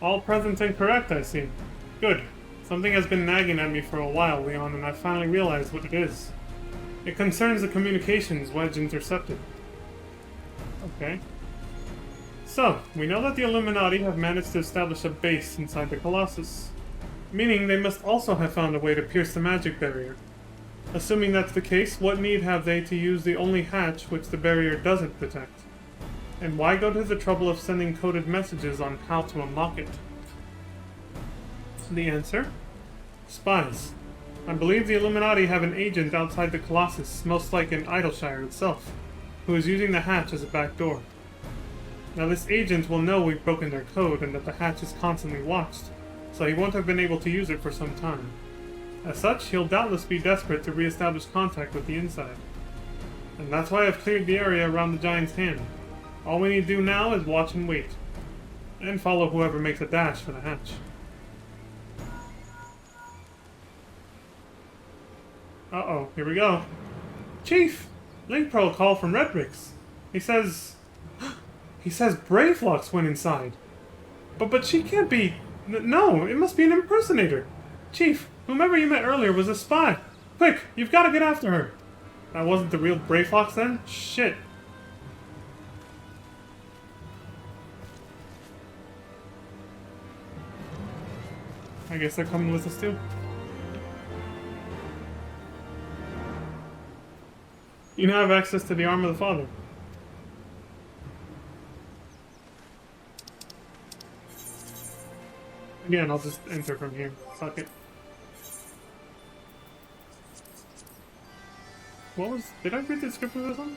All present and correct, I see. Good. Something has been nagging at me for a while, Leon, and I finally realized what it is. It concerns the communications Wedge intercepted. Okay. So, we know that the Illuminati have managed to establish a base inside the Colossus. Meaning they must also have found a way to pierce the magic barrier. Assuming that's the case, what need have they to use the only hatch which the barrier doesn't protect? And why go to the trouble of sending coded messages on how to unlock it? The answer? Spies. I believe the Illuminati have an agent outside the Colossus, most like in Idleshire itself, who is using the hatch as a back door. Now this agent will know we've broken their code and that the hatch is constantly watched, so he won't have been able to use it for some time. As such, he'll doubtless be desperate to re-establish contact with the inside. And that's why I've cleared the area around the Giant's Hand. All we need to do now is watch and wait. And follow whoever makes a dash for the hatch. Uh-oh, here we go. Chief! Link Pro call from Redrix. He says Braveflux went inside. But she can't be... No, it must be an impersonator. Chief, whomever you met earlier was a spy. Quick, you've got to get after her. That wasn't the real Braveflux then? Shit. I guess they're coming with us too. You now have access to the arm of the Father. Again, I'll just enter from here. Fuck it. What was... Did I read the description of this one?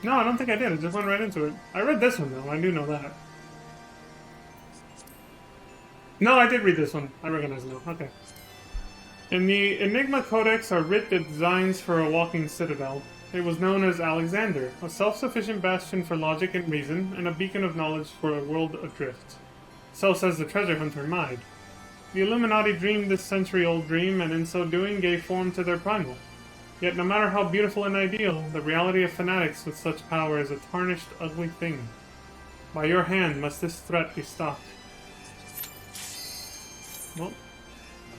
No, I don't think I did. I just went right into it. I read this one, though. I do know that. No, I did read this one. I recognize it now. Okay. In the Enigma Codex are writ the designs for a walking citadel. It was known as Alexander, a self-sufficient bastion for logic and reason, and a beacon of knowledge for a world adrift. So says the treasure hunter Mide. The Illuminati dreamed this century-old dream, and in so doing gave form to their primal. Yet no matter how beautiful and ideal, the reality of fanatics with such power is a tarnished, ugly thing. By your hand must this threat be stopped. Well,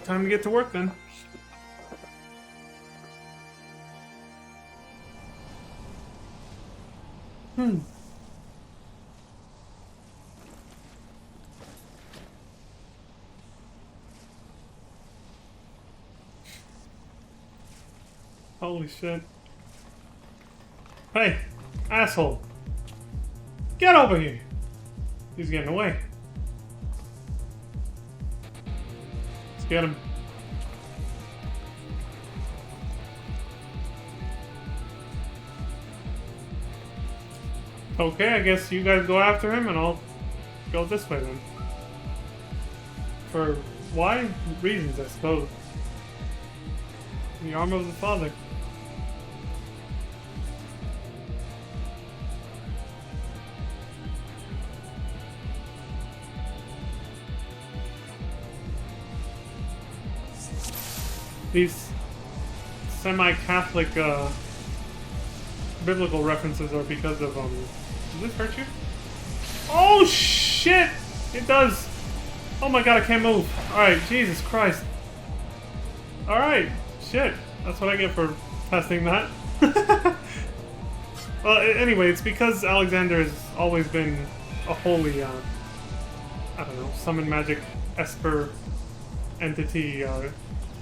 time to get to work then. Holy shit. Hey, asshole. Get over here. He's getting away. Let's get him. Okay, I guess you guys go after him and I'll go this way then. For why? Reasons, I suppose. The arm of the Father. These semi-Catholic biblical references are because of does this hurt you? Oh shit! It does! Oh my god, I can't move. Alright, Jesus Christ. Alright, shit. That's what I get for testing that. Well, anyway, it's because Alexander has always been a holy, I don't know, summon magic, Esper, entity,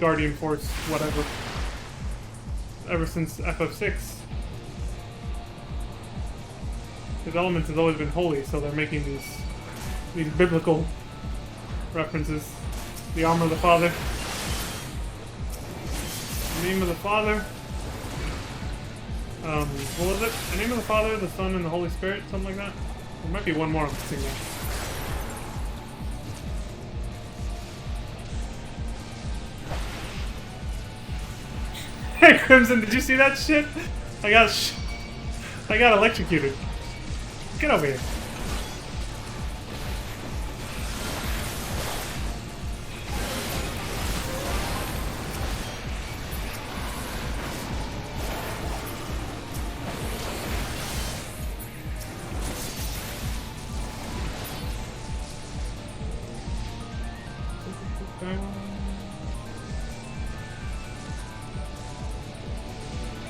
guardian force, whatever. Ever since FF6. His element has always been holy, so they're making these biblical references. The armor of the Father. The name of the Father. What was it? The name of the Father, the Son, and the Holy Spirit? Something like that? There might be one more I'm missing there. Hey, Crimson, did you see that shit? I got electrocuted. Get over here.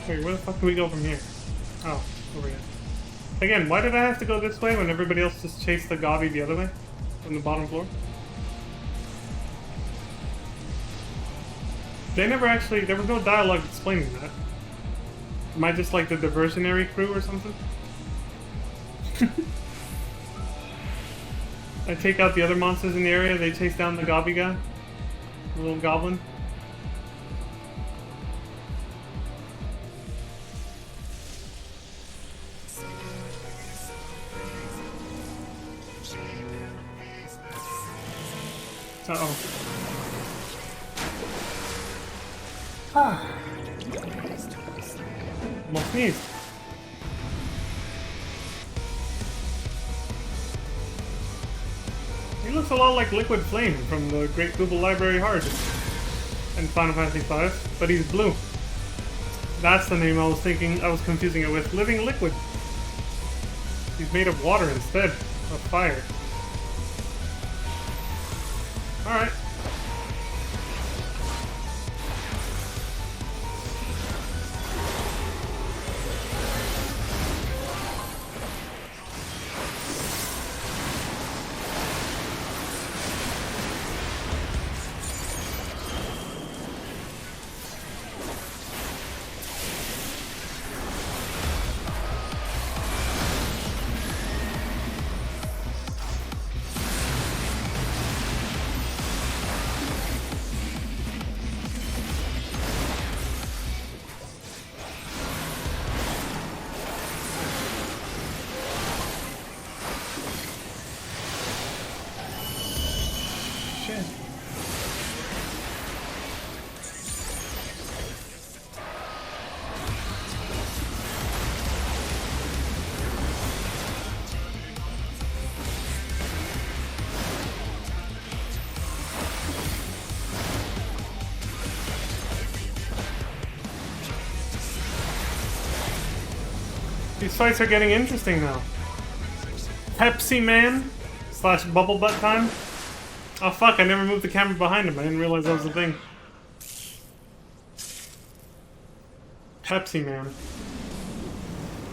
Wait, where the fuck do we go from here? Oh, over here. Again, why did I have to go this way when everybody else just chased the Gabi the other way? From the bottom floor? They never actually... There was no dialogue explaining that. Am I just like the diversionary crew or something? I take out the other monsters in the area, they chase down the Gabi guy? The little goblin? Uh-oh. Ah. Almost sneezed. He looks a lot like Liquid Flame from the Great Google Library Hard in Final Fantasy V, but he's blue. That's the name I was thinking. I was confusing it with Living Liquid. He's made of water instead of fire. Alright. These fights are getting interesting now. Pepsi Man / Bubble Butt time. Oh fuck, I never moved the camera behind him. I didn't realize that was a thing. Pepsi Man.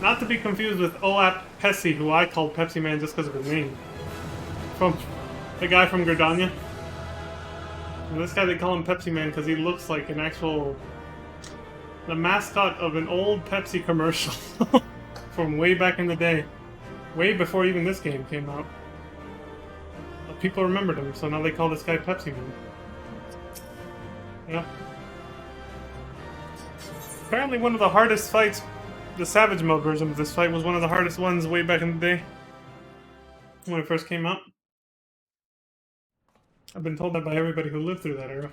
Not to be confused with Oap Pepsi, who I called Pepsi Man just because of his name. From the guy from Gerdania. And this guy, they call him Pepsi Man because he looks like an actual... the mascot of an old Pepsi commercial. From way back in the day. Way before even this game came out. But people remembered him, so now they call this guy Pepsi Man. Yeah. Apparently one of the hardest fights, the Savage Mode version of this fight, was one of the hardest ones way back in the day. When it first came out. I've been told that by everybody who lived through that era.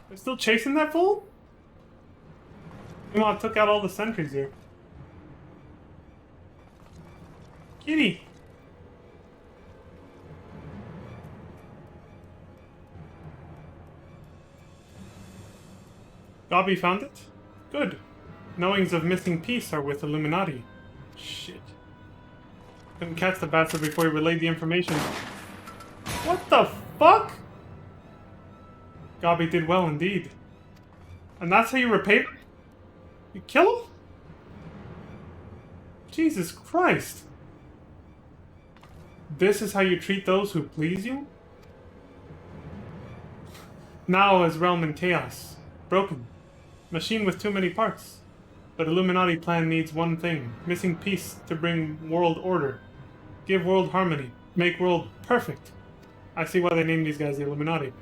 They're still chasing that fool? Meanwhile, I took out all the sentries here. Kitty! Gobby found it? Good. Knowings of missing piece are with Illuminati. Shit. Couldn't catch the bastard before he relayed the information. What the fuck? Gobby did well indeed. And that's how you repay him? You kill him? Jesus Christ. This is how you treat those who please you? Now is realm in chaos. Broken. Machine with too many parts. But Illuminati plan needs one thing. Missing piece to bring world order. Give world harmony. Make world perfect. I see why they named these guys the Illuminati.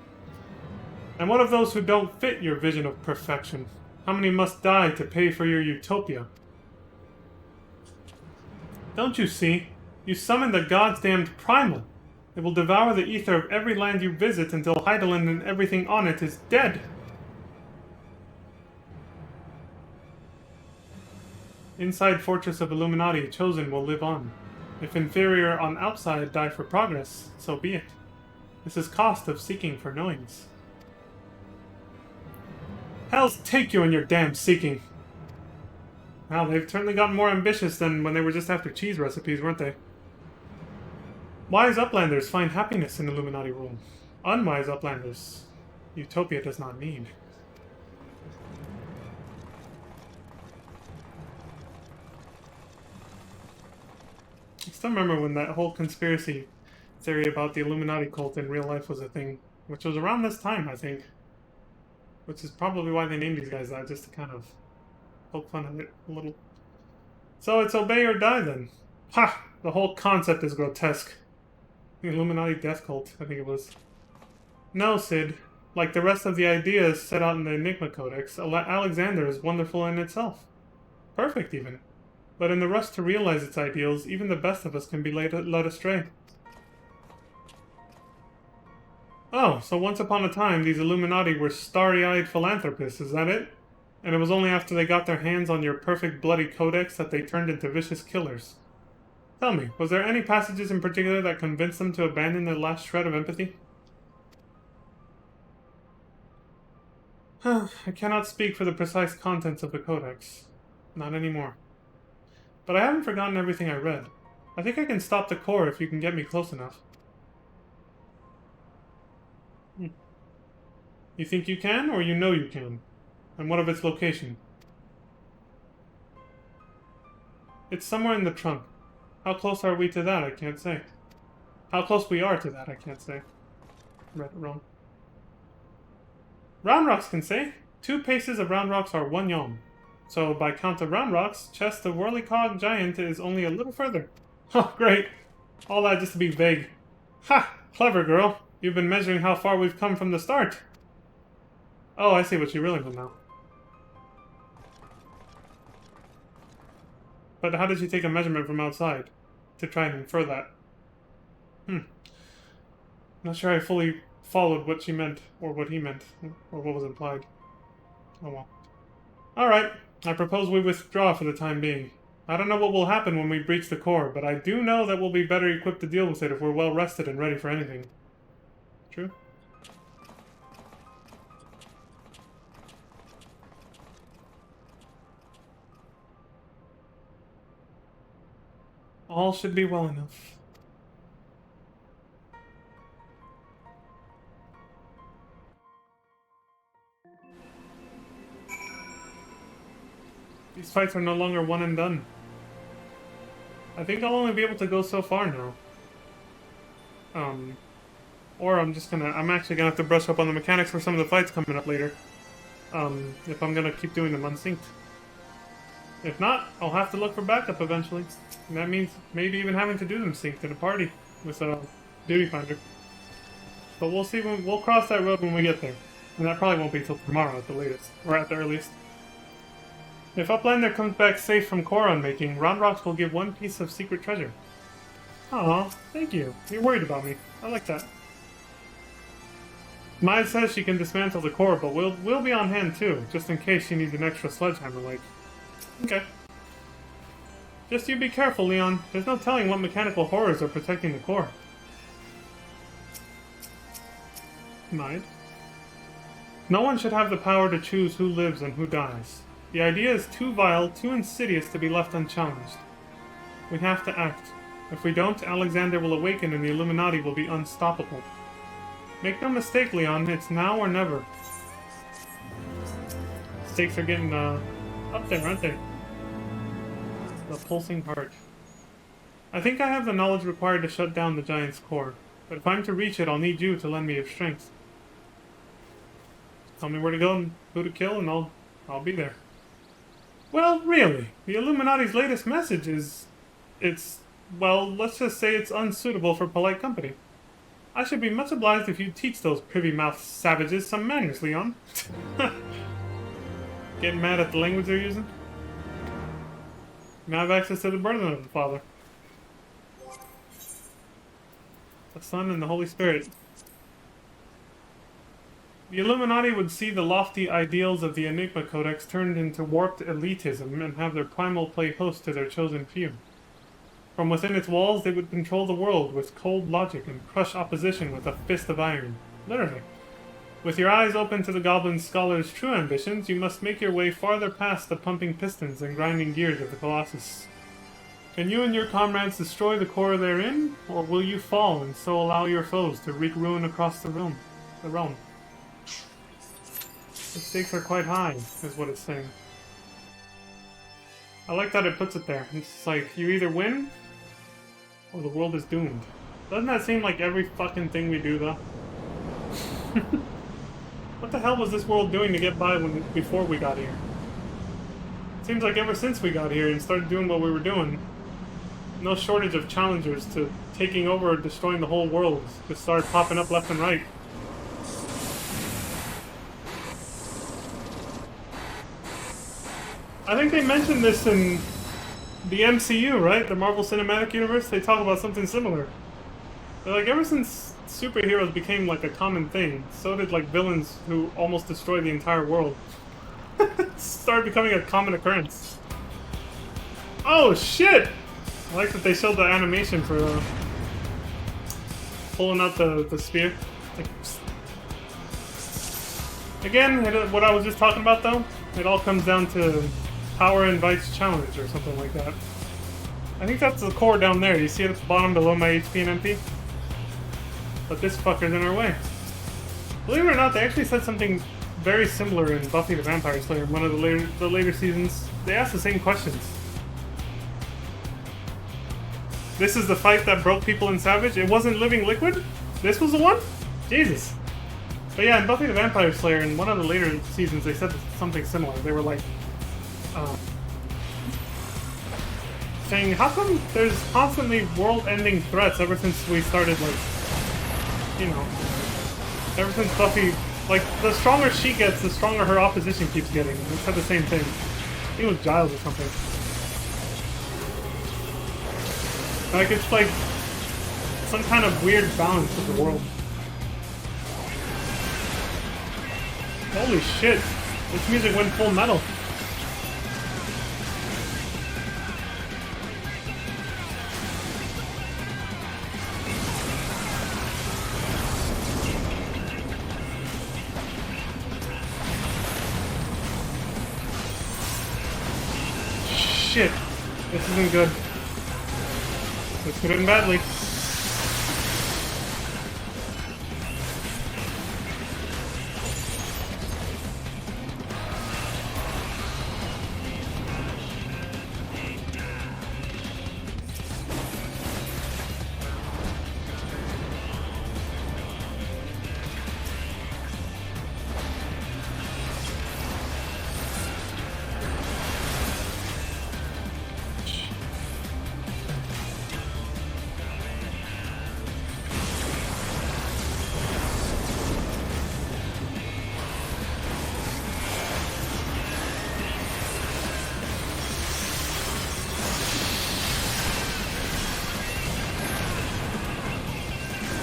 And what of those who don't fit your vision of perfection? How many must die to pay for your utopia? Don't you see? You summon the goddamned primal. It will devour the ether of every land you visit until Heidelin and everything on it is dead. Inside Fortress of Illuminati, Chosen will live on. If inferior on outside die for progress, so be it. This is cost of seeking for knowings. Hells take you and your damn seeking. Wow, they've certainly gotten more ambitious than when they were just after cheese recipes, weren't they? Wise uplanders find happiness in Illuminati rule. Unwise uplanders, utopia does not need. I still remember when that whole conspiracy theory about the Illuminati cult in real life was a thing, which was around this time, I think. Which is probably why they named these guys that, just to kind of poke fun at it a little. So it's obey or die then. Ha! The whole concept is grotesque. The Illuminati death cult, I think it was. No, Sid. Like the rest of the ideas set out in the Enigma Codex, Alexander is wonderful in itself. Perfect, even. But in the rush to realize its ideals, even the best of us can be led astray. Oh, so once upon a time, these Illuminati were starry-eyed philanthropists, is that it? And it was only after they got their hands on your perfect bloody codex that they turned into vicious killers. Tell me, was there any passages in particular that convinced them to abandon their last shred of empathy? I cannot speak for the precise contents of the codex. Not anymore. But I haven't forgotten everything I read. I think I can stop the core if you can get me close enough. You think you can, or you know you can? And what of its location? It's somewhere in the trunk. How close are we to that? I can't say. How close we are to that? I can't say. Read it wrong. Round rocks can say. 2 paces of round rocks are 1 yom. So, by count of round rocks, chest of whirly-cog giant is only a little further. Oh, great. All that just to be vague. Ha! Clever girl. You've been measuring how far we've come from the start. Oh, I see what you really meant now. But how did she take a measurement from outside to try and infer that? Not sure I fully followed what she meant, or what he meant, or what was implied. Oh well. Alright, I propose we withdraw for the time being. I don't know what will happen when we breach the core, but I do know that we'll be better equipped to deal with it if we're well rested and ready for anything. True? All should be well enough. These fights are no longer one and done. I think I'll only be able to go so far now. Or I'm actually gonna have to brush up on the mechanics for some of the fights coming up later. If I'm gonna keep doing them unsynced. If not, I'll have to look for backup eventually. And that means maybe even having to do them synced in a party with a duty finder. But we'll see we'll cross that road when we get there. And that probably won't be till tomorrow at the latest, or at the earliest. If Uplander comes back safe from Koron making, Ronrox will give one piece of secret treasure. Aw, thank you. You're worried about me. I like that. Maya says she can dismantle the core, but we'll be on hand too, just in case she needs an extra sledgehammer, like. Okay. Just you be careful, Leon. There's no telling what mechanical horrors are protecting the core. Mind? No one should have the power to choose who lives and who dies. The idea is too vile, too insidious to be left unchallenged. We have to act. If we don't, Alexander will awaken and the Illuminati will be unstoppable. Make no mistake, Leon, it's now or never. Stakes are getting, up there, aren't they? The pulsing heart. I think I have the knowledge required to shut down the Giant's core, but if I'm to reach it, I'll need you to lend me your strength. Tell me where to go and who to kill, and I'll be there. Well, really, the Illuminati's latest message is... well, let's just say it's unsuitable for polite company. I should be much obliged if you teach those privy-mouthed savages some manners, Leon. Getting mad at the language they're using? Now I have access to the burden of the Father. The Son and the Holy Spirit. The Illuminati would see the lofty ideals of the Enigma Codex turned into warped elitism and have their primal play host to their chosen few. From within its walls, they would control the world with cold logic and crush opposition with a fist of iron. Literally. With your eyes open to the Goblin Scholar's true ambitions, you must make your way farther past the pumping pistons and grinding gears of the Colossus. Can you and your comrades destroy the core therein, or will you fall and so allow your foes to wreak ruin across the realm? The stakes are quite high, is what it's saying. I like that it puts it there. It's like, you either win, or the world is doomed. Doesn't that seem like every fucking thing we do, though? What the hell was this world doing to get by before we got here? Seems like ever since we got here and started doing what we were doing, no shortage of challengers to taking over or destroying the whole world just started popping up left and right. I think they mentioned this in the MCU, right? The Marvel Cinematic Universe. They talk about something similar. They're like, ever since superheroes became like a common thing, so did like villains who almost destroy the entire world. Started becoming a common occurrence. Oh shit! I like that they showed the animation for pulling out the spear. Like, again, what I was just talking about though, it all comes down to power invites challenge or something like that. I think that's the core down there. You see it at the bottom below my HP and MP? But this fucker's in our way. Believe it or not, they actually said something very similar in Buffy the Vampire Slayer in one of the later seasons. They asked the same questions. This is the fight that broke people in Savage? It wasn't Living Liquid? This was the one? Jesus. But yeah, in Buffy the Vampire Slayer, in one of the later seasons, they said something similar. They were like, saying, how come there's constantly world-ending threats ever since we started, like, you know, ever since Buffy, like, the stronger she gets, the stronger her opposition keeps getting. They said the same thing. I think it was Giles or something. Like, it's like some kind of weird balance of the world. Holy shit, this music went full metal. Shit, this isn't good. This could end badly.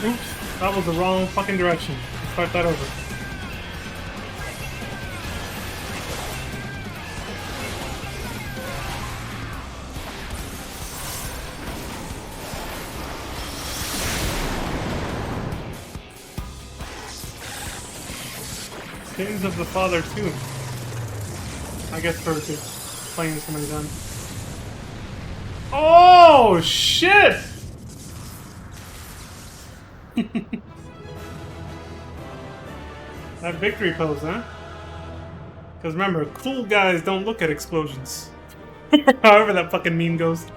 Oops, that was the wrong fucking direction. Let's start that over. Sins of the Father too. I guess for playing so many times. Oh shit! That victory pose, huh? Because remember, cool guys don't look at explosions. However that fucking meme goes.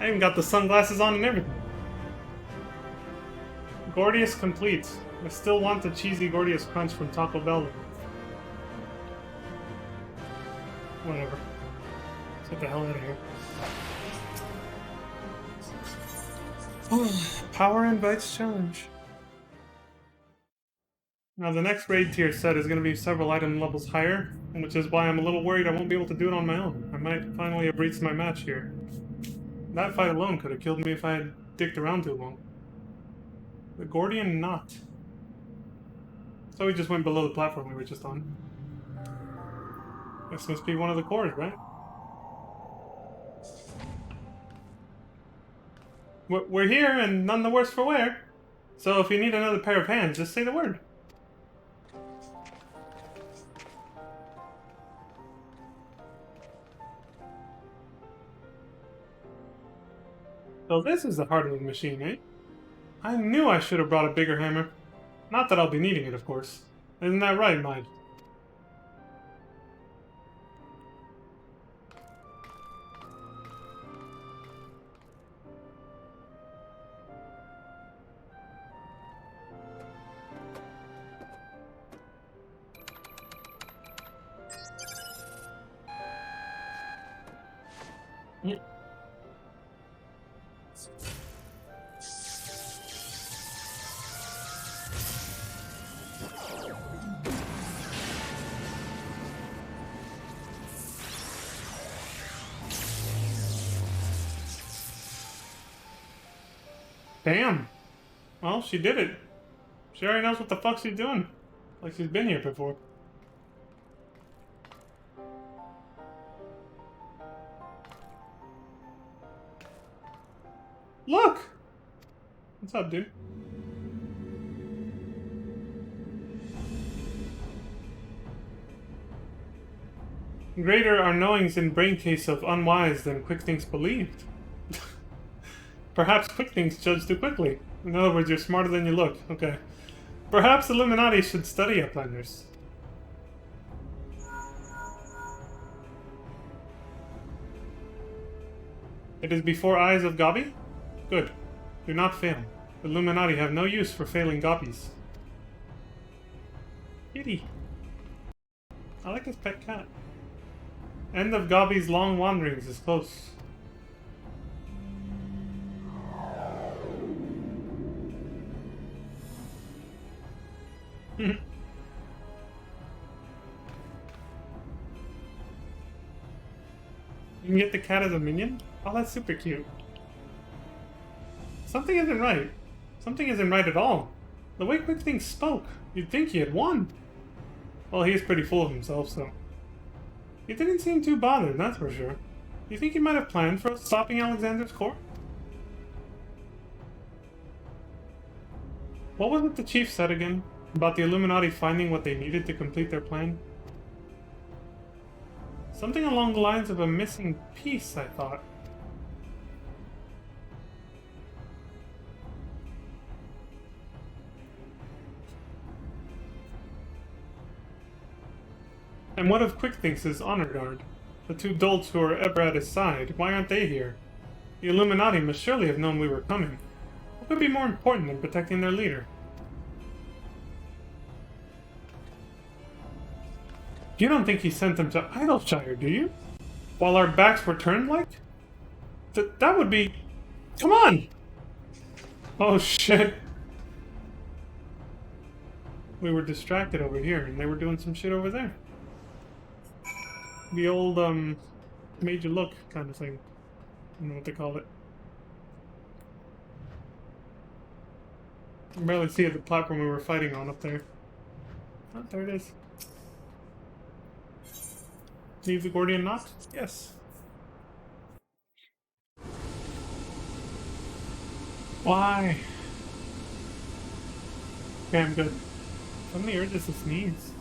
I even got the sunglasses on and everything. Gordius complete. I still want the cheesy Gordius crunch from Taco Bell. Whatever. Let's get the hell out of here. Power invites challenge. Now the next raid tier set is going to be several item levels higher, which is why I'm a little worried I won't be able to do it on my own. I might finally have reached my match here. That fight alone could have killed me if I had dicked around too long. The Gordian Knot. So we just went below the platform we were just on. This must be one of the cores, right? We're here and none the worse for wear. So if you need another pair of hands, just say the word. So this is the heart of the machine, eh? I knew I should have brought a bigger hammer. Not that I'll be needing it, of course. Isn't that right, Mike? Yeah. Damn. Well, she did it. She already knows what the fuck she's doing. Like she's been here before. Look! What's up, dude? Greater are knowings in brain case of unwise than quick things believed. Perhaps quick things judge too quickly. In other words, you're smarter than you look. Okay. Perhaps Illuminati should study uplanders. It is before eyes of Gabi? Good. Do not fail. Illuminati have no use for failing Gabis. Kitty. I like his pet cat. End of Gabi's long wanderings is close. You can get the cat as a minion? Oh, that's super cute. Something isn't right. Something isn't right at all. The way Quick Things spoke, you'd think he had won. Well, he is pretty full of himself, so... He didn't seem too bothered, that's for sure. You think he might have planned for us stopping Alexander's court? What was it the chief said again? About the Illuminati finding what they needed to complete their plan? Something along the lines of a missing piece, I thought. And what of Quickthinks' honor guard? The two dolts who are ever at his side, why aren't they here? The Illuminati must surely have known we were coming. What could be more important than protecting their leader? You don't think he sent them to Idleshire, do you? While our backs were turned like? That would be... Come on! Oh shit. We were distracted over here, and they were doing some shit over there. The old, made you look kind of thing. I don't know what they call it. I can barely see it, the platform we were fighting on up there. Oh, there it is. Leave the Gordian knot? Yes. Why? Okay, I'm good. Suddenly urges to sneeze.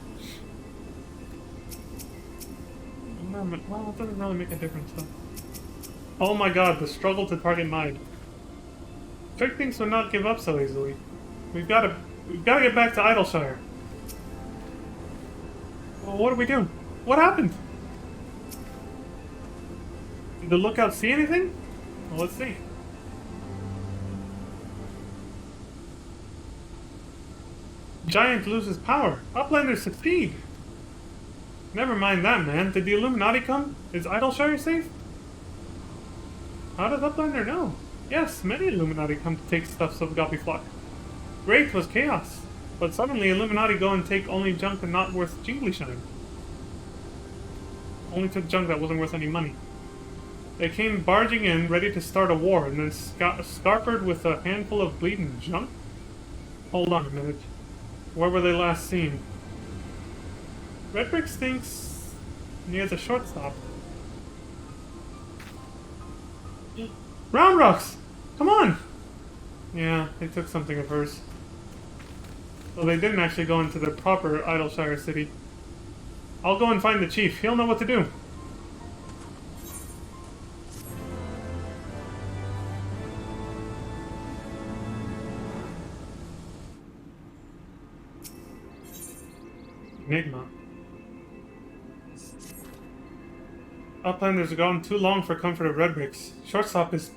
Well, it doesn't really make a difference though. Oh my god, the struggle to target mine. Quickthings will not give up so easily. We've gotta get back to Idleshire. Well, what are we doing? What happened? Did the lookout see anything? Well, let's see. Giant loses power. Uplanders succeed. Never mind that, man. Did the Illuminati come? Is Idleshire safe? How does Uplander know? Yes, many Illuminati come to take stuffs of Flock. Great was chaos. But suddenly Illuminati go and take only junk and not worth Jingleshine. Only took junk that wasn't worth any money. They came barging in, ready to start a war, and then scarpered with a handful of bleeding junk? Hold on a minute. Where were they last seen? Redbrick stinks near the shortstop. Round Rocks! Come on! Yeah, they took something of hers. Well, they didn't actually go into the proper Idleshire city. I'll go and find the chief. He'll know what to do. Enigma. Uplanders have gone too long for comfort of Redbricks. Shortstop is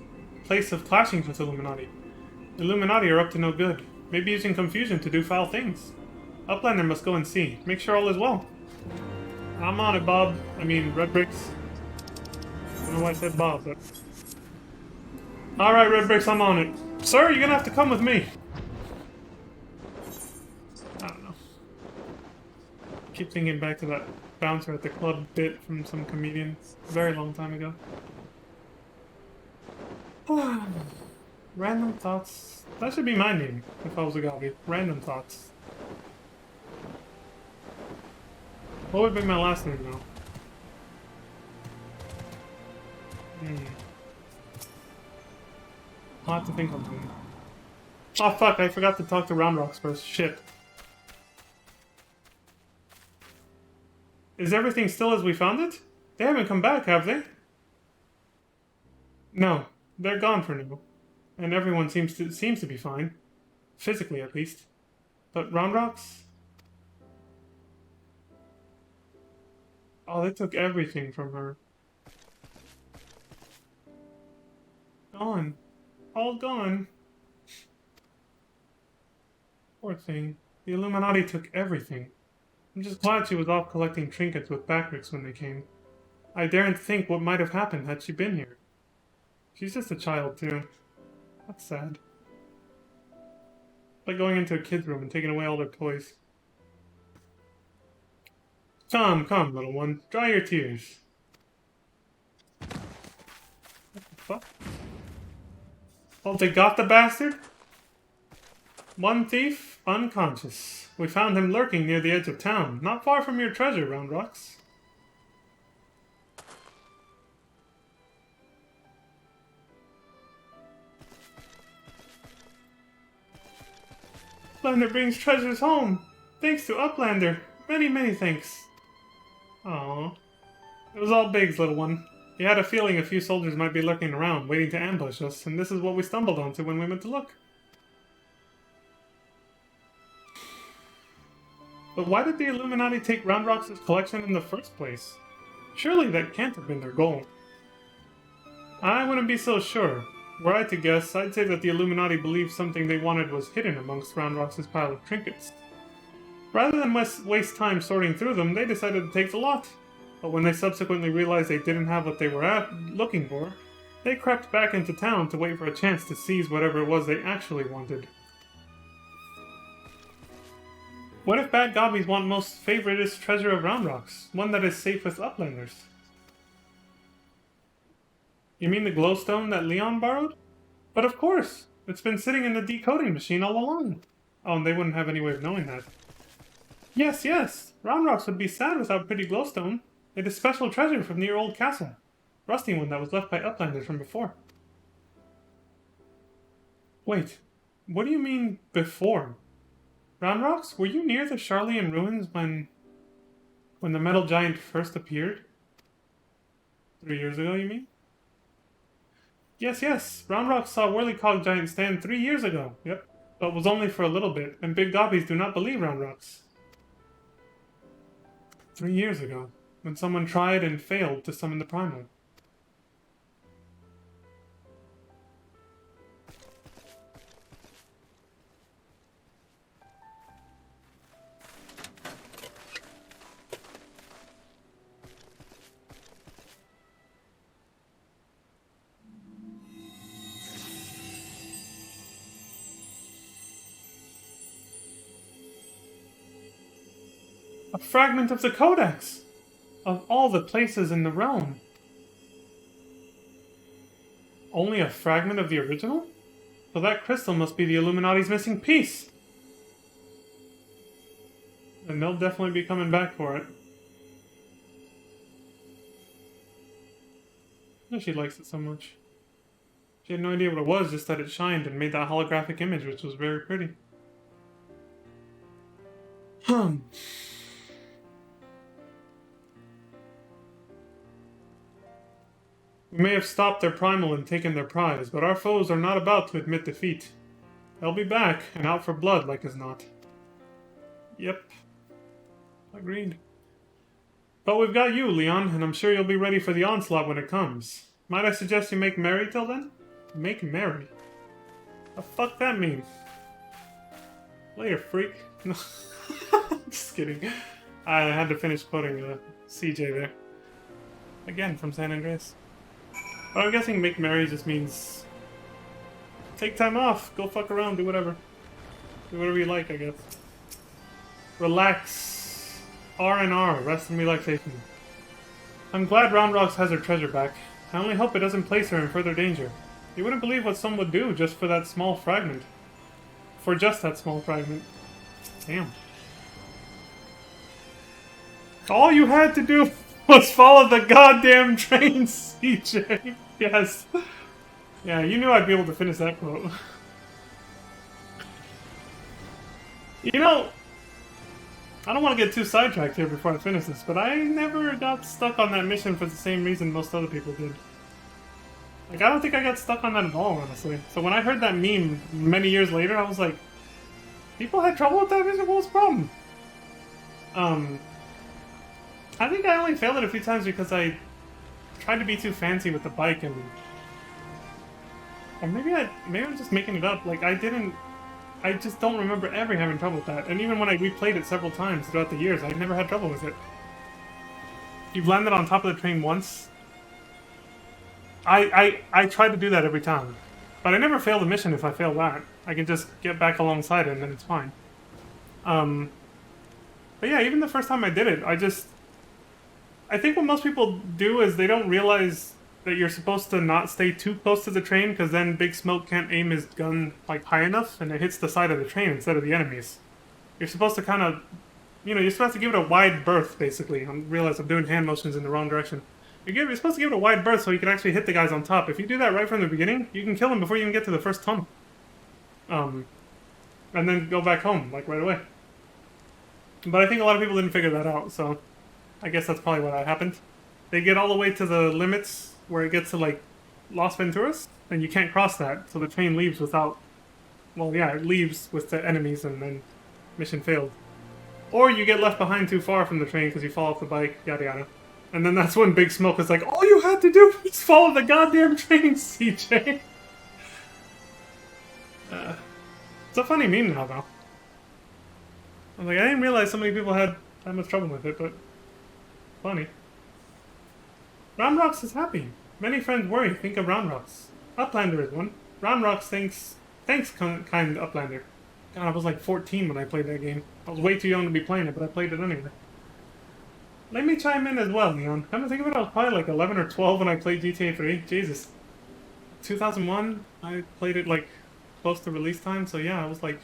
place of clashing with Illuminati. Illuminati are up to no good. Maybe using confusion to do foul things. Uplander must go and see. Make sure all is well. I'm on it, Bob. I mean, Redbricks. I don't know why I said Bob, but... Alright, Redbricks, I'm on it. Sir, you're gonna have to come with me. I don't know. Keep thinking back to that bouncer at the club bit from some comedian a very long time ago. Random thoughts. That should be my name if I was a goblin. Random thoughts. What would be my last name now? I'll have to think on that. Oh fuck, I forgot to talk to Round Rocks first. Shit. Is everything still as we found it? They haven't come back, have they? No, they're gone for now. And everyone seems to be fine. Physically, at least. But Round Rocks? Oh, they took everything from her. Gone. All gone. Poor thing. The Illuminati took everything. I'm just glad she was off collecting trinkets with Backricks when they came. I daren't think what might have happened had she been here. She's just a child, too. That's sad. Like going into a kid's room and taking away all their toys. Come, come, little one. Dry your tears. What the fuck? Oh, they got the bastard? One thief, unconscious. We found him lurking near the edge of town, not far from your treasure, Round Rocks. Uplander brings treasures home. Thanks to Uplander. Many, many thanks. Aww. It was all Biggs, little one. He had a feeling a few soldiers might be lurking around, waiting to ambush us, and this is what we stumbled onto when we went to look. But why did the Illuminati take Roundrox's collection in the first place? Surely that can't have been their goal. I wouldn't be so sure. Were I to guess, I'd say that the Illuminati believed something they wanted was hidden amongst Roundrox's pile of trinkets. Rather than waste time sorting through them, they decided to take the lot. But when they subsequently realized they didn't have what they were looking for, they crept back into town to wait for a chance to seize whatever it was they actually wanted. What if bad gobbies want most favoritist treasure of Roundrox, one that is safe with uplanders? You mean the glowstone that Leon borrowed? But of course! It's been sitting in the decoding machine all along. Oh, and they wouldn't have any way of knowing that. Yes, yes! Roundrox would be sad without pretty glowstone. It is special treasure from the old castle. Rusty one that was left by uplanders from before. Wait, what do you mean, before? Roundrox, were you near the Charlian ruins when the metal giant first appeared? 3 years ago, you mean? Yes, yes. Roundrox saw Whirlycog Giant stand 3 years ago. Yep. But was only for a little bit, and big gobbies do not believe Roundrox. 3 years ago, when someone tried and failed to summon the Primal. A fragment of the Codex! Of all the places in the realm. Only a fragment of the original? So that crystal must be the Illuminati's missing piece! And they'll definitely be coming back for it. No, she likes it so much. She had no idea what it was, just that it shined and made that holographic image, which was very pretty. We may have stopped their primal and taken their prize, but our foes are not about to admit defeat. They'll be back, and out for blood like as not. Yep. Agreed. But we've got you, Leon, and I'm sure you'll be ready for the onslaught when it comes. Might I suggest you make merry till then? Make merry? The fuck that mean? Later, freak. Just kidding. I had to finish quoting CJ there. Again, from San Andreas. But I'm guessing make merry just means take time off, go fuck around, do whatever. Do whatever you like, I guess. Relax. R&R, rest and relaxation. I'm glad Roundrox has her treasure back. I only hope it doesn't place her in further danger. You wouldn't believe what some would do just for that small fragment. For just that small fragment. Damn. All you had to do was follow the goddamn train, CJ. Yes. Yeah, you knew I'd be able to finish that quote. You know, I don't want to get too sidetracked here before I finish this, but I never got stuck on that mission for the same reason most other people did. Like, I don't think I got stuck on that at all, honestly. So when I heard that meme many years later, I was like, people had trouble with that mission? What was the problem? I think I only failed it a few times because I tried to be too fancy with the bike and... Or maybe I'm just making it up. Like, I just don't remember ever having trouble with that. And even when I replayed it several times throughout the years, I never had trouble with it. You've landed on top of the train once. I try to do that every time. But I never fail the mission if I fail that. I can just get back alongside it and then it's fine. But yeah, even the first time I did it, I think what most people do is they don't realize that you're supposed to not stay too close to the train, because then Big Smoke can't aim his gun like high enough, and it hits the side of the train instead of the enemies. You're supposed to kind of, you're supposed to give it a wide berth, basically. I realize I'm doing hand motions in the wrong direction. You're supposed to give it a wide berth so you can actually hit the guys on top. If you do that right from the beginning, you can kill them before you even get to the first tunnel. And then go back home, like, right away. But I think a lot of people didn't figure that out, so I guess that's probably what happened. They get all the way to the limits where it gets to, like, Las Venturas, and you can't cross that, so the train leaves without... Well, yeah, it leaves with the enemies, and then mission failed. Or you get left behind too far from the train because you fall off the bike, yada yada. And then that's when Big Smoke is like, all you had to do was follow the goddamn train, CJ. It's a funny meme now, though. I'm like, I didn't realize so many people had that much trouble with it, but funny. Roundrocks is happy. Many friends worry, think of Roundrocks. Uplander is one. Roundrocks thanks kind Uplander. God, I was like 14 when I played that game. I was way too young to be playing it, but I played it anyway. Let me chime in as well, Leon. Come to think of it, I was probably like 11 or 12 when I played GTA 3. Jesus. 2001, I played it like close to release time, so yeah, I was like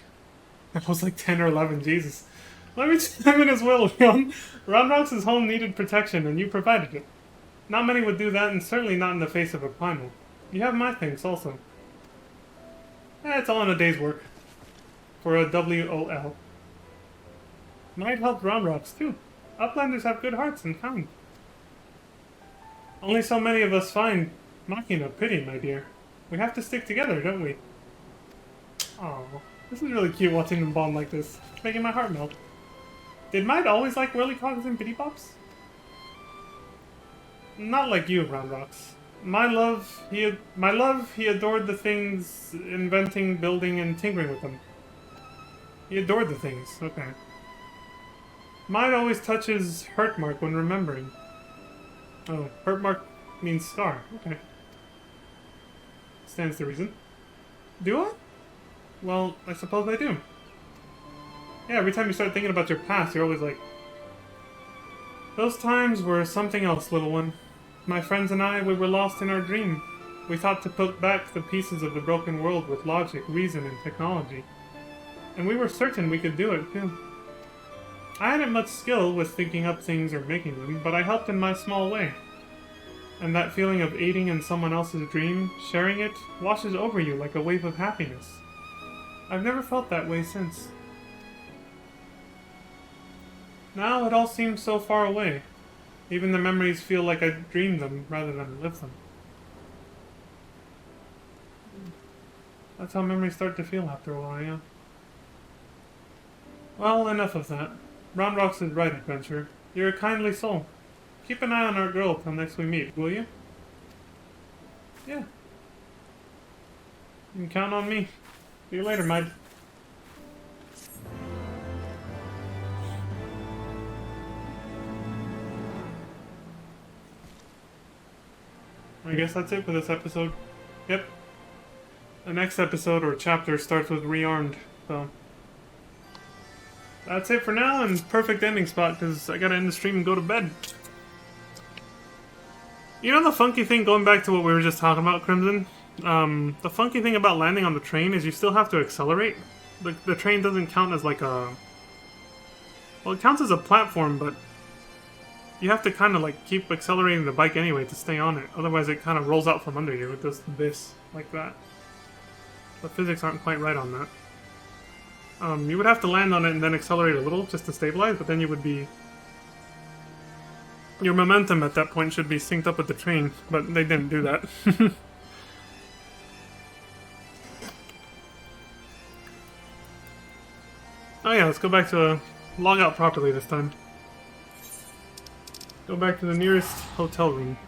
10 or 11, Jesus. Let me chime in as well, Leon. Roundrocks' home needed protection, and you provided it. Not many would do that, and certainly not in the face of a primal. You have my things, also. It's all in a day's work. For a WOL. Might help Roundrocks, too. Uplanders have good hearts and kind. Only so many of us find Machina pity, my dear. We have to stick together, don't we? Oh, this is really cute watching them bond like this. It's making my heart melt. Did Might always like whirly cogs and pity pops? Not like you, Roundrocks. My love, he adored the things, inventing, building, and tinkering with them. He adored the things, okay. Might always touches hurt mark when remembering. Oh, hurt mark means scar, okay. Stands to reason. Do I? Well, I suppose I do. Yeah, every time you start thinking about your past, you're always like... Those times were something else, little one. My friends and I, we were lost in our dream. We thought to put back the pieces of the broken world with logic, reason, and technology. And we were certain we could do it, too. I hadn't much skill with thinking up things or making them, but I helped in my small way. And that feeling of aiding in someone else's dream, sharing it, washes over you like a wave of happiness. I've never felt that way since. Now it all seems so far away. Even the memories feel like I dreamed them rather than lived them. That's how memories start to feel after a while, yeah. Well, enough of that. Roundrocks is right, Adventure. You're a kindly soul. Keep an eye on our girl till next we meet, will you? Yeah. You can count on me. See you later, Mud. I guess that's it for this episode. Yep. The next episode or chapter starts with Rearmed, so... That's it for now, and perfect ending spot, because I gotta end the stream and go to bed. You know the funky thing, going back to what we were just talking about, Crimson? The funky thing about landing on the train is you still have to accelerate. The train doesn't count as like a... Well, it counts as a platform, but... You have to kind of like keep accelerating the bike anyway to stay on it. Otherwise it kind of rolls out from under you. It does this, like that. The physics aren't quite right on that. You would have to land on it and then accelerate a little just to stabilize, but then you would be... Your momentum at that point should be synced up with the train, but they didn't do that. Oh yeah, let's go back to log out properly this time. Go back to the nearest hotel room.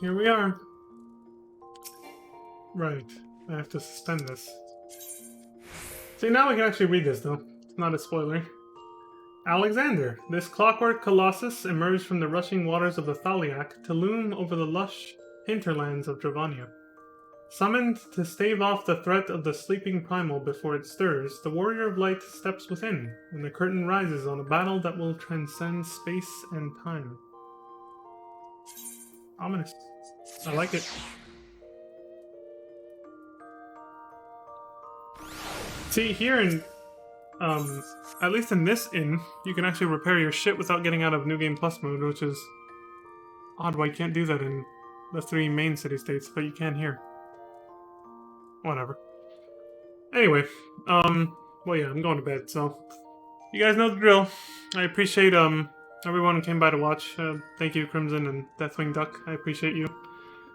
Here we are. Right. I have to suspend this. See, now we can actually read this, though. It's not a spoiler. Alexander, this clockwork colossus emerged from the rushing waters of the Thaliak to loom over the lush hinterlands of Dravania. Summoned to stave off the threat of the sleeping primal before it stirs, the Warrior of Light steps within, and the curtain rises on a battle that will transcend space and time. Ominous. I like it. See, here in at least in this inn, you can actually repair your shit without getting out of New Game Plus mode, which is odd why you can't do that in the 3 main city-states, but you can here. Whatever. Anyway, well yeah, I'm going to bed, so you guys know the drill. I appreciate, everyone who came by to watch. Thank you, Crimson and Deathwing Duck. I appreciate you.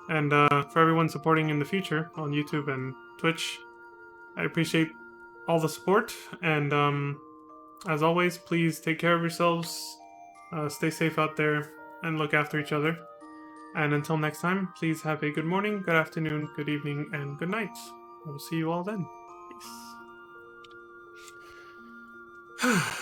And, for everyone supporting in the future on YouTube and Twitch, I appreciate all the support. And, as always, please take care of yourselves, stay safe out there, and look after each other. And until next time, please have a good morning, good afternoon, good evening, and good night. I will see you all then. Peace.